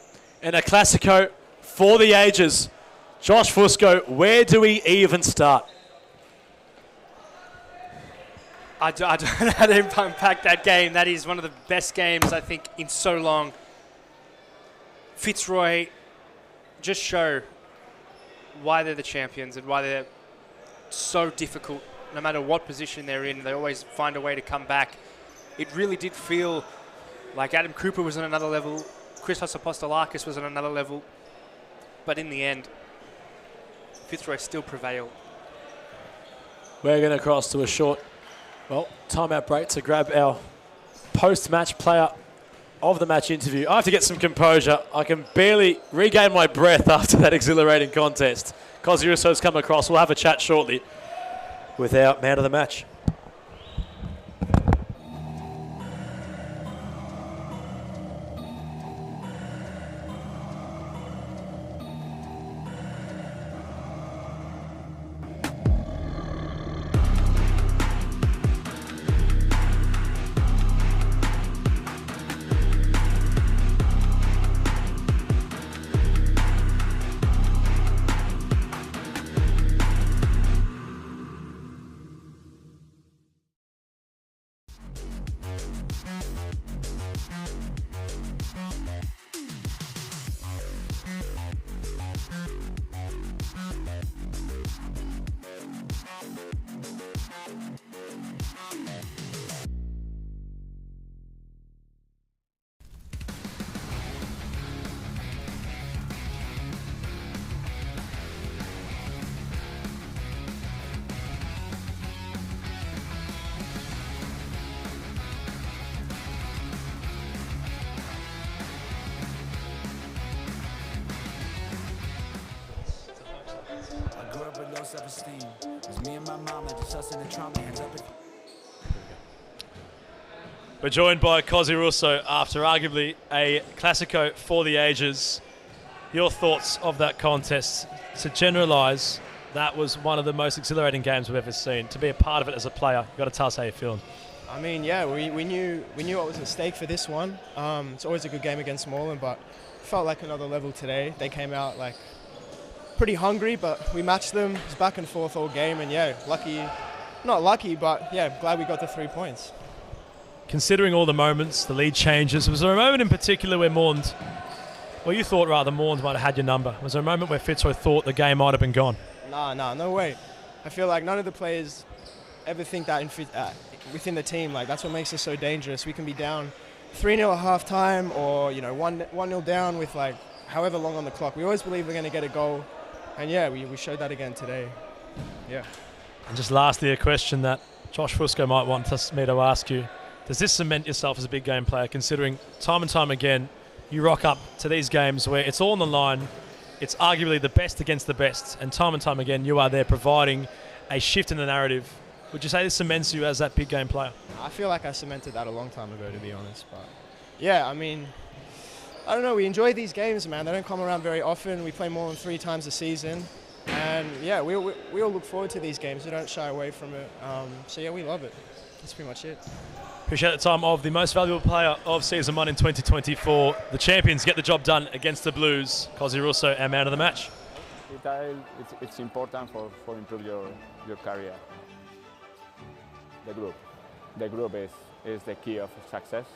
in a Classico for the ages. Josh Fusco, where do we even start? I don't know how to unpack that game. That is one of the best games, I think, in so long. Fitzroy just show why they're the champions and why they're so difficult. No matter what position they're in, they always find a way to come back. It really did feel like Adam Cooper was on another level, Christos Apostolakis was on another level, but in the end, Fitzroy still prevailed. We're going to cross to a short, timeout break to grab our post-match player of the match interview. I have to get some composure. I can barely regain my breath after that exhilarating contest. Kozi Russo's come across. We'll have a chat shortly with our man of the match. Self-esteem. It was me and my mama, just us in the trauma, hands up. We're joined by Kozi Russo after arguably a Classico for the ages. Your thoughts of that contest? To generalise, that was one of the most exhilarating games we've ever seen. To be a part of it as a player, you've got to tell us how you're feeling. I mean, yeah, we knew what was at stake for this one. It's always a good game against Moreland, but felt like another level today. They came out like pretty hungry, but we matched them. It was back and forth all game, and yeah, not lucky, but yeah, glad we got the 3 points. Considering all the moments, the lead changes, was there a moment in particular where you thought rather Moreland might have had your number? Was there a moment where Fitzroy thought the game might have been gone? Nah, no way. I feel like none of the players ever think that within the team. Like, that's what makes us so dangerous. We can be down 3-0 at half-time, or 1-0 down with like however long on the clock. We always believe we're going to get a goal. And yeah, we showed that again today. Yeah. And just lastly, a question that Josh Fusco might want me to ask you. Does this cement yourself as a big game player, considering time and time again you rock up to these games where it's all on the line, it's arguably the best against the best, and time again you are there providing a shift in the narrative? Would you say this cements you as that big game player? I feel like I cemented that a long time ago, to be honest. But yeah, I mean, I don't know, we enjoy these games, man. They don't come around very often. We play more than 3 times a season. And yeah, we all look forward to these games. We don't shy away from it. So yeah, we love it. That's pretty much it. Appreciate the time of the most valuable player of Season 1 in 2024. The champions get the job done against the Blues. Kozi Russo, our man of the match. It's important for improve your career. The group is the key of success.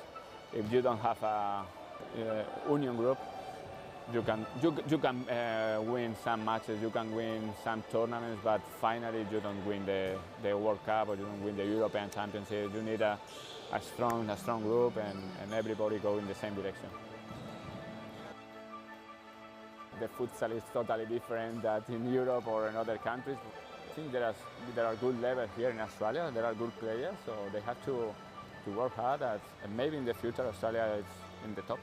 If you don't have a union group, you can win some matches, you can win some tournaments, but finally you don't win the World Cup or you don't win the European Championship. You need a strong group and everybody go in the same direction. The futsal is totally different than in Europe or in other countries. I think there are good levels here in Australia. There are good players, so they have to work hard. And maybe in the future Australia is in the top.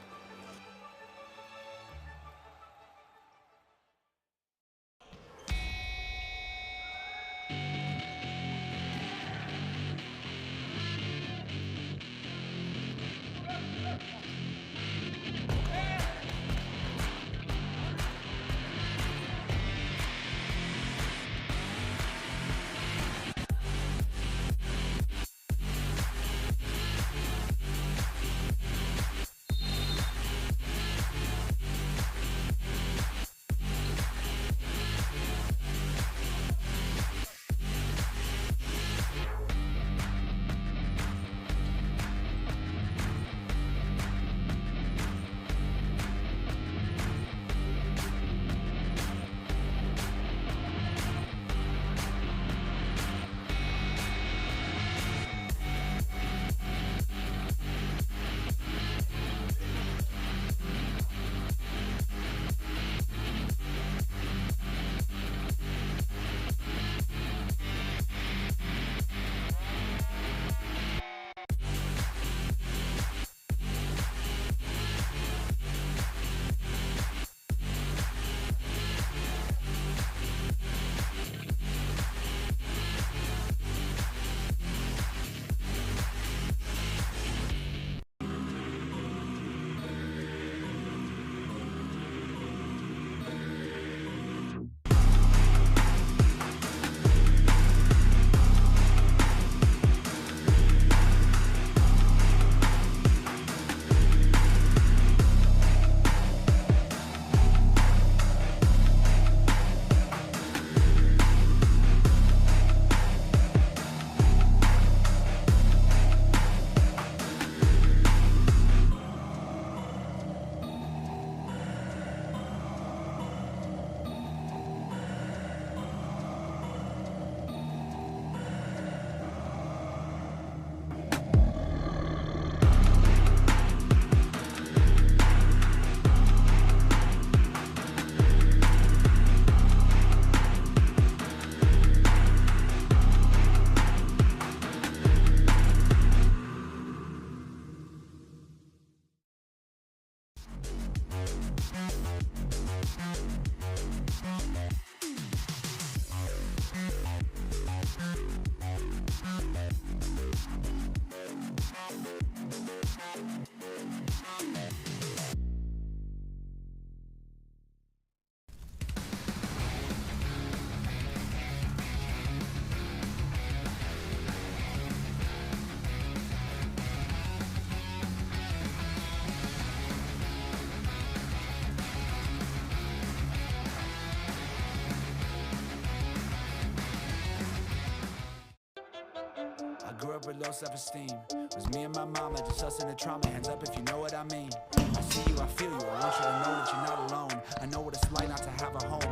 with low self-esteem. Was me and my mama, just us in the trauma. Hands up if you know what I mean. I see you, I feel you. I want you to know that you're not alone. I know what it's like not to have a home.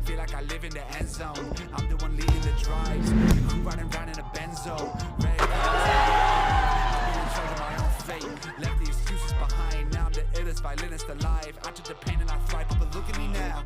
Feel like I live in the end zone. I'm the one leading the drives. The crew riding round in a Benzo. Red I'm in charge of my own fate. Left the excuses behind. Now I'm the illest violinist alive. I took the pain and I thrive, but look at me now.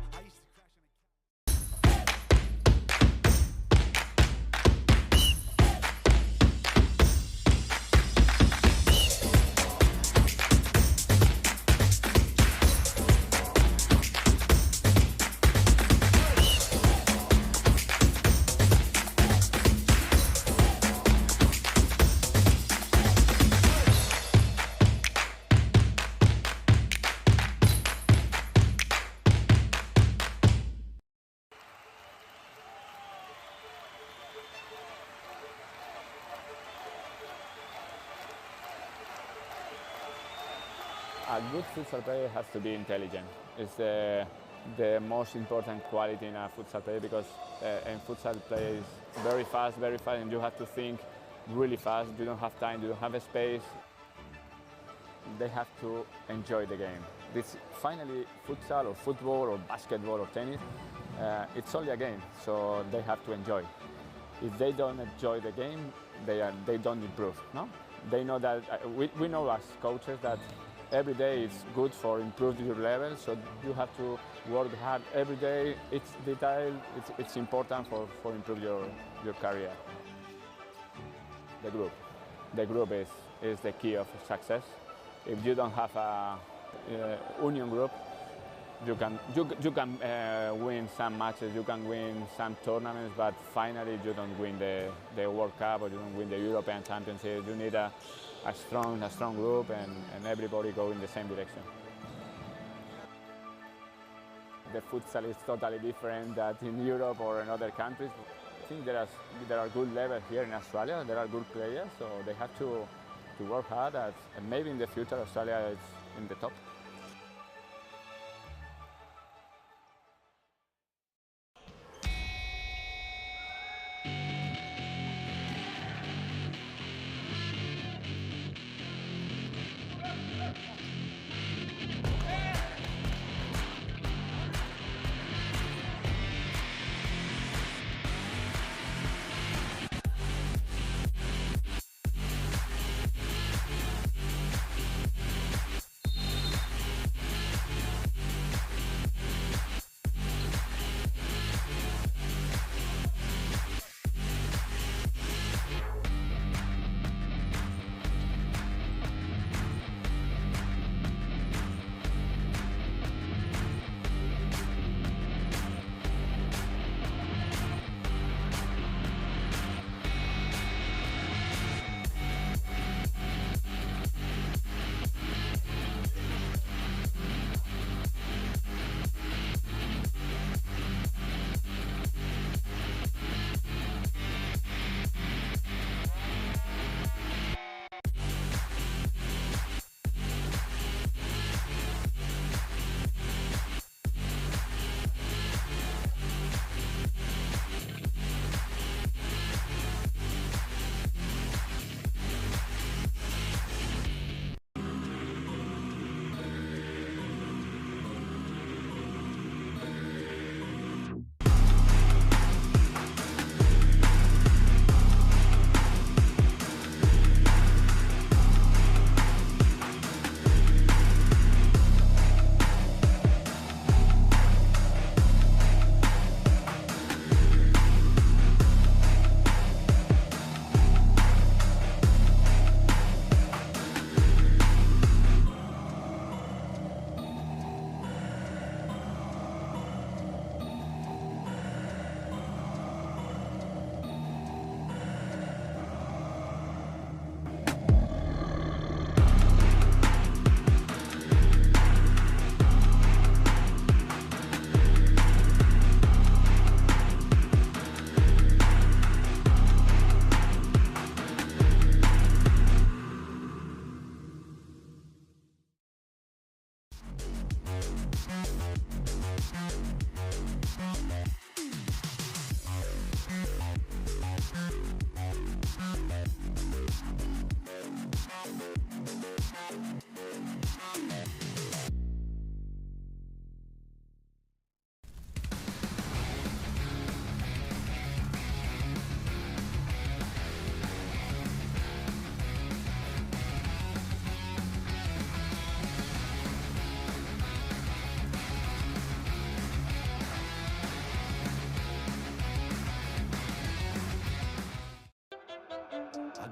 A good futsal player has to be intelligent. It's the most important quality in a futsal player because in futsal play is very fast, and you have to think really fast. You don't have time, you don't have a space. They have to enjoy the game. This finally futsal or football or basketball or tennis, it's only a game, so they have to enjoy. If they don't enjoy the game, they don't improve. No? They know that we know as coaches that every day is good for improving your level, so you have to work hard every day. It's detail, it's important for improve your career. The group is the key of success. If you don't have a union group, you can win some matches, you can win some tournaments, but finally you don't win the World Cup or you don't win the European Championship. You need a strong group and everybody go in the same direction. The futsal is totally different than in Europe or in other countries. I think there are good levels here in Australia. There are good players, so they have to work hard. And maybe in the future Australia is in the top.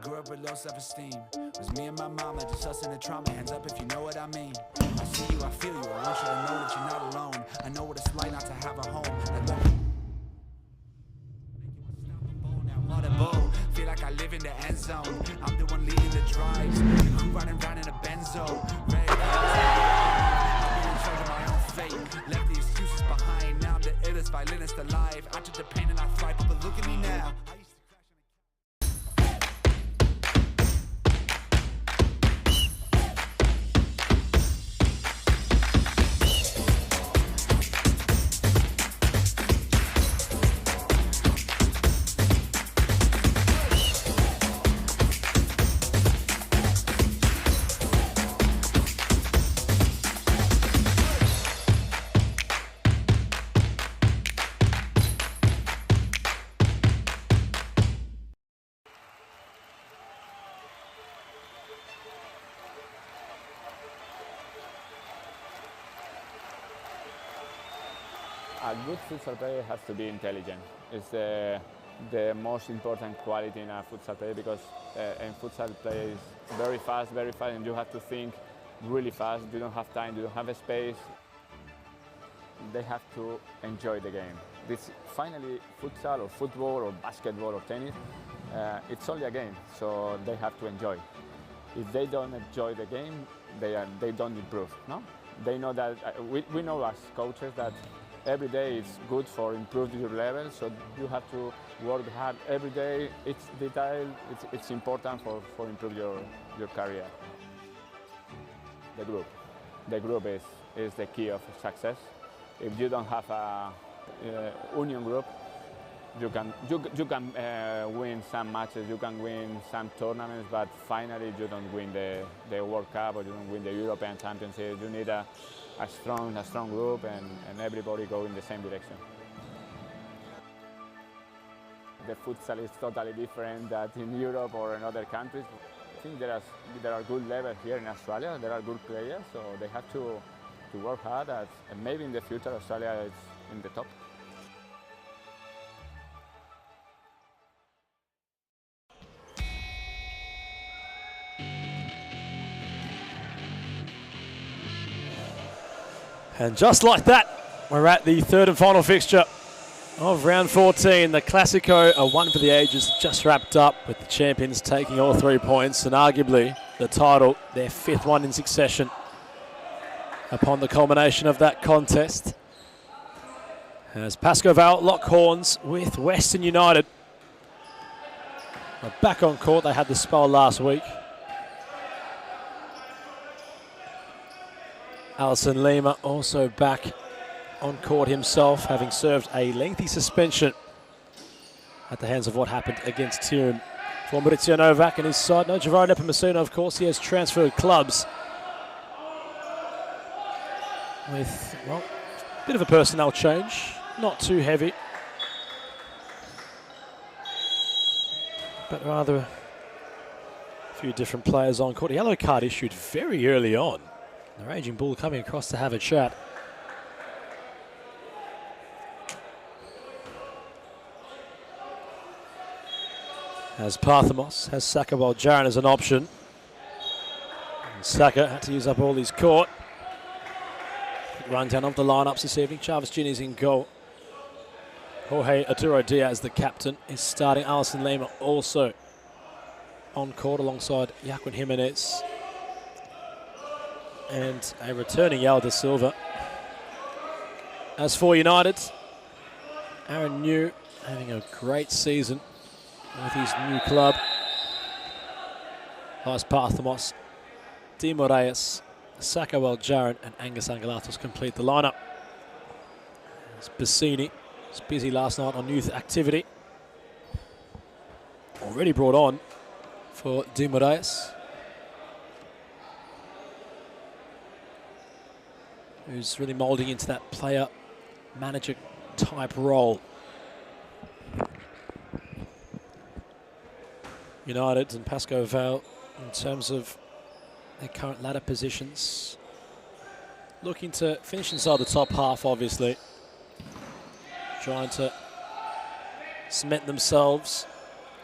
grew up with low self-esteem. Was me and my mama, just us in the trauma. Hands up if you know what I mean. I see you, I feel you. I want you to know that you're not alone. I know what it's like not to have a home. Feel like I live in the end zone. I'm the one leading the drives. The crew riding round in a benzo. Red I'm in charge of my own fate. Left the excuses behind. Now I'm the illest violinist alive. I took the pain and I thrive, but look at me now. A good futsal player has to be intelligent. It's the most important quality in a futsal player because in futsal play is very fast, and you have to think really fast. You don't have time, you don't have a space. They have to enjoy the game. Finally, futsal or football or basketball or tennis, it's only a game, so they have to enjoy. If they don't enjoy the game, they don't improve. No? They know that we know as coaches that every day is good for improving your level, so you have to work hard every day. It's detail, it's important for improve your career. The group is the key of success. If you don't have a union group, you can win some matches, you can win some tournaments, but finally you don't win the World Cup or you don't win the European Championship. You need a strong group and everybody go in the same direction. The futsal is totally different than in Europe or in other countries. I think there are good levels here in Australia. There are good players, so they have to work hard. And maybe in the future Australia is in the top. And just like that, we're at the third and final fixture of round 14. The Classico, a one for the ages, just wrapped up with the champions taking all 3 points and arguably the title, their 5th one in succession upon the culmination of that contest. As Pascoe Vale lock horns with Western United. Back on court, they had the spell last week. Alison Lima also back on court himself, having served a lengthy suspension at the hands of what happened against Tyrion. For Maurizio Novak and his side, no Javaro Nepomuceno, of course, he has transferred clubs with, well, a bit of a personnel change, not too heavy, but rather a few different players on court. A yellow card issued very early on. The Raging Bull coming across to have a chat. As Parthamos has Saka while Jaren as an option. And Saka had to use up all his court. Run down of the lineups this evening. Chavez Jr. is in goal. Jorge Arturo Diaz, the captain, is starting. Alison Lima also on court alongside Joaquin Jimenez. And a returning Yal da Silva. As for United, Aren New having a great season with his new club. Vice Parthamos, Di Moraes, Saka Jaren and Angus Angelatos complete the lineup. As Bassini was busy last night on youth activity. Already brought on for Di Moraes, who's really moulding into that player-manager type role. United and Pascoe Vale, in terms of their current ladder positions, looking to finish inside the top half, obviously. Trying to cement themselves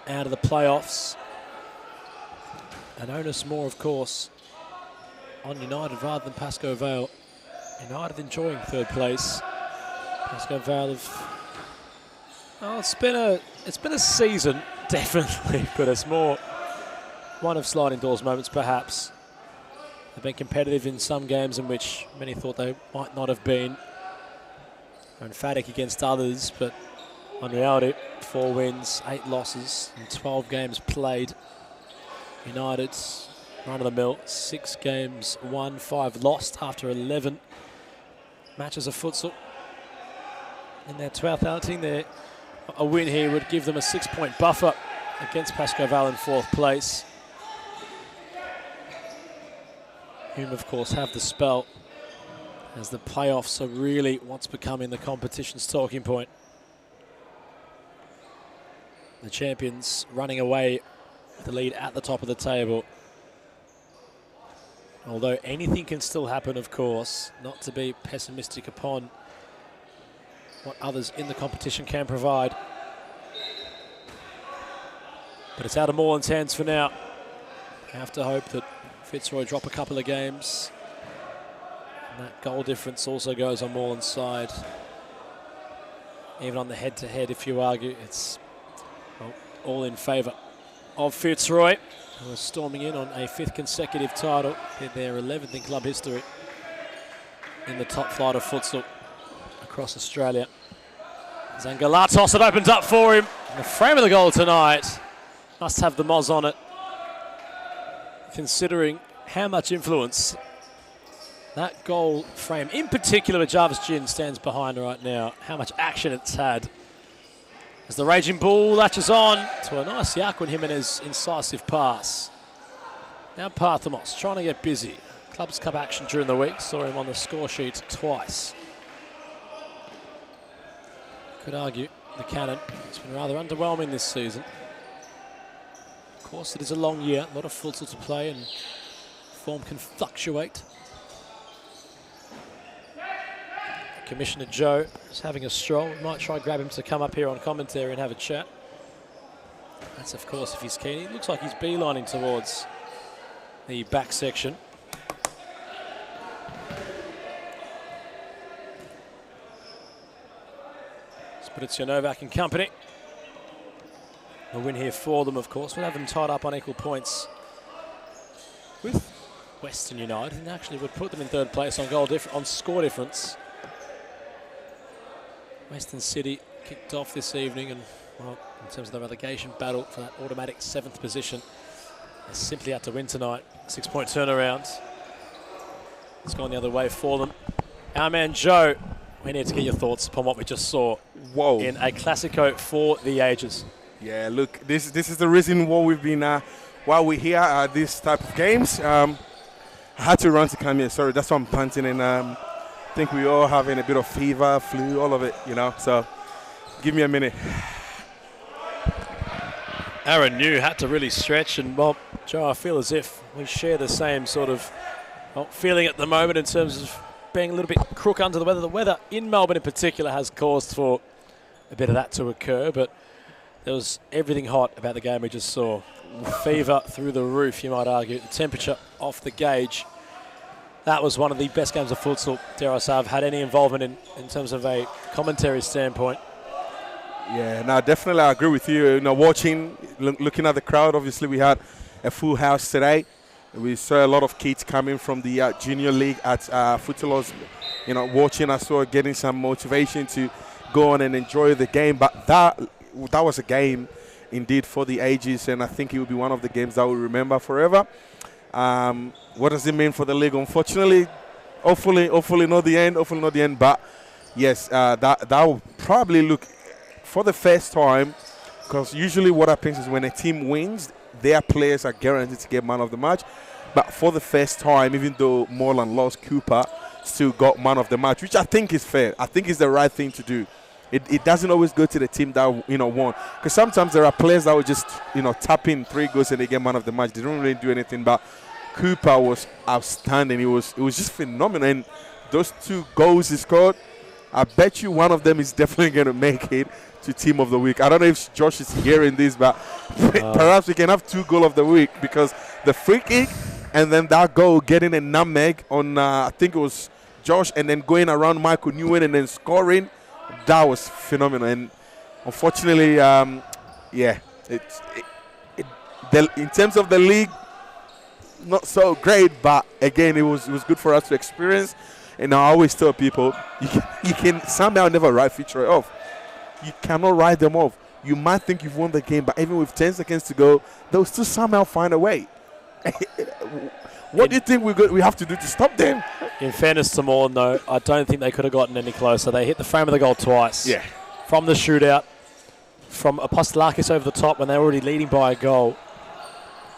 out of the playoffs. an onus more, of course, on United rather than Pascoe Vale. United enjoying third place. Pascoe Vale it's been a season, definitely, but it's more one of sliding doors moments, perhaps. They've been competitive in some games in which many thought they might not have been. Emphatic against others, but in reality, 4 wins, 8 losses, and 12 games played. United's run of the mill, 6 games won, 5 lost after 11 matches of futsal. In their 12th outing, a win here would give them a 6-point buffer against Pascoe Vale in 4th place, whom of course have the spell, as the playoffs are really what's becoming the competition's talking point. The champions running away with the lead at the top of the table. Although anything can still happen, of course, not to be pessimistic upon what others in the competition can provide. But it's out of Moreland's hands for now. I have to hope that Fitzroy drop a couple of games. And that goal difference also goes on Moreland's side. Even on the head-to-head, if you argue, it's all in favour of Fitzroy, who are storming in on a 5th consecutive title, in their 11th in club history in the top flight of futsal across Australia. Zangalatos, it opens up for him. The frame of the goal tonight must have the Moz on it, considering how much influence that goal frame, in particular with Jarvis Gin, stands behind right now, how much action it's had. As the Raging Bull latches on to a nice Yaquin Jimenez incisive pass. Now Parthamos trying to get busy. Clubs Cup action during the week, saw him on the score sheet twice. Could argue the Cannon has been rather underwhelming this season. Of course, it is a long year, a lot of futsal to play, and form can fluctuate. Commissioner Joe is having a stroll. We might try and grab him to come up here on commentary and have a chat. That's, of course, if he's keen. He looks like he's beelining towards the back section. It's Novak and company. A win here for them, of course. We'll have them tied up on equal points with Western United, and actually would put them in 3rd place on score difference. Western City kicked off this evening, and well, in terms of the relegation battle for that automatic 7th position, they simply had to win tonight. 6-point turnaround. It's gone the other way for them. Our man Joe, we need to get your thoughts upon what we just saw. Whoa. In a Classico for the ages. Yeah, look, this is the reason why we've been why we're here at this type of games. I had to run to come here. Sorry, that's why I'm panting, and I think we all having a bit of fever, flu, all of it, you know. So give me a minute. Aren New had to really stretch, and well, Joe, I feel as if we share the same sort of feeling at the moment in terms of being a little bit crook under the weather. The weather in Melbourne in particular has caused for a bit of that to occur, but there was everything hot about the game we just saw. Fever through the roof, you might argue. The temperature off the gauge. That was one of the best games of futsal, dare I say, I've had any involvement in terms of a commentary standpoint. Yeah, no, definitely I agree with you. You know, watching, looking at the crowd, obviously we had a full house today. We saw a lot of kids coming from the junior league at Futsalos, you know, watching us, so getting some motivation to go on and enjoy the game. But that was a game indeed for the ages, and I think it will be one of the games that we'll remember forever. What does it mean for the league? Unfortunately, hopefully not the end. But yes, that will probably look for the first time, because usually what happens is when a team wins, their players are guaranteed to get man of the match. But for the first time, even though Moreland lost, Cooper still got man of the match, which I think is fair. I think it's the right thing to do. It doesn't always go to the team that, you know, won. Because sometimes there are players that will just, you know, tap in 3 goals and they get man of the match. They don't really do anything. But Cooper was outstanding. It was just phenomenal. And those 2 goals he scored, I bet you one of them is definitely going to make it to Team of the Week. I don't know if Josh is hearing this, but perhaps we can have 2 goal of the week, because the free kick and then that goal getting a nutmeg on, I think it was Josh, and then going around Michael Nguyen and then scoring, that was phenomenal. And unfortunately, in terms of the league, not so great, but again, it was good for us to experience. And I always tell people, you can somehow never write Fitzroy off. You cannot write them off. You might think you've won the game, but even with 10 seconds to go, they'll still somehow find a way. What do you think we have to do to stop them? In fairness to Moreland, though, I don't think they could have gotten any closer. They hit the frame of the goal twice. Yeah. From the shootout, from Apostolakis over the top when they were already leading by a goal.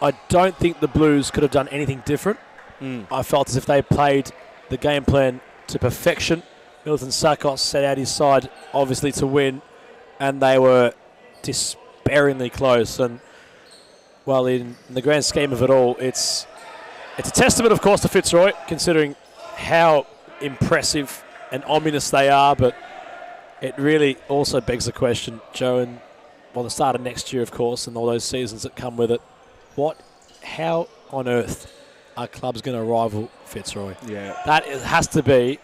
I don't think the Blues could have done anything different. I felt as if they played the game plan to perfection. Milton Sakos set out his side, obviously, to win, and they were despairingly close. And, well, in the grand scheme of it all, it's a testament, of course, to Fitzroy, considering how impressive and ominous they are, but it really also begs the question, Joe, and the start of next year, of course, and all those seasons that come with it, how on earth are clubs going to rival Fitzroy? Yeah. That has to be,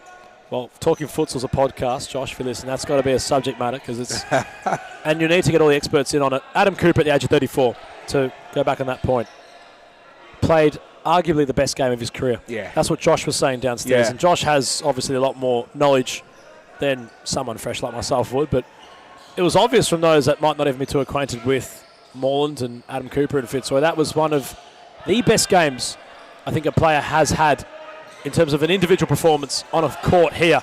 well, Talking Futsal's a podcast, Josh, if you listen, that's got to be a subject matter, because it's, and you need to get all the experts in on it. Adam Cooper at the age of 34, to go back on that point, played arguably the best game of his career. Yeah. That's what Josh was saying downstairs. Yeah. And Josh has obviously a lot more knowledge than someone fresh like myself would, but it was obvious from those that might not even be too acquainted with Moreland and Adam Cooper and Fitzroy. That was one of the best games I think a player has had in terms of an individual performance on a court here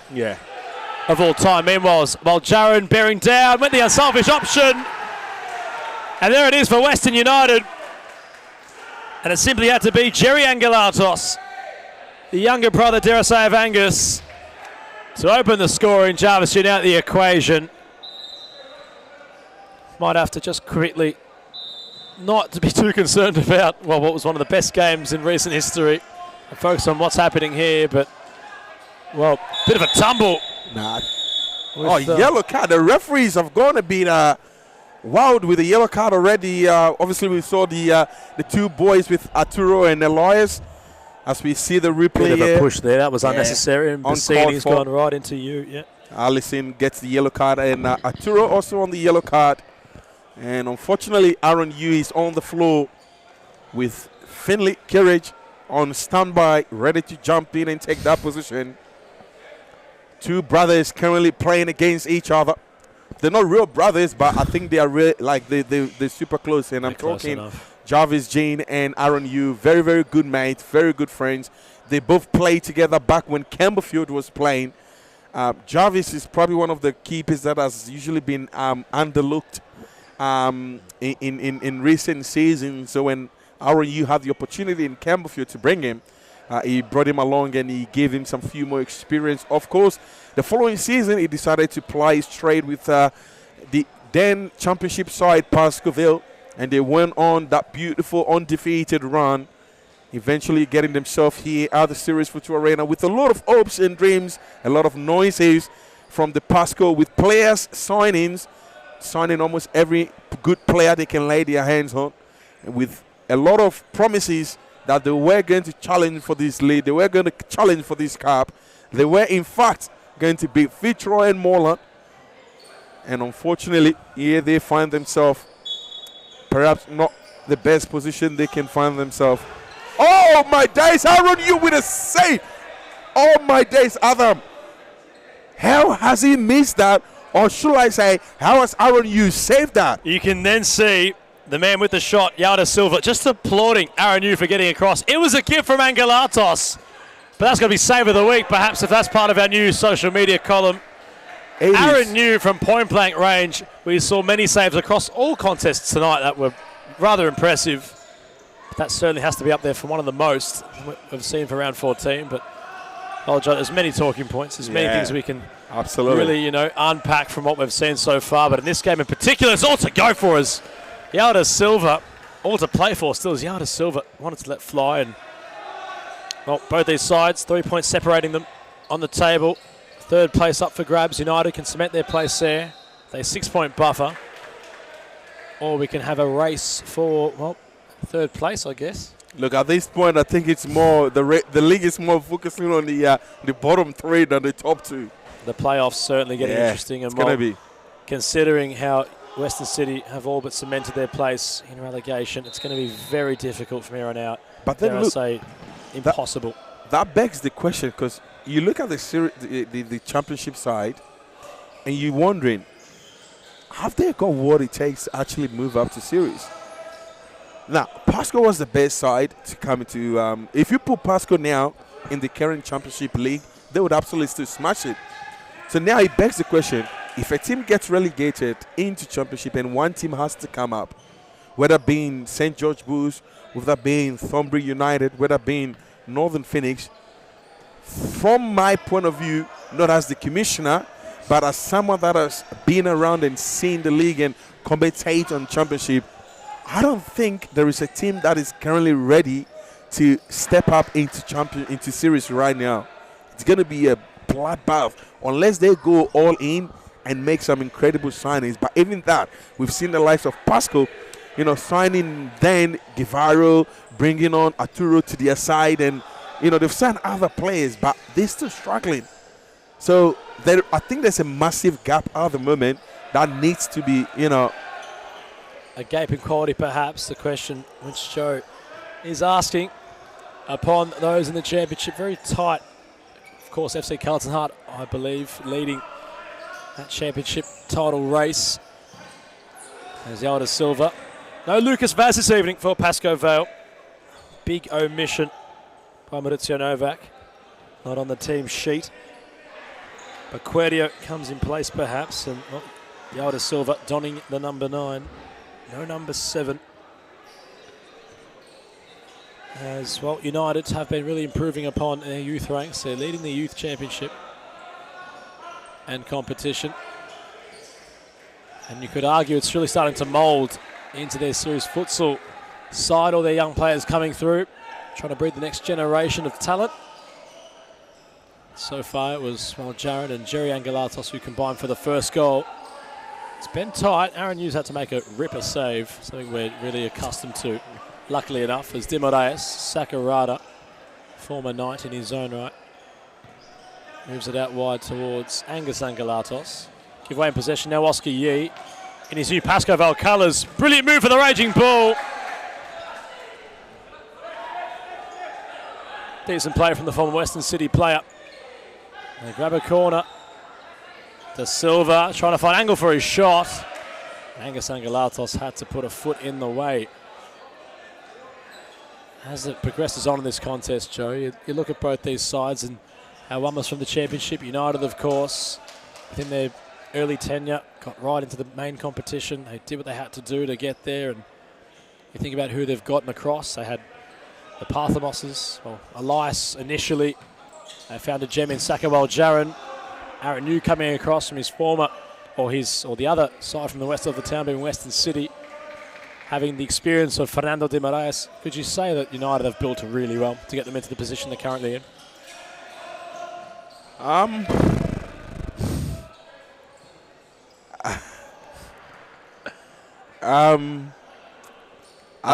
of all time. Meanwhile, while Jaron bearing down, went the unselfish option. And there it is for Western United. And it simply had to be Jerry Angelatos, the younger brother, dare I say, of Angus, to open the score in Jarvis out the equation. Might have to just quickly, not to be too concerned about, well, what was one of the best games in recent history, and focus on what's happening here, but, well, bit of a tumble. Nah. With, yellow card. The referees have gone a bit wild with the yellow card already. Obviously, we saw the 2 boys with Arturo and Elias. As we see the replay, bit of a push there. That was unnecessary. And Bassini's gone right into you. Yeah. Allison gets the yellow card, and Arturo also on the yellow card. And unfortunately, Aaron Yu is on the floor with Finley Kirridge on standby, ready to jump in and take that position. 2 brothers currently playing against each other. They're not real brothers, but I think they are real, like they're super close. And I'm talking Jarvis Jean and Aaron Yu, very, very good mates, very good friends. They both played together back when Campbellfield was playing. Jarvis is probably one of the keepers that has usually been underlooked in recent seasons. So when Aaron Yu had the opportunity in Campbellfield to bring him, he brought him along and he gave him some few more experience. Of course, the following season, he decided to ply his trade with the then championship side, Pascoville, and they went on that beautiful undefeated run, eventually getting themselves here at the Series Futsal Arena with a lot of hopes and dreams, a lot of noises from the Pasco with players signing almost every good player they can lay their hands on, and with a lot of promises that they were going to challenge for this lead, they were going to challenge for this cup. They were, in fact, going to beat Fitzroy and Moreland. And unfortunately, here they find themselves perhaps not the best position they can find themselves. Oh, my days, Aaron Yu with a save. Oh, my days, Adam. How has he missed that? Or should I say, how has Aaron Yu saved that? You can then see the man with the shot, Yada Silva, just applauding Aaron Yu for getting across. It was a gift from Angelatos, but that's going to be Save of the Week, perhaps, if that's part of our new social media column. Aaron Yu from point-blank range. We saw many saves across all contests tonight that were rather impressive. That certainly has to be up there for one of the most we've seen for round 14, but there's many talking points. There's many things we can really, unpack from what we've seen so far, but in this game in particular, it's all to go for us. Yada Silva, all to play for still is Yada Silva. Wanted to let fly, and both these sides, 3 points separating them on the table. Third place up for grabs. United can cement their place there. They 6-point buffer. Or we can have a race for, well, third place, I guess. Look, at this point, I think it's more the league is more focusing on the bottom three than the top two. The playoffs certainly getting interesting, and it's going to be. Considering how Western City have all but cemented their place in relegation, it's going to be very difficult from here on out. But then look, say impossible. That begs the question, because you look at the championship side, and you're wondering, have they got what it takes to actually move up to series? Now, Pasco was the best side to come into. If you put Pasco now in the current championship league, they would absolutely still smash it. So now it begs the question, if a team gets relegated into championship and one team has to come up, whether being St. George Bulls, whether being Thornbury United, whether being Northern Phoenix, from my point of view, not as the commissioner, but as someone that has been around and seen the league and commentate on championship, I don't think there is a team that is currently ready to step up into series right now. It's going to be a bloodbath unless they go all in and make some incredible signings. But even that, we've seen the likes of Pasco, signing then Guevara, bringing on Arturo to their side, and they've signed other players, but they're still struggling. So I think there's a massive gap at the moment that needs to be, a gap in quality, perhaps, the question which Joe is asking upon those in the championship. Very tight. Of course, FC Carlton Heart, I believe, leading that championship title race. There's Yalda Silva. No Lucas Vaz this evening for Pasco Vale. Big omission by Maurizio Novak. Not on the team sheet. But Querio comes in place, perhaps, and Yalda Silva donning the number 9. No number 7. As well, United have been really improving upon their youth ranks. They're leading the youth championship and competition. And you could argue it's really starting to mould into their series futsal side. All their young players coming through, trying to breed the next generation of talent. So far it was, Jared and Jerry Angelatos who combined for the first goal. It's been tight. Aren Hughes had to make a ripper save, something we're really accustomed to, luckily enough, as Dimoraes Sakurada, former Knight in his own right, moves it out wide towards Angus Angelatos. Give away in possession now, Oscar Yee in his new Pasco Vale colours. Brilliant move for the Raging Bull. Decent play from the former Western City player. They grab a corner. De Silva trying to find angle for his shot. Angus Angelatos had to put a foot in the way. As it progresses on in this contest, Joe, you look at both these sides and how one was from the championship. United, of course, within their early tenure, got right into the main competition. They did what they had to do to get there. And you think about who they've gotten across. They had the Parthomoses, Elias initially. They found a gem in Sakawal Jaron. Aren New coming across from his former, or the other side from the west of the town, being Western City, having the experience of Fernando de Moraes. Could you say that United have built really well to get them into the position they're currently in? I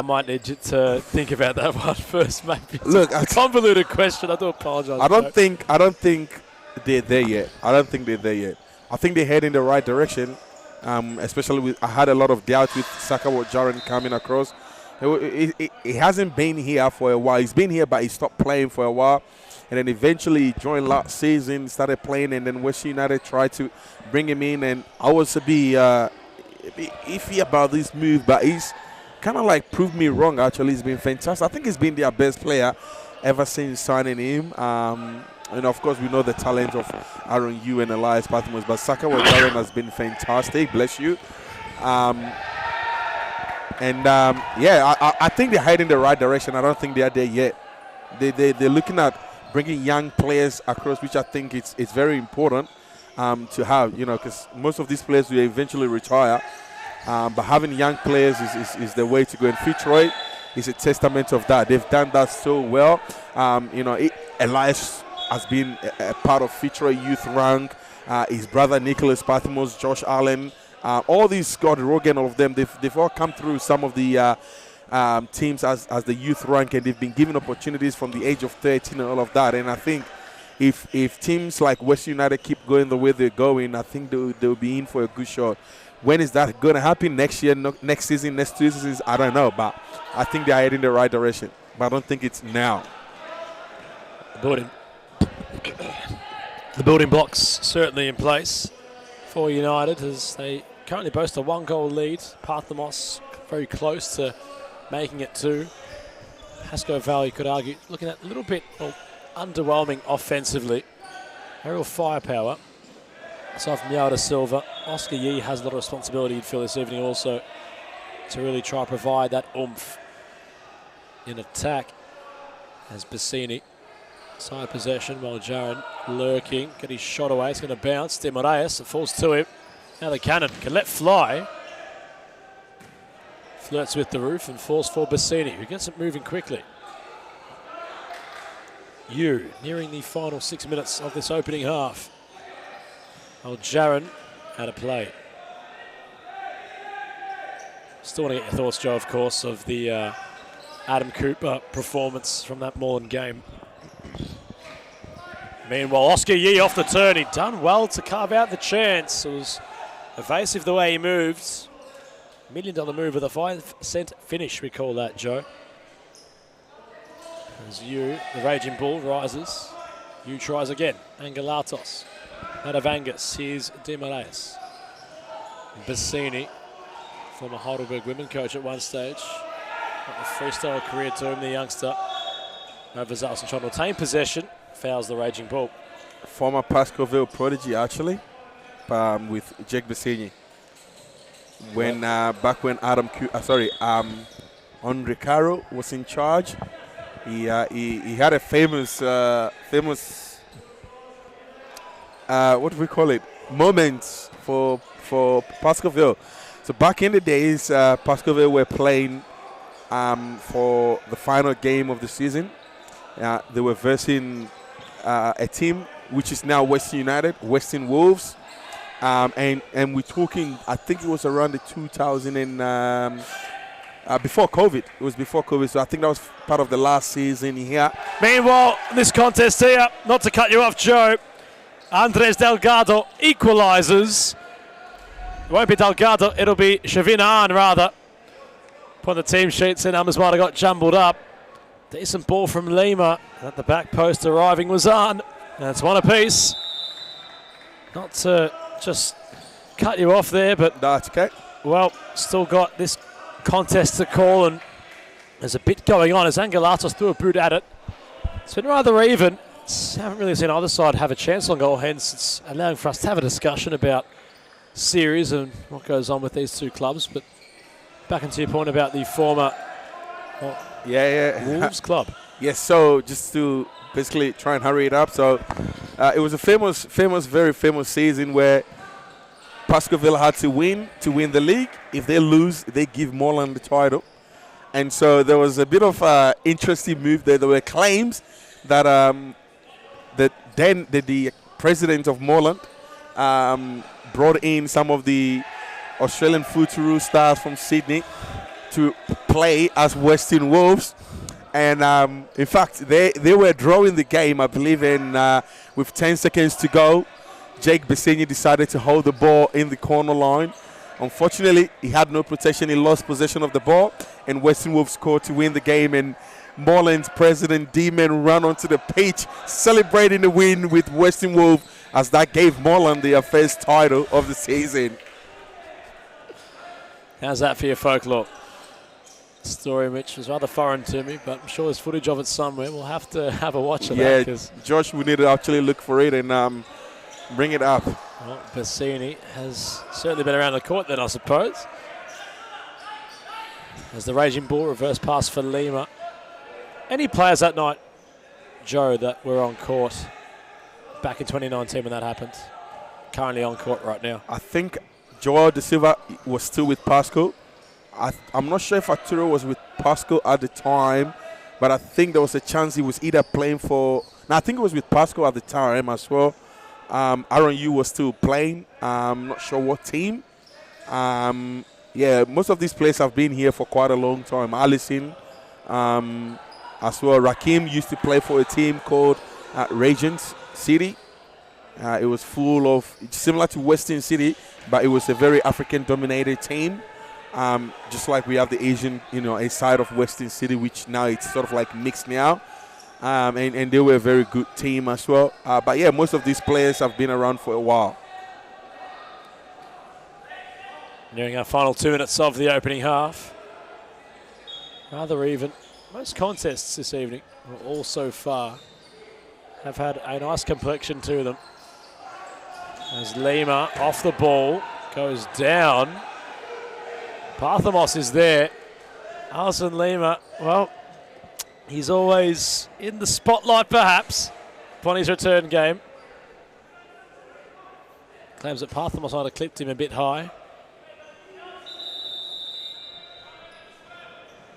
might need you to think about that one first, maybe. Look, it's a convoluted question. I do apologise. I don't think they're there yet. I think they're heading in the right direction. Especially I had a lot of doubt with Sakawal Jaron coming across. He hasn't been here for a while. He's been here, but he stopped playing for a while. And then eventually joined last season, started playing, and then West United tried to bring him in. And I was a bit iffy about this move, but he's kind of like proved me wrong, actually. He's been fantastic. I think he's been their best player ever since signing him. And of course, we know the talent of Aren Yu and Elias Pathmos, but Sakawal Jaron has been fantastic. Bless you. I think they're heading in the right direction. I don't think they are there yet. They're looking at bringing young players across, which I think it's very important to have, because most of these players will eventually retire. But having young players is the way to go. And Fitzroy is a testament of that. They've done that so well. Elias has been a part of Future Youth Rank. His brother Nicholas Pathimos, Josh Allen, all these Scott Rogan, all of them, they've all come through some of the teams as the youth rank, and they've been given opportunities from the age of 13 and all of that. And I think if teams like West United keep going the way they're going, I think they'll be in for a good shot. When is that going to happen? Next year, next season, next 2 seasons? I don't know, but I think they're heading in the right direction. But I don't think it's now. The building blocks certainly in place for United as they currently boast a 1-goal lead. Parthamos very close to making it 2. Hasco Valley, you could argue, looking at a little bit underwhelming offensively. Aerial firepower. Aside from Yao da Silva, Oscar Yee has a lot of responsibility, you'd feel, this evening also to really try and provide that oomph in attack as Bassini side possession while Jaron lurking, get his shot away, it's going to bounce. De Moraes, it falls to him. Now the cannon can let fly. Flirts with the roof and falls for Bassini, who gets it moving quickly. Nearing the final 6 minutes of this opening half. Well, Jaron out of play. Still want to get your thoughts, Joe, of course, of the Adam Cooper performance from that Moreland game. Meanwhile, Oscar Yee off the turn. He'd done well to carve out the chance. It was evasive the way he moved. $1 million move with a 5-cent finish, we call that, Joe. As the Raging Bull, rises. Tries again. Angelatos. Out of Angus, here's De Moraes. Bassini, former Heidelberg women coach at one stage. Got a freestyle career to him, the youngster. Overzealous and trying to retain possession. Fouls the Raging Bull. Former Pascoville prodigy, actually, with Jake Bassini. When back when Andre Caro was in charge, he had a famous what do we call it? Moments for Pascoville. So back in the days, Pascoville were playing for the final game of the season. They were versing a team which is now Western United, Western Wolves, and we're talking. I think it was around the 2000 and before COVID. It was before COVID, so I think that was part of the last season here. Meanwhile, this contest here, not to cut you off, Joe. Andres Delgado equalises. It won't be Delgado, it'll be Shavinan rather. Put the team sheets in, numbers might have got jumbled up. Decent ball from Lima. At the back post arriving was on. That's one apiece. Not to just cut you off there, but that's okay. Well, still got this contest to call, and there's a bit going on as Angelatos threw a boot at it. It's been rather even. Haven't really seen either side have a chance on goal, hence it's allowing for us to have a discussion about series and what goes on with these two clubs. But back into your point about the former Wolves club. Yes, so just to basically try and hurry it up. So it was a very famous season where Pascoville had to win the league. If they lose, they give Moreland the title. And so there was a bit of an interesting move there. There were claims that the president of Moreland brought in some of the Australian Futsal stars from Sydney to play as Western Wolves. And in fact, they were drawing the game, I believe, with 10 seconds to go. Jake Bassini decided to hold the ball in the corner line. Unfortunately, he had no protection. He lost possession of the ball, and Western Wolves scored to win the game. And Moreland's president, D-Man, ran onto the pitch celebrating the win with Western Wolves, as that gave Moreland their first title of the season. How's that for your folklore? Story which was rather foreign to me, but I'm sure there's footage of it somewhere. We'll have to have a watch of that. Yeah, Josh, we need to actually look for it and bring it up. Well, Bassini has certainly been around the court then, I suppose. As the Raging Bull reverse pass for Lima. Any players that night, Joe, that were on court back in 2019 when that happened? Currently on court right now. I think Joao da Silva was still with Pasco. I'm not sure if Arturo was with Pasco at the time, but I think there was a chance he was either playing for Now, I think it was with Pasco at the time as well. Aren Yu was still playing. I'm not sure what team. Yeah, most of these players have been here for quite a long time. Allison, as well. Rakim used to play for a team called Regents City. It was full of, similar to Western City, but it was a very African-dominated team. Just like we have the Asian, a side of Western City, which now it's sort of like mixed now. And they were a very good team as well. But yeah, most of these players have been around for a while. Nearing our final 2 minutes of the opening half. Rather even. Most contests this evening, all so far, have had a nice complexion to them. As Lima off the ball, goes down. Parthamos is there. Alison Lima, well, he's always in the spotlight perhaps upon his return game. Claims that Parthamos might have clipped him a bit high.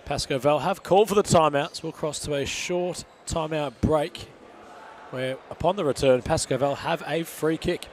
Pasco Val have called for the timeouts. We'll cross to a short timeout break where upon the return Pasco Val have a free kick.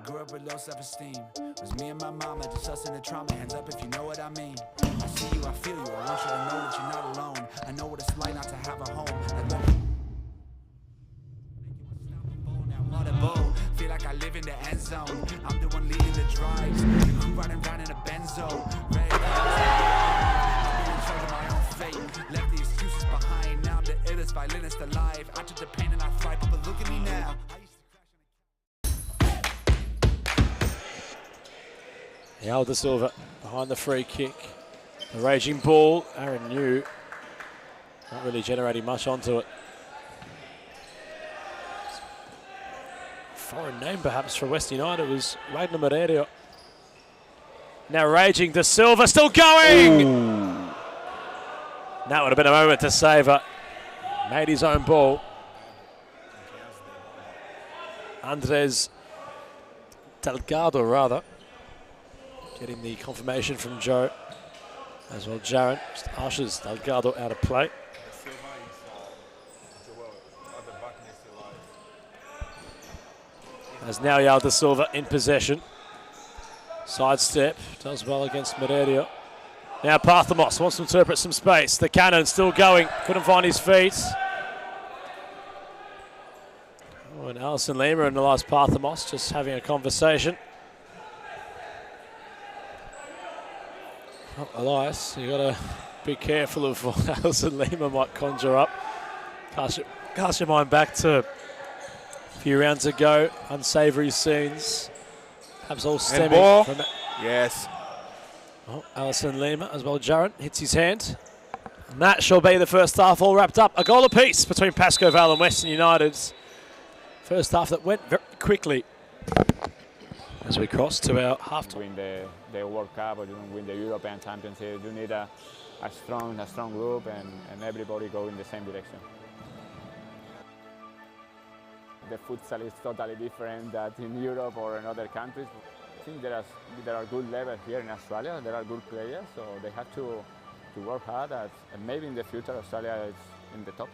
Grew up with low self-esteem. Was me and my mama, just us in the trauma. Hands up if you know what I mean. I see you, I feel you. I want you to know that you're not alone. I know what it's like not to have a home. Feel like I live in the end zone. I'm the one leading the drives. The crew riding around in a Benzo. Red I'll be in charge of my own fate. Left the excuses behind. Now I'm the illest violinist alive. I took the pain and I thrive, but look at me now. Yao Da Silva behind the free kick. The raging ball, Aren Yu not really generating much onto it. Foreign name perhaps for West United was Wagner Moreira. Now raging Da Silva, still going! Ooh. That would have been a moment to savour. Made his own ball. Andres Delgado rather. Getting the confirmation from Joe. As well, Jaren just ushers Delgado out of play. As now Yao Da Silva in possession. Sidestep, does well against Moreira. Now Parthamos wants to interpret some space. The cannon still going, couldn't find his feet. Oh, and Alison Lima and Elias Parthamos just having a conversation. Oh, Elias, you got to be careful of what Alison Lima might conjure up. Cast your mind back to a few rounds ago, unsavoury scenes. Perhaps all stemming from that. Yes. Oh, Alison Lima as well. Jaren hits his hand. And that shall be the first half all wrapped up. A goal apiece between Pasco Val and Western United. First half that went very quickly as we cross to our half time. Win the World Cup or you win the European Championship, you need a strong group and everybody go in the same direction. The futsal is totally different than in Europe or in other countries. I think there are good levels here in Australia. There are good players, so they have to work hard. And maybe in the future Australia is in the top.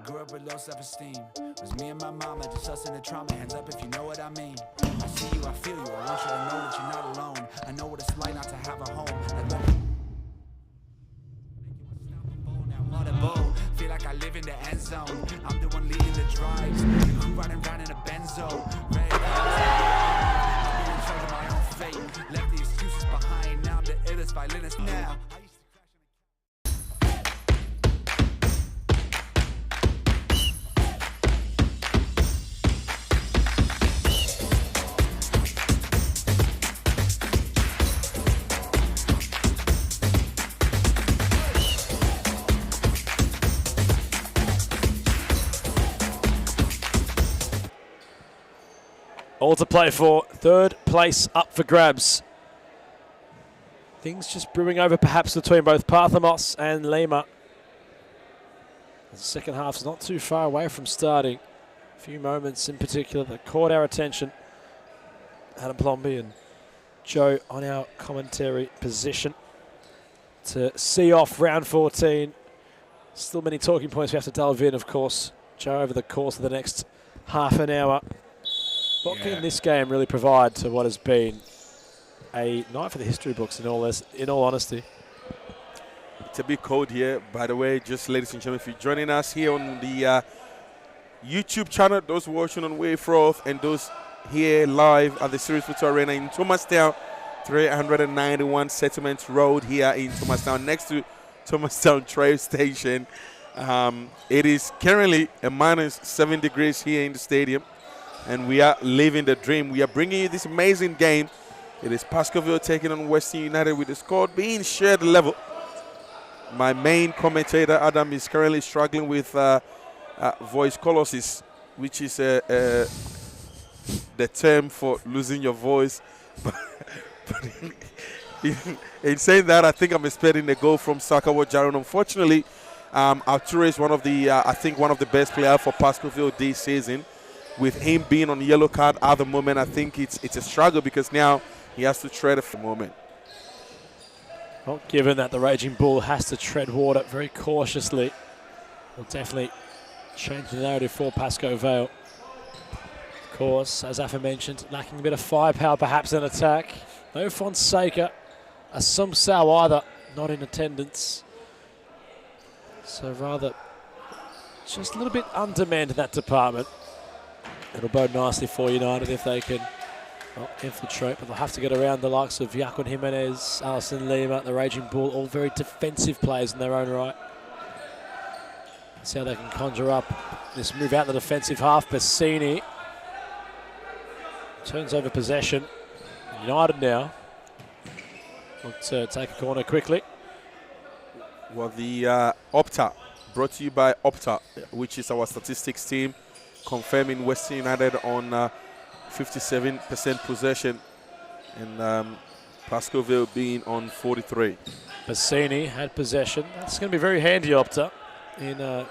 Grew up with low self-esteem. It was me and my mama, just us in the trauma. Hands up if you know what I mean. I see you, I feel you. I want you to know that you're not alone. I know what it's like not to have a home. Feel like I live in the end zone. I'm the one leading the drives. The crew riding around in a benzo. Red I'm in charge of my own fate. Left the excuses behind. Now I'm the illest violinist now. All to play for. Third place up for grabs. Things just brewing over perhaps between both Parthamos and Lima. The second half's not too far away from starting. A few moments in particular that caught our attention. Adam Plomby and Joe on our commentary position to see off round 14. Still many talking points we have to delve in, of course, Joe, over the course of the next half an hour. What can this game really provide to what has been a night for the history books, in all honesty. It's a bit cold here, by the way. Just ladies and gentlemen, if you're joining us here on the YouTube channel, those watching on Wavefroth and those here live at the Series Futsal Arena in Thomastown, 391 Settlement Road here in Thomastown, next to Thomastown Train Station. It is currently a -7 degrees here in the stadium, and we are living the dream. We are bringing you this amazing game. It is Pascoville taking on Western United with the score being shared level. My main commentator, Adam, is currently struggling with voice colossus, which is the term for losing your voice. But in saying that, I think I'm expecting a goal from Sakawa Jaron. Unfortunately, Arturo is one of the, I think, one of the best players for Pascoville this season. With him being on yellow card at the moment, I think it's a struggle because now he has to tread for the moment. Well, given that the Raging Bull has to tread water very cautiously, will definitely change the narrative for Pascoe Vale. Of course, as aforementioned, lacking a bit of firepower perhaps in attack. No Fonseca, Asum Sao either, not in attendance. So rather just a little bit undermanned in that department. It'll bode nicely for United if they can infiltrate, but they'll have to get around the likes of Yakun Jimenez, Alison Lima, the Raging Bull, all very defensive players in their own right. See how they can conjure up this move out the defensive half. Bassini turns over possession. United now want to take a corner quickly. Well, the Opta, brought to you by Opta, which is our statistics team, confirming Western United on 57% possession, and Pascoville being on 43. Bassini had possession. That's going to be very handy, Opta, in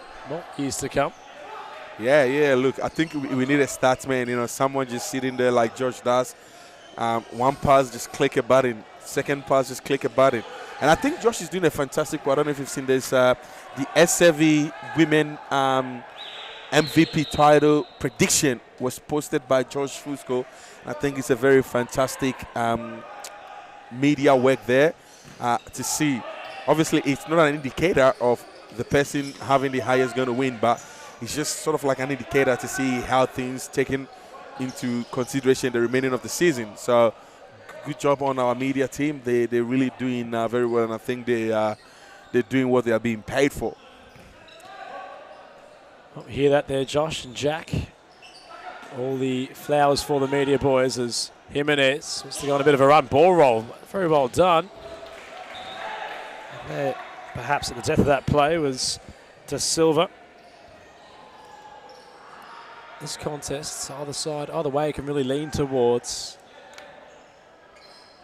years to come. Yeah, look, I think we need a stats man, someone just sitting there like Josh does. One pass, just click a button. Second pass, just click a button. And I think Josh is doing a fantastic work. I don't know if you've seen this, the SFV Women MVP title prediction was posted by Josh Fusco. I think it's a very fantastic media work there to see. Obviously, it's not an indicator of the person having the highest going to win, but it's just sort of like an indicator to see how things taken into consideration the remaining of the season. So good job on our media team. They're really doing very well, and I think they're doing what they are being paid for. Hear that there, Josh and Jack. All the flowers for the media boys as Jimenez wants to go on a bit of a run. Ball roll. Very well done. And perhaps at the death of that play was De Silva. This contest, either side, either way, can really lean towards.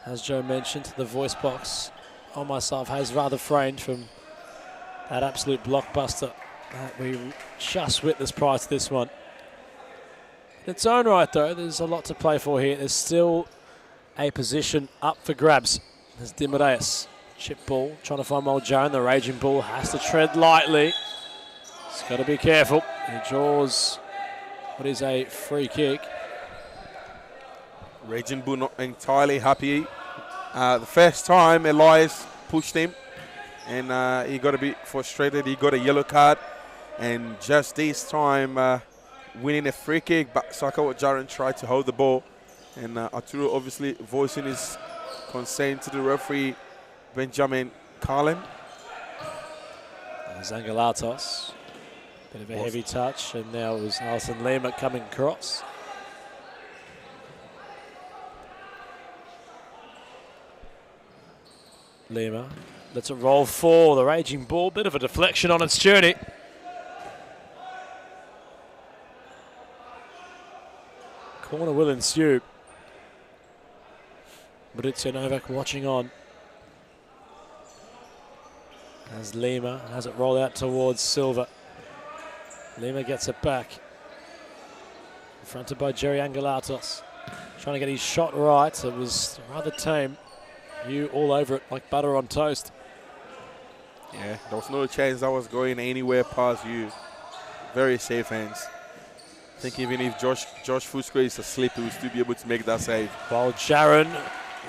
As Joe mentioned, the voice box on myself has rather framed from that absolute blockbuster that we just witnessed prior to this one. In its own right, though, there's a lot to play for here. There's still a position up for grabs. There's Dimareus. Chip ball, trying to find Muljoan. The Raging Bull has to tread lightly. He's got to be careful. He draws what is a free kick. Raging Bull not entirely happy. The first time Elias pushed him, and he got a bit frustrated. He got a yellow card, and just this time winning a free kick, but Sakawa Jaron tried to hold the ball, and Arturo obviously voicing his concern to the referee, Benjamin Carlin. Zangalatos, bit of a heavy touch, and now it was Alison Lima coming across. Lima lets it roll for the Raging Bull. Bit of a deflection on its journey. Corner will ensue. Maurizio Novak watching on. As Lima has it roll out towards Silva. Lima gets it back. Confronted by Jerry Angelatos. Trying to get his shot right. It was rather tame. You all over it like butter on toast. Yeah, there was no chance that was going anywhere past you. Very safe hands. I think even if Josh Fusco is asleep, he will still be able to make that save. While Jaron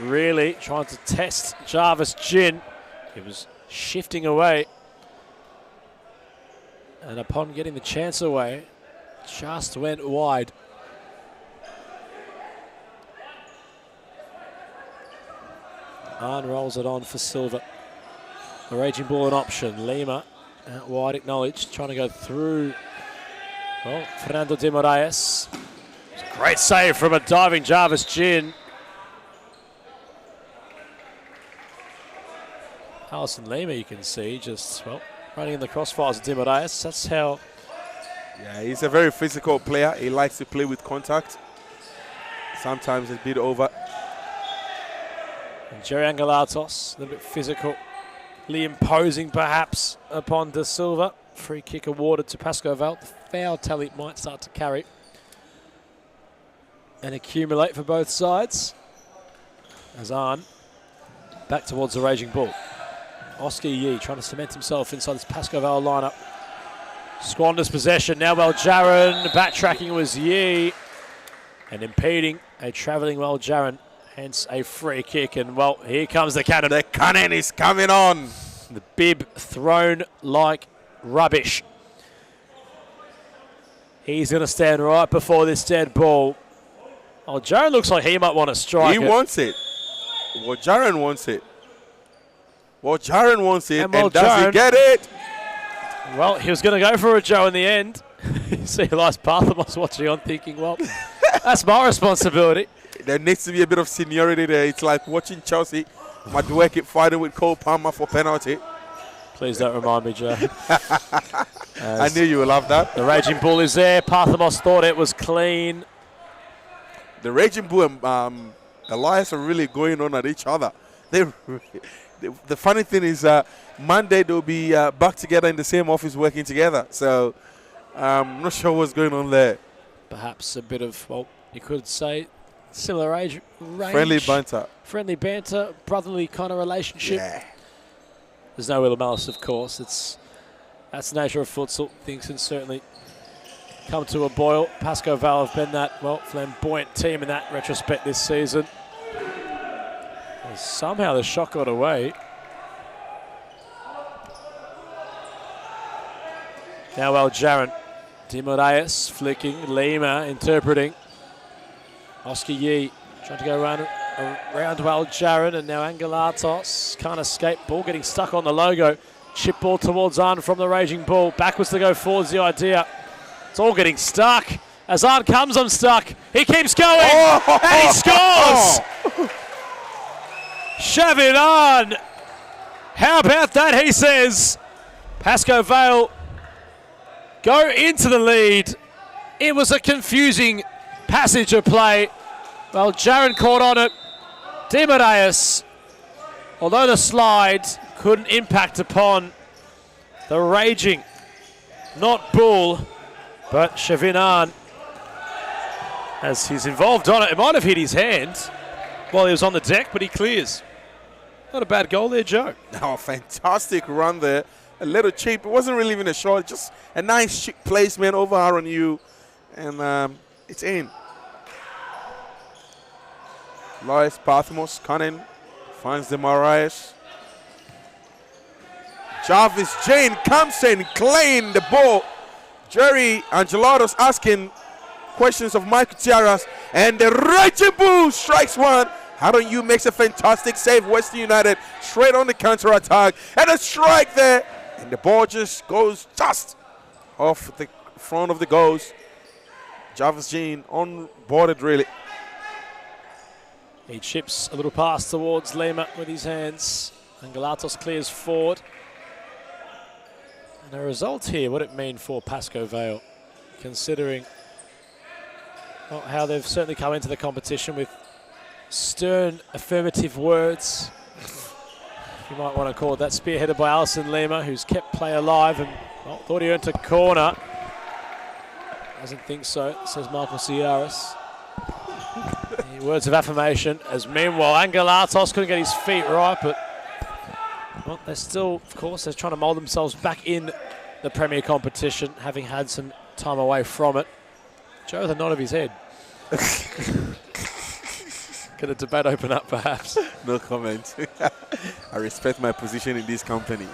really trying to test Jarvis Gin. He was shifting away. And upon getting the chance away, just went wide. Aren rolls it on for Silva. The Raging Bull an option. Lima out wide, acknowledged, trying to go through. Well, Fernando de Moraes. Great save from a diving Jarvis Gin. Alison Lima, you can see, just, well, running in the crossfires of de Moraes. That's how... Yeah, he's a very physical player. He likes to play with contact. Sometimes a bit over. And Jerry Angelatos, a little bit physically imposing perhaps upon De Silva. Free kick awarded to Pasco Val. The foul tally might start to carry and accumulate for both sides. As Aren back towards the Raging Bull. Oscar Yee trying to cement himself inside this Pasco Val lineup. Squanders possession. Now Jaron. Backtracking was Yee. And impeding a travelling Jaron. Hence a free kick. And well, here comes the cannon. The cannon is coming on. The bib thrown like rubbish. He's going to stand right before this dead ball. Oh, Jaron looks like he might want to strike He wants it. Well, Jaron wants it. Well, Jaron wants it. And does Jaron, he get it? Well, he was going to go for a Joe in the end. You see Elias Parthamos watching on thinking, well, that's my responsibility. There needs to be a bit of seniority there. It's like watching Chelsea. Madueke fighting with Cole Palmer for penalty. Please don't remind me, Joe. I knew you would love that. The Raging Bull is there. Parthamos thought it was clean. The Raging Bull and Elias are really going on at each other. The funny thing is Monday they'll be back together in the same office working together. So I'm not sure what's going on there. Perhaps a bit of, well, you could say similar age range. Friendly banter. Friendly banter, brotherly kind of relationship. Yeah. There's no ill malice, of course. That's the nature of futsal. Things can certainly come to a boil. Pasco Val have been that, well, flamboyant team in that retrospect this season. And somehow the shot got away. Now Jaron. De Moraes flicking. Lima interpreting. Oscar Yee trying to go around Jaron, and now Angelatos can't escape. Ball getting stuck on the logo. Chip ball towards Aren from the Raging Bull. Backwards to go forwards the idea. It's all getting stuck. As Aren comes unstuck, he keeps going, and he scores! Shavin Aren. How about that, he says. Pasco Vale go into the lead. It was a confusing passage of play. Well, Jaron caught on it. De Moraes, although the slide couldn't impact upon the Raging, not Bull, but Shavin Aren, as he's involved on it. It might have hit his hand while he was on the deck, but he clears. Not a bad goal there, Joe. Oh, fantastic run there. A little cheap. It wasn't really even a shot. Just a nice placement over Aren Yu. And it's in. Elias Parthamos, Cunning, finds the Moraes. Jarvis Jane comes in, clean the ball. Jerry Angelatos asking questions of Mike Gutierrez, and the Raging Bull strikes one. Aren Yu makes a fantastic save. Western United straight on the counter attack, and a strike there, and the ball just goes just off the front of the goals. Jarvis Jane unboarded really. He chips a little pass towards Lima with his hands. Angelatos clears forward. And the result here, what it mean for Pasco Vale, considering how they've certainly come into the competition with stern affirmative words. You might want to call it that, spearheaded by Alison Lima, who's kept play alive and thought he earned a corner. Doesn't think so, says Michael Ciaris. Words of affirmation, as meanwhile Angelatos couldn't get his feet right, but well, they're still, of course, they're trying to mould themselves back in the Premier competition, having had some time away from it. Joe with a nod of his head. Can a debate open up, perhaps? No comment. I respect my position in this company.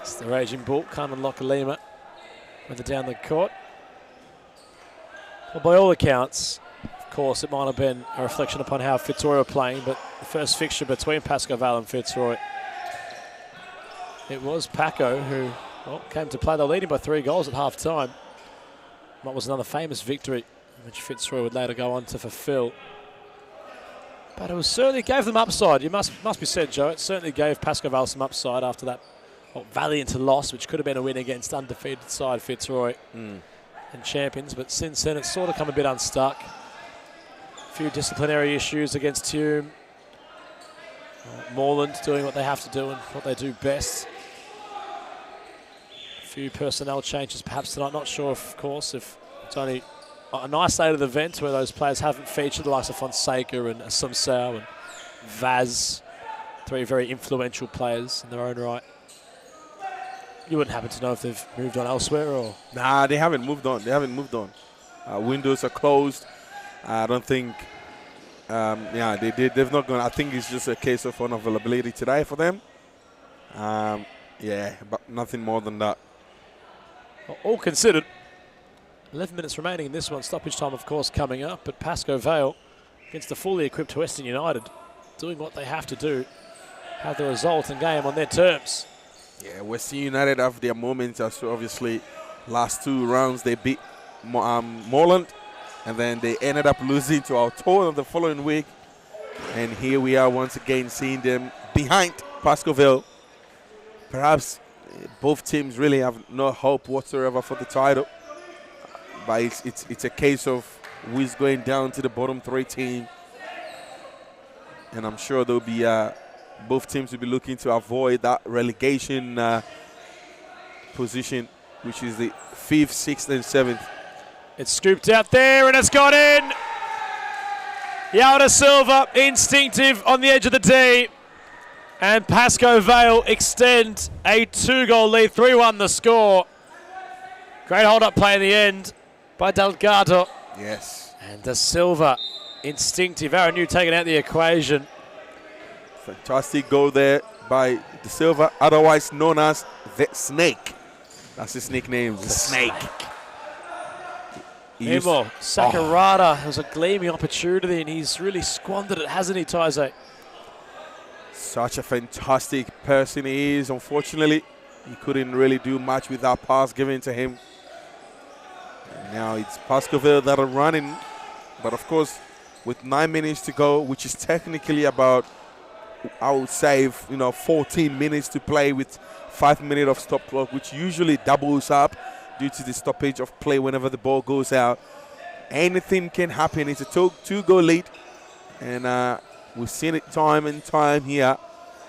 It's the Raging Bull, Carmen Localima, further down the court. Well, by all accounts, of course, it might have been a reflection upon how Fitzroy were playing, but the first fixture between Pascoe Vale and Fitzroy, it was Paco who came to play. They were leading by 3 goals at half-time. What was another famous victory, which Fitzroy would later go on to fulfill. But it was certainly gave them upside. It must be said, Joe. It certainly gave Pascoe Vale some upside after that valiant loss, which could have been a win against undefeated side Fitzroy and champions. But since then, it's sort of come a bit unstuck. A few disciplinary issues against Hume. Moreland doing what they have to do and what they do best. A few personnel changes perhaps tonight. Not sure, of course, if it's only an isolated event where those players haven't featured, the likes of Fonseca and Assumpção and Vaz. 3 very influential players in their own right. You wouldn't happen to know if they've moved on elsewhere, or? Nah, they haven't moved on. Windows are closed. I don't think, they've not gone. I think it's just a case of unavailability today for them. But nothing more than that. Well, all considered, 11 minutes remaining in this one. Stoppage time, of course, coming up. But Pascoe Vale against the fully equipped Western United, doing what they have to do, have the result and game on their terms. Yeah, Western United have their moments. So obviously, last 2 rounds they beat Moreland, and then they ended up losing to Altoona the following week. And here we are once again seeing them behind Pascoe Vale. Perhaps both teams really have no hope whatsoever for the title. But it's a case of who's going down to the bottom 3 team. And I'm sure there'll be both teams will be looking to avoid that relegation position, which is the 5th, 6th, and 7th. It's scooped out there and it's got in. Yao da Silva, instinctive on the edge of the tee. And Pascoe Vale extend a 2-goal lead, 3-1 the score. Great hold-up play in the end by Delgado. Yes. And da Silva, instinctive. Aren New taken out the equation. Fantastic goal there by da Silva, otherwise known as the Snake. That's his nickname, the Snake. Emo Sakurada has a gleaming opportunity and he's really squandered it, hasn't he, Taizé? Such a fantastic person he is. Unfortunately, he couldn't really do much with that pass given to him. And now it's Pascoe Vale that are running. But of course, with 9 minutes to go, which is technically about, I would say, 14 minutes to play with 5 minutes of stop clock, which usually doubles up due to the stoppage of play whenever the ball goes out. Anything can happen. It's a 2-goal lead. And we've seen it time and time here.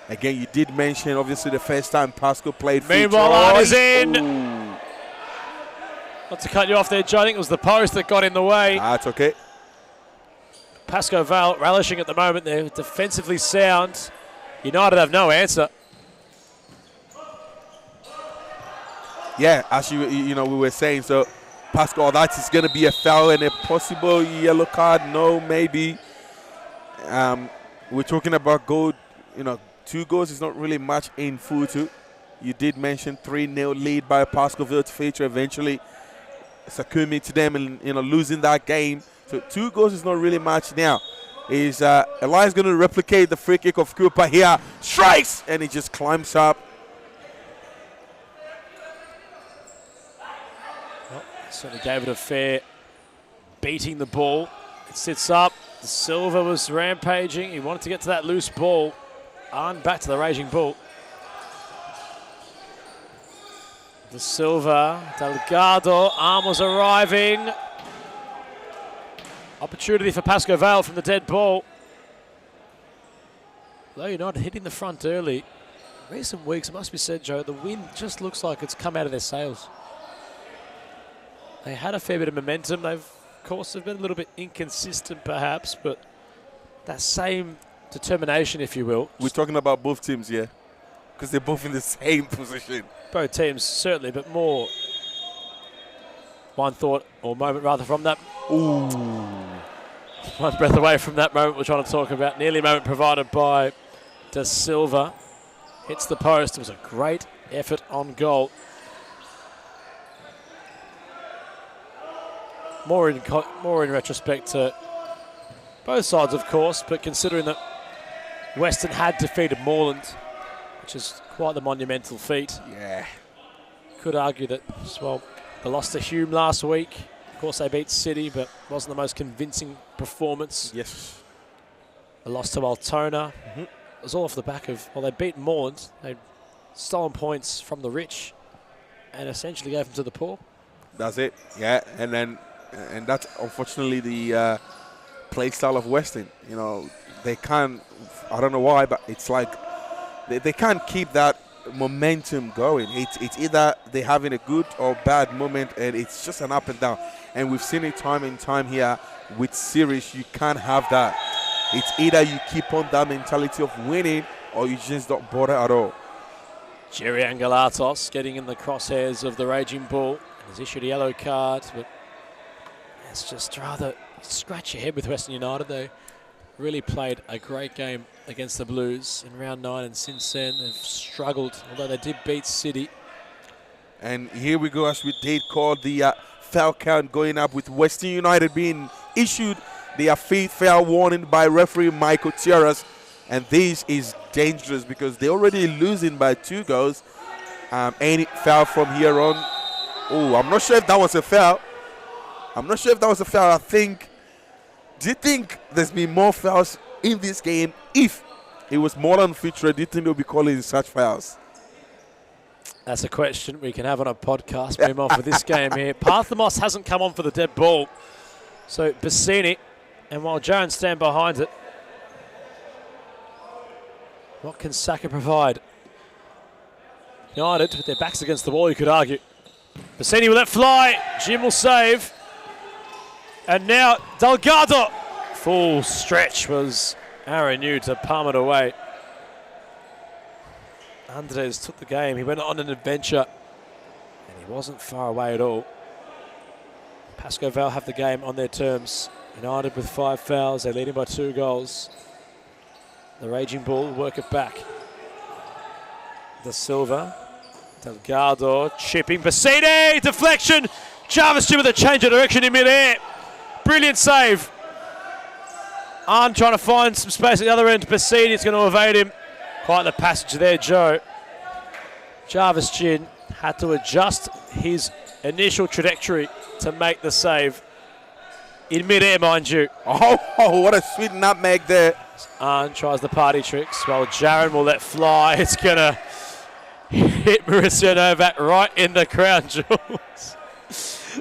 Again, you did mention, obviously, the first time Pascoe played. Meanwhile, Art is in. Ooh. Not to cut you off there, Joe. I think it was the post that got in the way. That's okay. Pascoe Vale relishing at the moment. They're defensively sound. United have no answer. Yeah, as we were saying, so Pascoe, that is going to be a foul and a possible yellow card. No, maybe. We're talking about goal. 2 goals is not really much in Futu. You did mention 3-0 lead by Pascoe Vale to feature eventually succumbing to them and losing that game. So 2 goals is not really much now. Is Elias going to replicate the free kick of Cooper here? Strikes! And he just climbs up. Well, certainly gave it a fair beating the ball. It sits up. Da Silva was rampaging. He wanted to get to that loose ball. And back to the Raging Bull. Da Silva, Delgado, Armour's arriving. Opportunity for Pascoe Vale from the dead ball. Though you're not hitting the front early. Recent weeks, it must be said, Joe, the wind just looks like it's come out of their sails. They had a fair bit of momentum. They've, of course, been a little bit inconsistent perhaps, but that same determination, if you will. We're talking about both teams here because they're both in the same position. Both teams, certainly, but more one thought or moment rather from that. Ooh. one breath away from that moment we're trying to talk about. Nearly moment provided by Da Silva. Hits the post. It was a great effort on goal. More in retrospect to both sides, of course, but considering that Western had defeated Moreland, which is quite the monumental feat. Yeah. Could argue that, well, they lost to Hume last week. Of course, they beat City, but wasn't the most convincing performance. Yes. They lost to Altona. It was all off the back of, well, they beat Moreland. They'd stolen points from the rich and essentially gave them to the poor. That's it. Yeah, and that's unfortunately the play style of Western. You know, they can't, I don't know why, but it's like they can't keep that momentum going. It's either they're having a good or bad moment, and it's just an up and down. And we've seen it time and time here with series. You can't have that. It's either you keep on that mentality of winning or you just don't bother at all. Jerry Angelatos getting in the crosshairs of the Raging Bull. He's issued a yellow card, but it's just rather scratch your head with Western United. They really played a great game against the Blues in round 9, and since then they've struggled, although they did beat City. And here we go, as we did call the foul count going up, with Western United being issued their 5th foul warning by referee Michael Tierras. And this is dangerous because they're already losing by 2 goals. Any foul from here on. Oh, I'm not sure if that was a foul. I think, do you think there's been more fouls in this game? If it was more than featured, do you think they'll be calling such fouls? That's a question we can have on a podcast. Move on for this game here. Parthamos hasn't come on for the dead ball. So Bassini, and while Jones stand behind it, what can Saka provide? United, with their backs against the wall, you could argue. Bassini will let fly. Jim will save. And now Delgado. Full stretch was Aren to palm it away. Andres took the game. He went on an adventure, and he wasn't far away at all. Pasco Val have the game on their terms. United with 5 fouls. They're leading by 2 goals. The Raging Bull work it back. Da Silva. Delgado chipping. Bassini! Deflection! Jarvis Jim with a change of direction in mid-air. Brilliant save. Arn trying to find some space at the other end. Bassini's going to evade him. Quite the passage there, Joe. Jarvis Chin had to adjust his initial trajectory to make the save. In mid-air, mind you. Oh, what a sweet nutmeg there. Arn tries the party tricks. Well, Jaron will let fly. It's going to hit Mauricio Novak right in the crown jewels.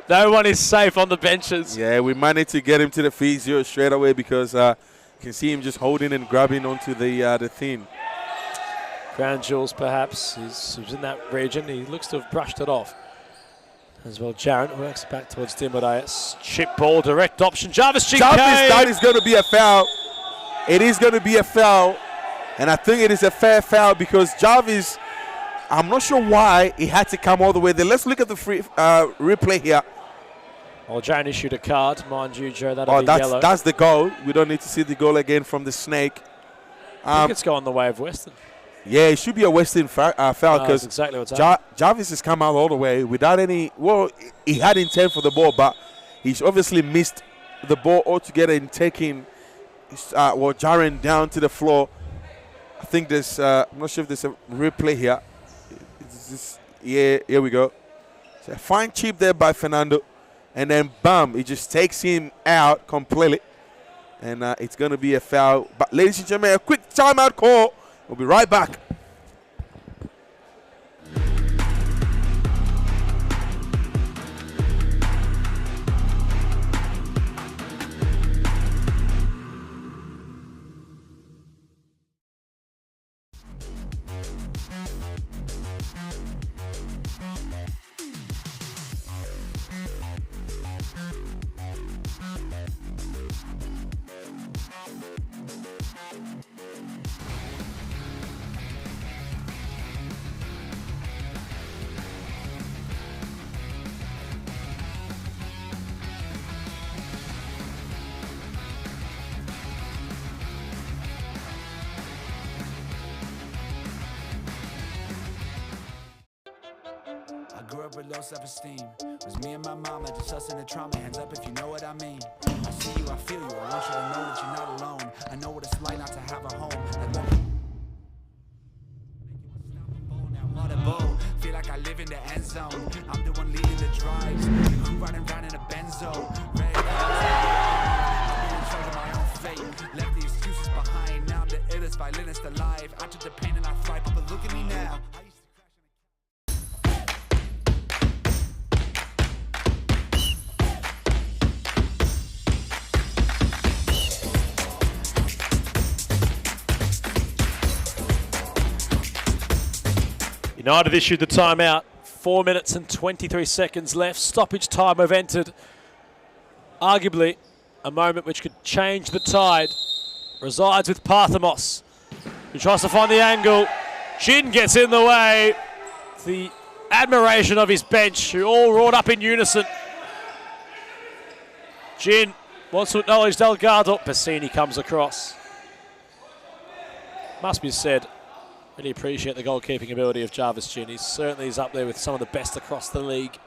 No one is safe on the benches. Yeah, we managed to get him to the physio straight away because you can see him just holding and grabbing onto the thing. Crown jewels, perhaps. He's in that region. He looks to have brushed it off. As well, Jaron works back towards Dimodaeus. Chip ball, direct option. Jarvis Chinkay. That is going to be a foul. It is going to be a foul. And I think it is a fair foul because Jarvis, I'm not sure why he had to come all the way there. Let's look at the replay here. Well, Jaron issued a card. Mind you, Joe, that'll be yellow. That's the goal. We don't need to see the goal again from the Snake. I think it's going the way of Western. Yeah, it should be a Western foul because exactly what's happening. Jarvis has come out all the way without any. Well, he had intent for the ball, but he's obviously missed the ball altogether in taking Jaron down to the floor. I think there's. I'm not sure if there's a replay here. Yeah, here we go. So a fine chip there by Fernando, and then bam, it just takes him out completely, and it's going to be a foul. But ladies and gentlemen, a quick timeout call. We'll be right back. super low self-esteem. Was me and my mama, just us in the trauma. Hands up if you know what I mean. I see you, I feel you. I want you to know that you're not alone. I know what it's like not to have a home. Audible, feel like I live in the end zone. I'm the one leading the drives. The crew riding around in a Benzo. Ready to I'm in charge of my own fate. Left the excuses behind. Now I'm the illest violinist alive. I took the pain and I thrive, but look at me now. United issued the timeout. 4 minutes and 23 seconds left. Stoppage time have entered. Arguably, a moment which could change the tide. Resides with Parthamos, who tries to find the angle. Jin gets in the way. The admiration of his bench, who all roared up in unison. Jin wants to acknowledge Delgado. Bassini comes across. Must be said, really appreciate the goalkeeping ability of Jarvis Jin. He certainly is up there with some of the best across the league.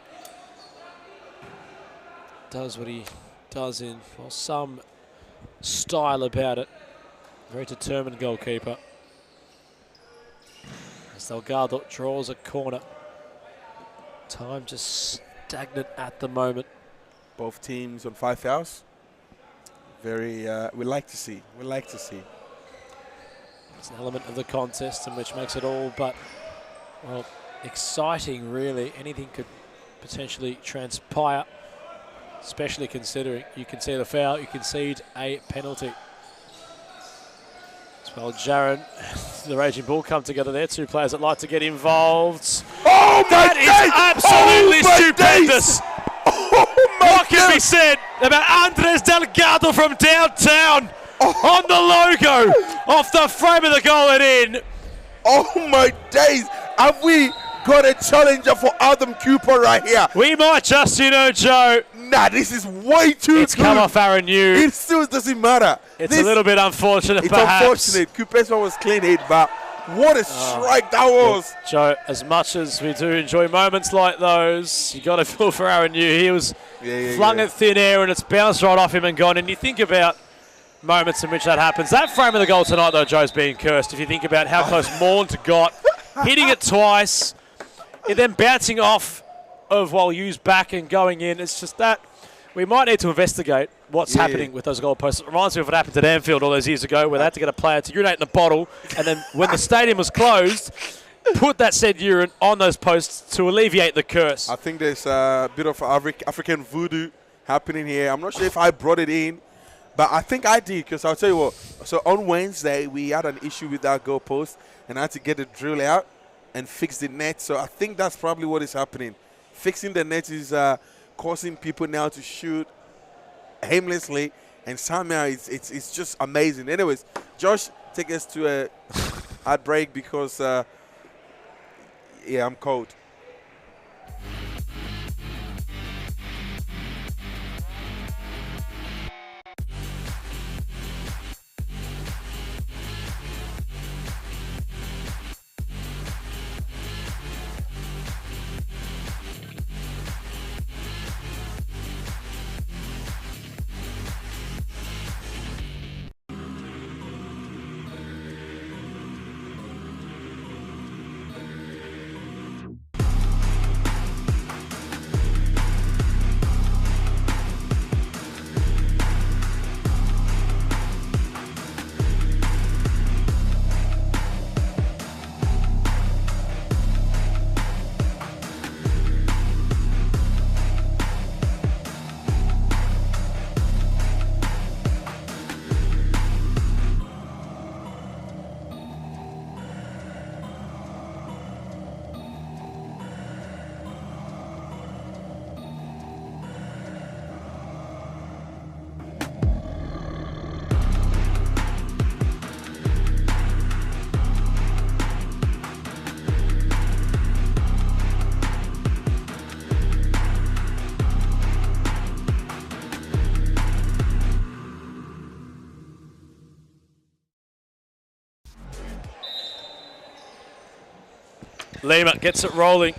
Does what he does in some style about it. Very determined goalkeeper. As Delgado draws a corner. Time just stagnant at the moment. Both teams on 5 fouls. Very, we like to see. We like to see. It's an element of the contest, and which makes it all but, well, exciting, really. Anything could potentially transpire, especially considering you concede a foul, you concede a penalty. As well, Jaren, the Raging Bull come together there. Two players that like to get involved. Oh, my That is absolutely stupendous. What can be said about Andres Delgado from downtown? On the logo, off the frame of the goal and in. Oh my days! Have we got a challenger for Adam Cooper right here? We might just, Joe. Nah, this is way too It's good. come off Aren New. It still doesn't matter. It's a little bit unfortunate, It's perhaps. unfortunate. Cooper's one was clean hit, but what a strike that was. Look, Joe, as much as we do enjoy moments like those, you got to feel for Aren New. He was flung at thin air and it's bounced right off him and gone. And you think about moments in which that happens. That frame of the goal tonight, though, Joe's being cursed. If you think about how close Morn got, hitting it twice, and then bouncing off of Walyu's back and going in. It's just that we might need to investigate what's happening with those goalposts. It reminds me of what happened at Anfield all those years ago, where they had to get a player to urinate in a bottle, and then when the stadium was closed, put that said urine on those posts to alleviate the curse. I think there's a bit of African voodoo happening here. I'm not sure if I brought it in, but I think I did, because I'll tell you what. So on Wednesday, we had an issue with that goalpost, and I had to get the drill out and fix the net. So I think that's probably what is happening. Fixing the net is causing people now to shoot aimlessly, and somehow it's just amazing. Anyways, Josh, take us to a hard break because, I'm cold. Lima gets it rolling.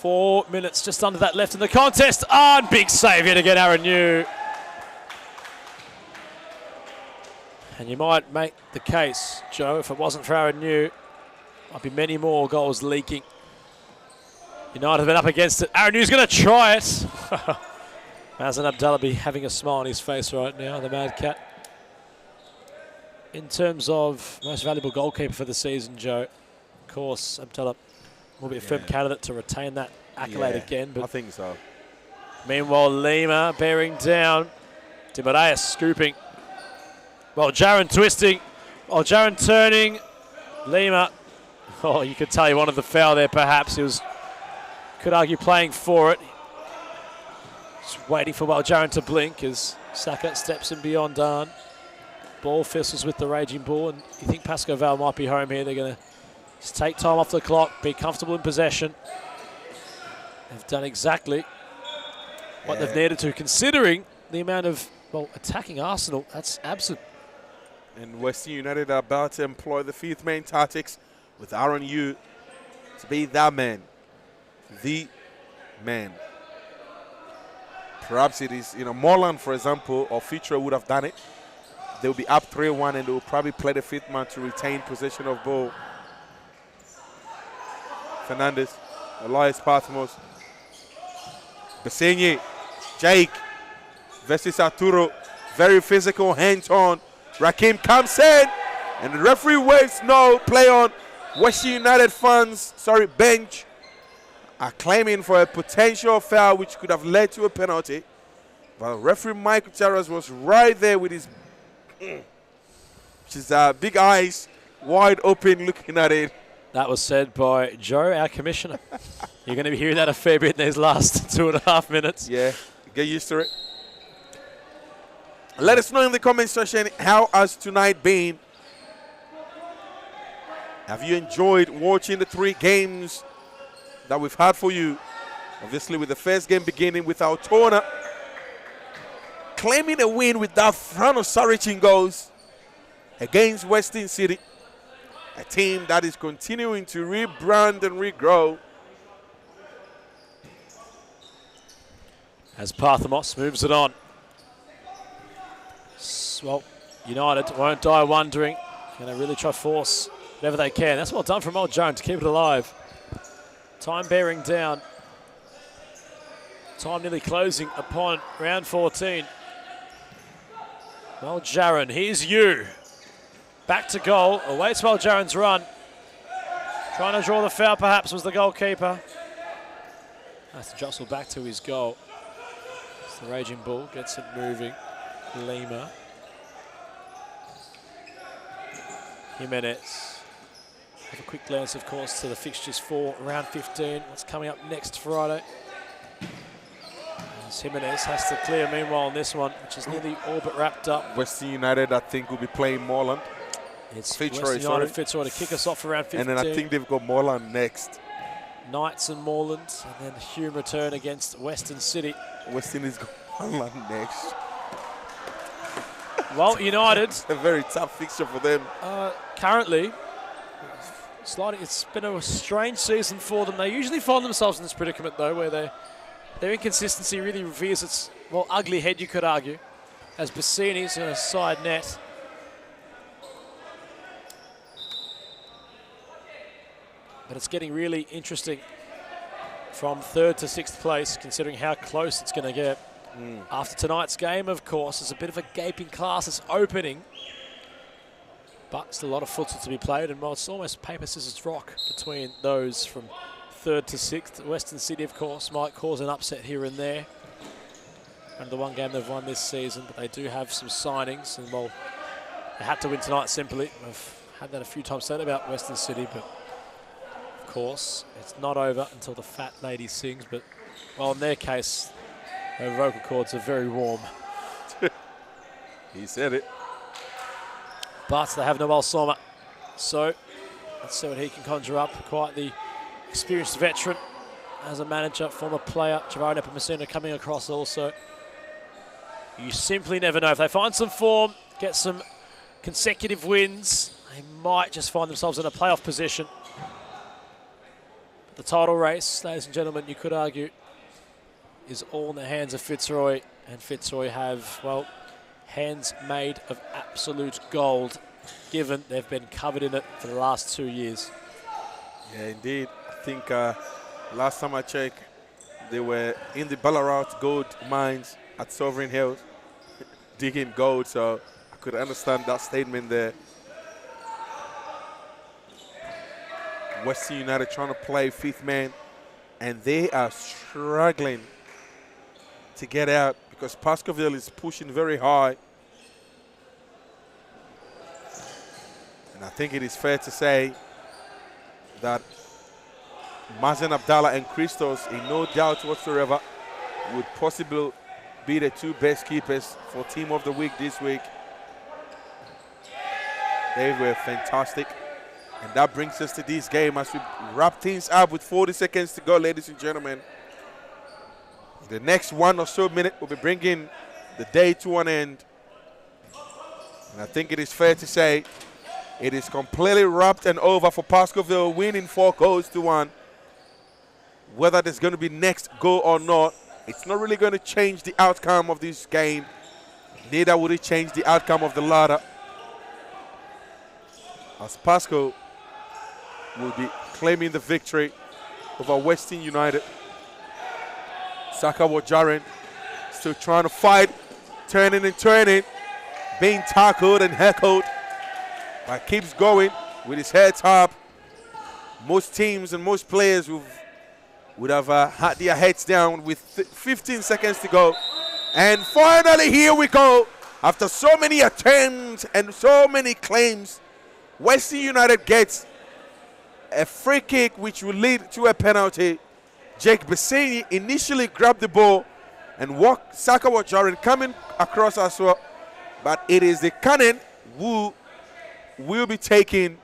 4 minutes just under that left in the contest. And big save yet again, Aren New. And you might make the case, Joe, if it wasn't for Aren New, might be many more goals leaking. United have been up against it. Aren New's going to try it. Mazen Abdallah be having a smile on his face right now, the Mad Cat. In terms of most valuable goalkeeper for the season, Joe, of course, Abdallah will be a firm candidate to retain that accolade again. But I think so. Meanwhile, Lima bearing down. Di Maria scooping. Well, Jaron twisting. Well, Jaron turning. Lima. Oh, you could tell he wanted the foul there, perhaps. He was, could argue, playing for it. Just waiting for Jaron to blink as Saka steps in beyond Dan. Ball fistles with the Raging Bull, and you think Pasco Val might be home here. They're going to just take time off the clock, be comfortable in possession. They've done exactly what they've needed to, considering the amount of, well, attacking Arsenal. That's absolute. And Western United are about to employ the fifth main tactics with Aren New to be that man. The man. Perhaps it is, Morland, for example, or Fitra would have done it. They'll be up 3-1 and they'll probably play the fifth man to retain possession of ball. Fernandez, Elias Pathmos, Basenyi, Jake versus Arturo. Very physical, hands-on. Rakim comes in, and the referee waves no play on. West United fans, bench, are claiming for a potential foul which could have led to a penalty. But referee Mike Gutierrez was right there with his big eyes wide open looking at it. That was said by Joe, our commissioner. You're going to be hearing that a fair bit in these last 2.5 minutes. Yeah, get used to it. Let us know in the comment section, how has tonight been? Have you enjoyed watching the 3 games that we've had for you? Obviously, with the first game beginning with Altona claiming a win with that Frano Saricin goals against Western City, a team that is continuing to rebrand and regrow. As Parthamos moves it on. Well, United won't die wondering. Going to really try force whatever they can. That's well done from old Jones to keep it alive. Time bearing down. Time nearly closing upon round 14. Well, Jaron, here's you. Back to goal. Awaits while Jaron's run. Trying to draw the foul, perhaps, was the goalkeeper. Has to jostle back to his goal. It's the Raging Bull, gets it moving. Lima. Jimenez. Have a quick glance, of course, to the fixtures for round 15. What's coming up next Friday? As Jimenez has to clear, meanwhile, on this one, which is nearly all but wrapped up. Western United, I think, will be playing Moreland. It's Fitzroy, Western United, Fitzroy to kick us off for round 15. And then I think they've got Moreland next. Knights and Moreland, and then Hume return against Western City. Western is got Moreland next. Well, United. It's a very tough fixture for them. Currently, it's been a strange season for them. They usually find themselves in this predicament, though, where their inconsistency really reveals its, well, ugly head, you could argue, as Bassini's in a side net. But it's getting really interesting from 3rd to 6th place, considering how close it's going to get. After tonight's game, of course, there's a bit of a gaping class. It's opening. But still a lot of futsal to be played, and well, it's almost paper, scissors, rock between those from 3rd to 6th. Western City, of course, might cause an upset here and there. And the one game they've won this season, but they do have some signings, and well, they had to win tonight simply. We've had that a few times said about Western City, but of course, it's not over until the fat lady sings. But well, in their case, their vocal cords are very warm. He said it. But they have Noel Sommer. So let's see what he can conjure up. Quite the experienced veteran as a manager, former player. Javari Nepomuceno coming across also. You simply never know. If they find some form, get some consecutive wins, they might just find themselves in a playoff position. The title race, ladies and gentlemen, you could argue, is all in the hands of Fitzroy. And Fitzroy have, well, hands made of absolute gold, given they've been covered in it for the last 2 years. Yeah, indeed. I think last time I checked, they were in the Ballarat gold mines at Sovereign Hills, digging gold, so I could understand that statement there. Western United trying to play fifth man, and they are struggling to get out because Pascoville is pushing very high. And I think it is fair to say that Mazen Abdallah and Christos, in no doubt whatsoever, would possibly be the two best keepers for Team of the Week this week. They were fantastic. And that brings us to this game as we wrap things up with 40 seconds to go, ladies and gentlemen. The next 1 or so minute will be bringing the day to an end. And I think it is fair to say it is completely wrapped and over for Pascoville, winning 4 goals to 1. Whether there's going to be next goal or not, it's not really going to change the outcome of this game. Neither would it change the outcome of the ladder, as Pasco will be claiming the victory over Western United. Sakawa Jaren still trying to fight, turning and turning, being tackled and heckled, but keeps going with his head up. Most teams and most players would have had their heads down with 15 seconds to go. And finally, here we go. After so many attempts and so many claims, Western United gets a free kick which will lead to a penalty. Jake Bassini initially grabbed the ball and walked Sakawa Jaren coming across as well. But it is the Cannon who will be taking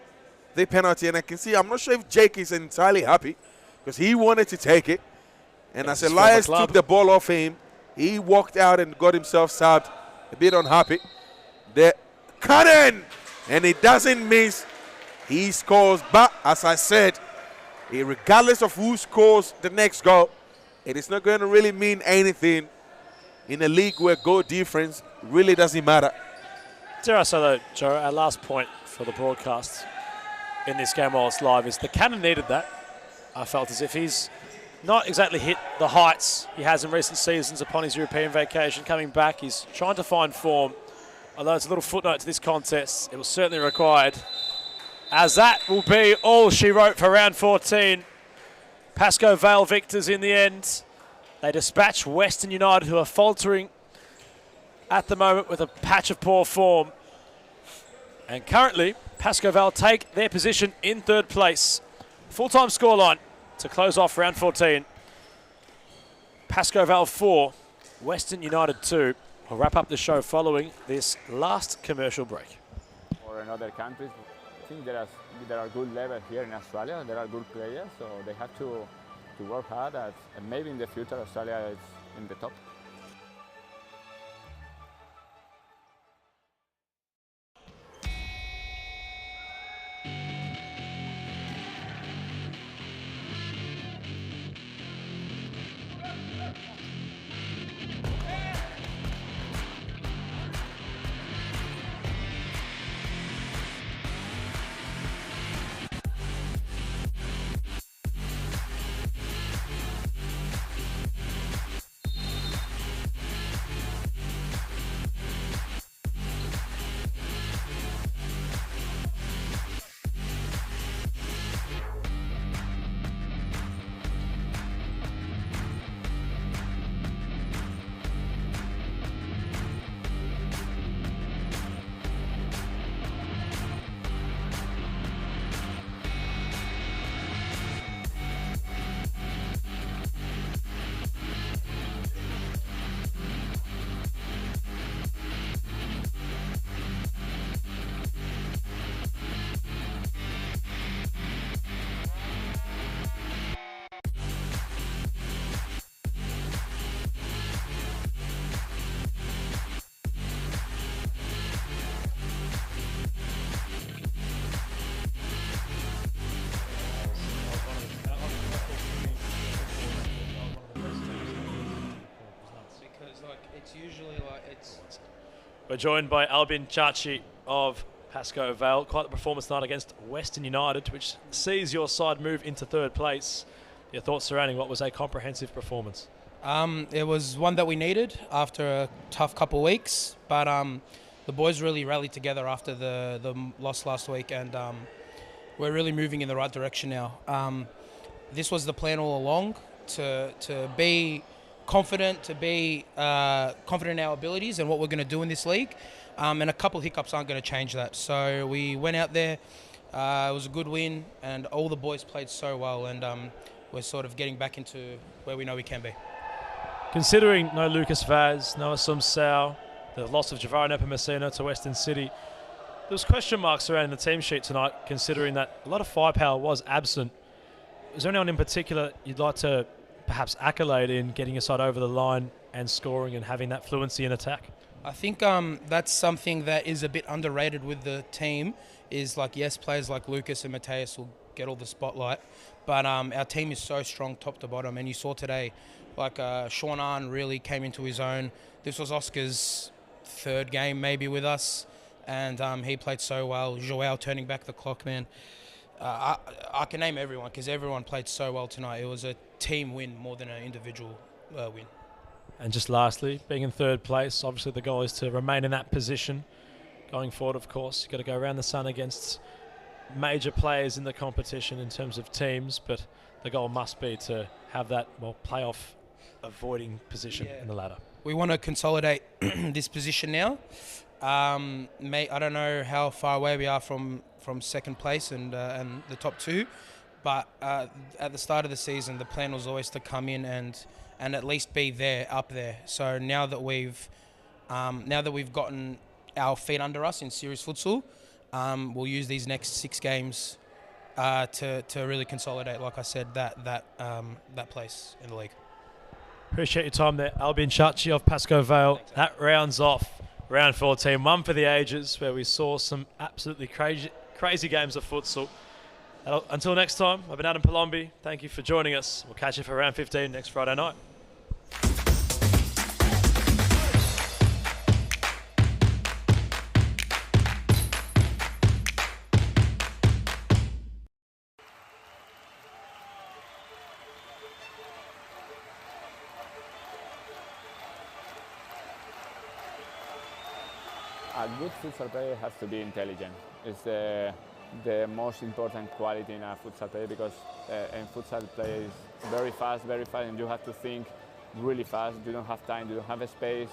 the penalty. And I can see, I'm not sure if Jake is entirely happy because he wanted to take it. And as Elias took the ball off him, he walked out and got himself subbed, a bit unhappy. The Cannon, and it doesn't miss. He scores, but as I said, regardless of who scores the next goal, it is not going to really mean anything in a league where goal difference really doesn't matter. Dare I say though, Joe, our last point for the broadcast in this game while it's live is the Cannon needed that. I felt as if he's not exactly hit the heights he has in recent seasons upon his European vacation. Coming back, he's trying to find form. Although it's a little footnote to this contest, it was certainly required, as that will be all she wrote for round 14. Pascoe Vale victors in the end. They dispatch Western United, who are faltering at the moment with a patch of poor form. And currently, Pascoe Vale take their position in third place. Full-time scoreline to close off round 14. Pascoe Vale 4, Western United 2. We'll wrap up the show following this last commercial break. Or in other countries, I think there are good levels here in Australia. There are good players, so they have to work hard. And maybe in the future, Australia is in the top. We're joined by Albin Chachi of Pascoe Vale. Quite the performance tonight against Western United, which sees your side move into third place. Your thoughts surrounding what was a comprehensive performance? It was one that we needed after a tough couple of weeks, but the boys really rallied together after the loss last week, and we're really moving in the right direction now. This was the plan all along, to be confident, to be confident in our abilities and what we're going to do in this league. And a couple of hiccups aren't going to change that. So we went out there, it was a good win, and all the boys played so well, and we're sort of getting back into where we know we can be. Considering no Lucas Vaz, no Asum Sao, the loss of Javara Nepomuceno to Western City, there was question marks around the team sheet tonight, considering that a lot of firepower was absent. Is there anyone in particular you'd like to perhaps accolade in getting your side over the line and scoring and having that fluency in attack? I think that's something that is a bit underrated with the team, is like, yes, players like Lucas and Mateus will get all the spotlight, but our team is so strong top to bottom, and you saw today, like Sean Aren really came into his own. This was Oscar's third game maybe with us, and he played so well. Joao turning back the clock, man. I can name everyone because everyone played so well tonight. It was a team win more than an individual win. And just lastly, being in third place, obviously the goal is to remain in that position. Going forward, of course, you've got to go around the sun against major players in the competition in terms of teams, but the goal must be to have that playoff avoiding position in the ladder. We want to consolidate this position now. I don't know how far away we are from second place and the top two, but at the start of the season, the plan was always to come in and at least be up there. So now that we've gotten our feet under us in series futsal, we'll use these next 6 games to really consolidate, like I said, that place in the league. Appreciate your time there, Albin Chachi of Pascoe Vale. Thanks, that rounds off round 14, one for the ages, where we saw some absolutely crazy games of futsal. Until next time, I've been Adam Palombi. Thank you for joining us. We'll catch you for round 15 next Friday night. A good futsal player has to be intelligent. It's the most important quality in a futsal player, because in futsal play is very fast, and you have to think really fast. You don't have time, you don't have a space.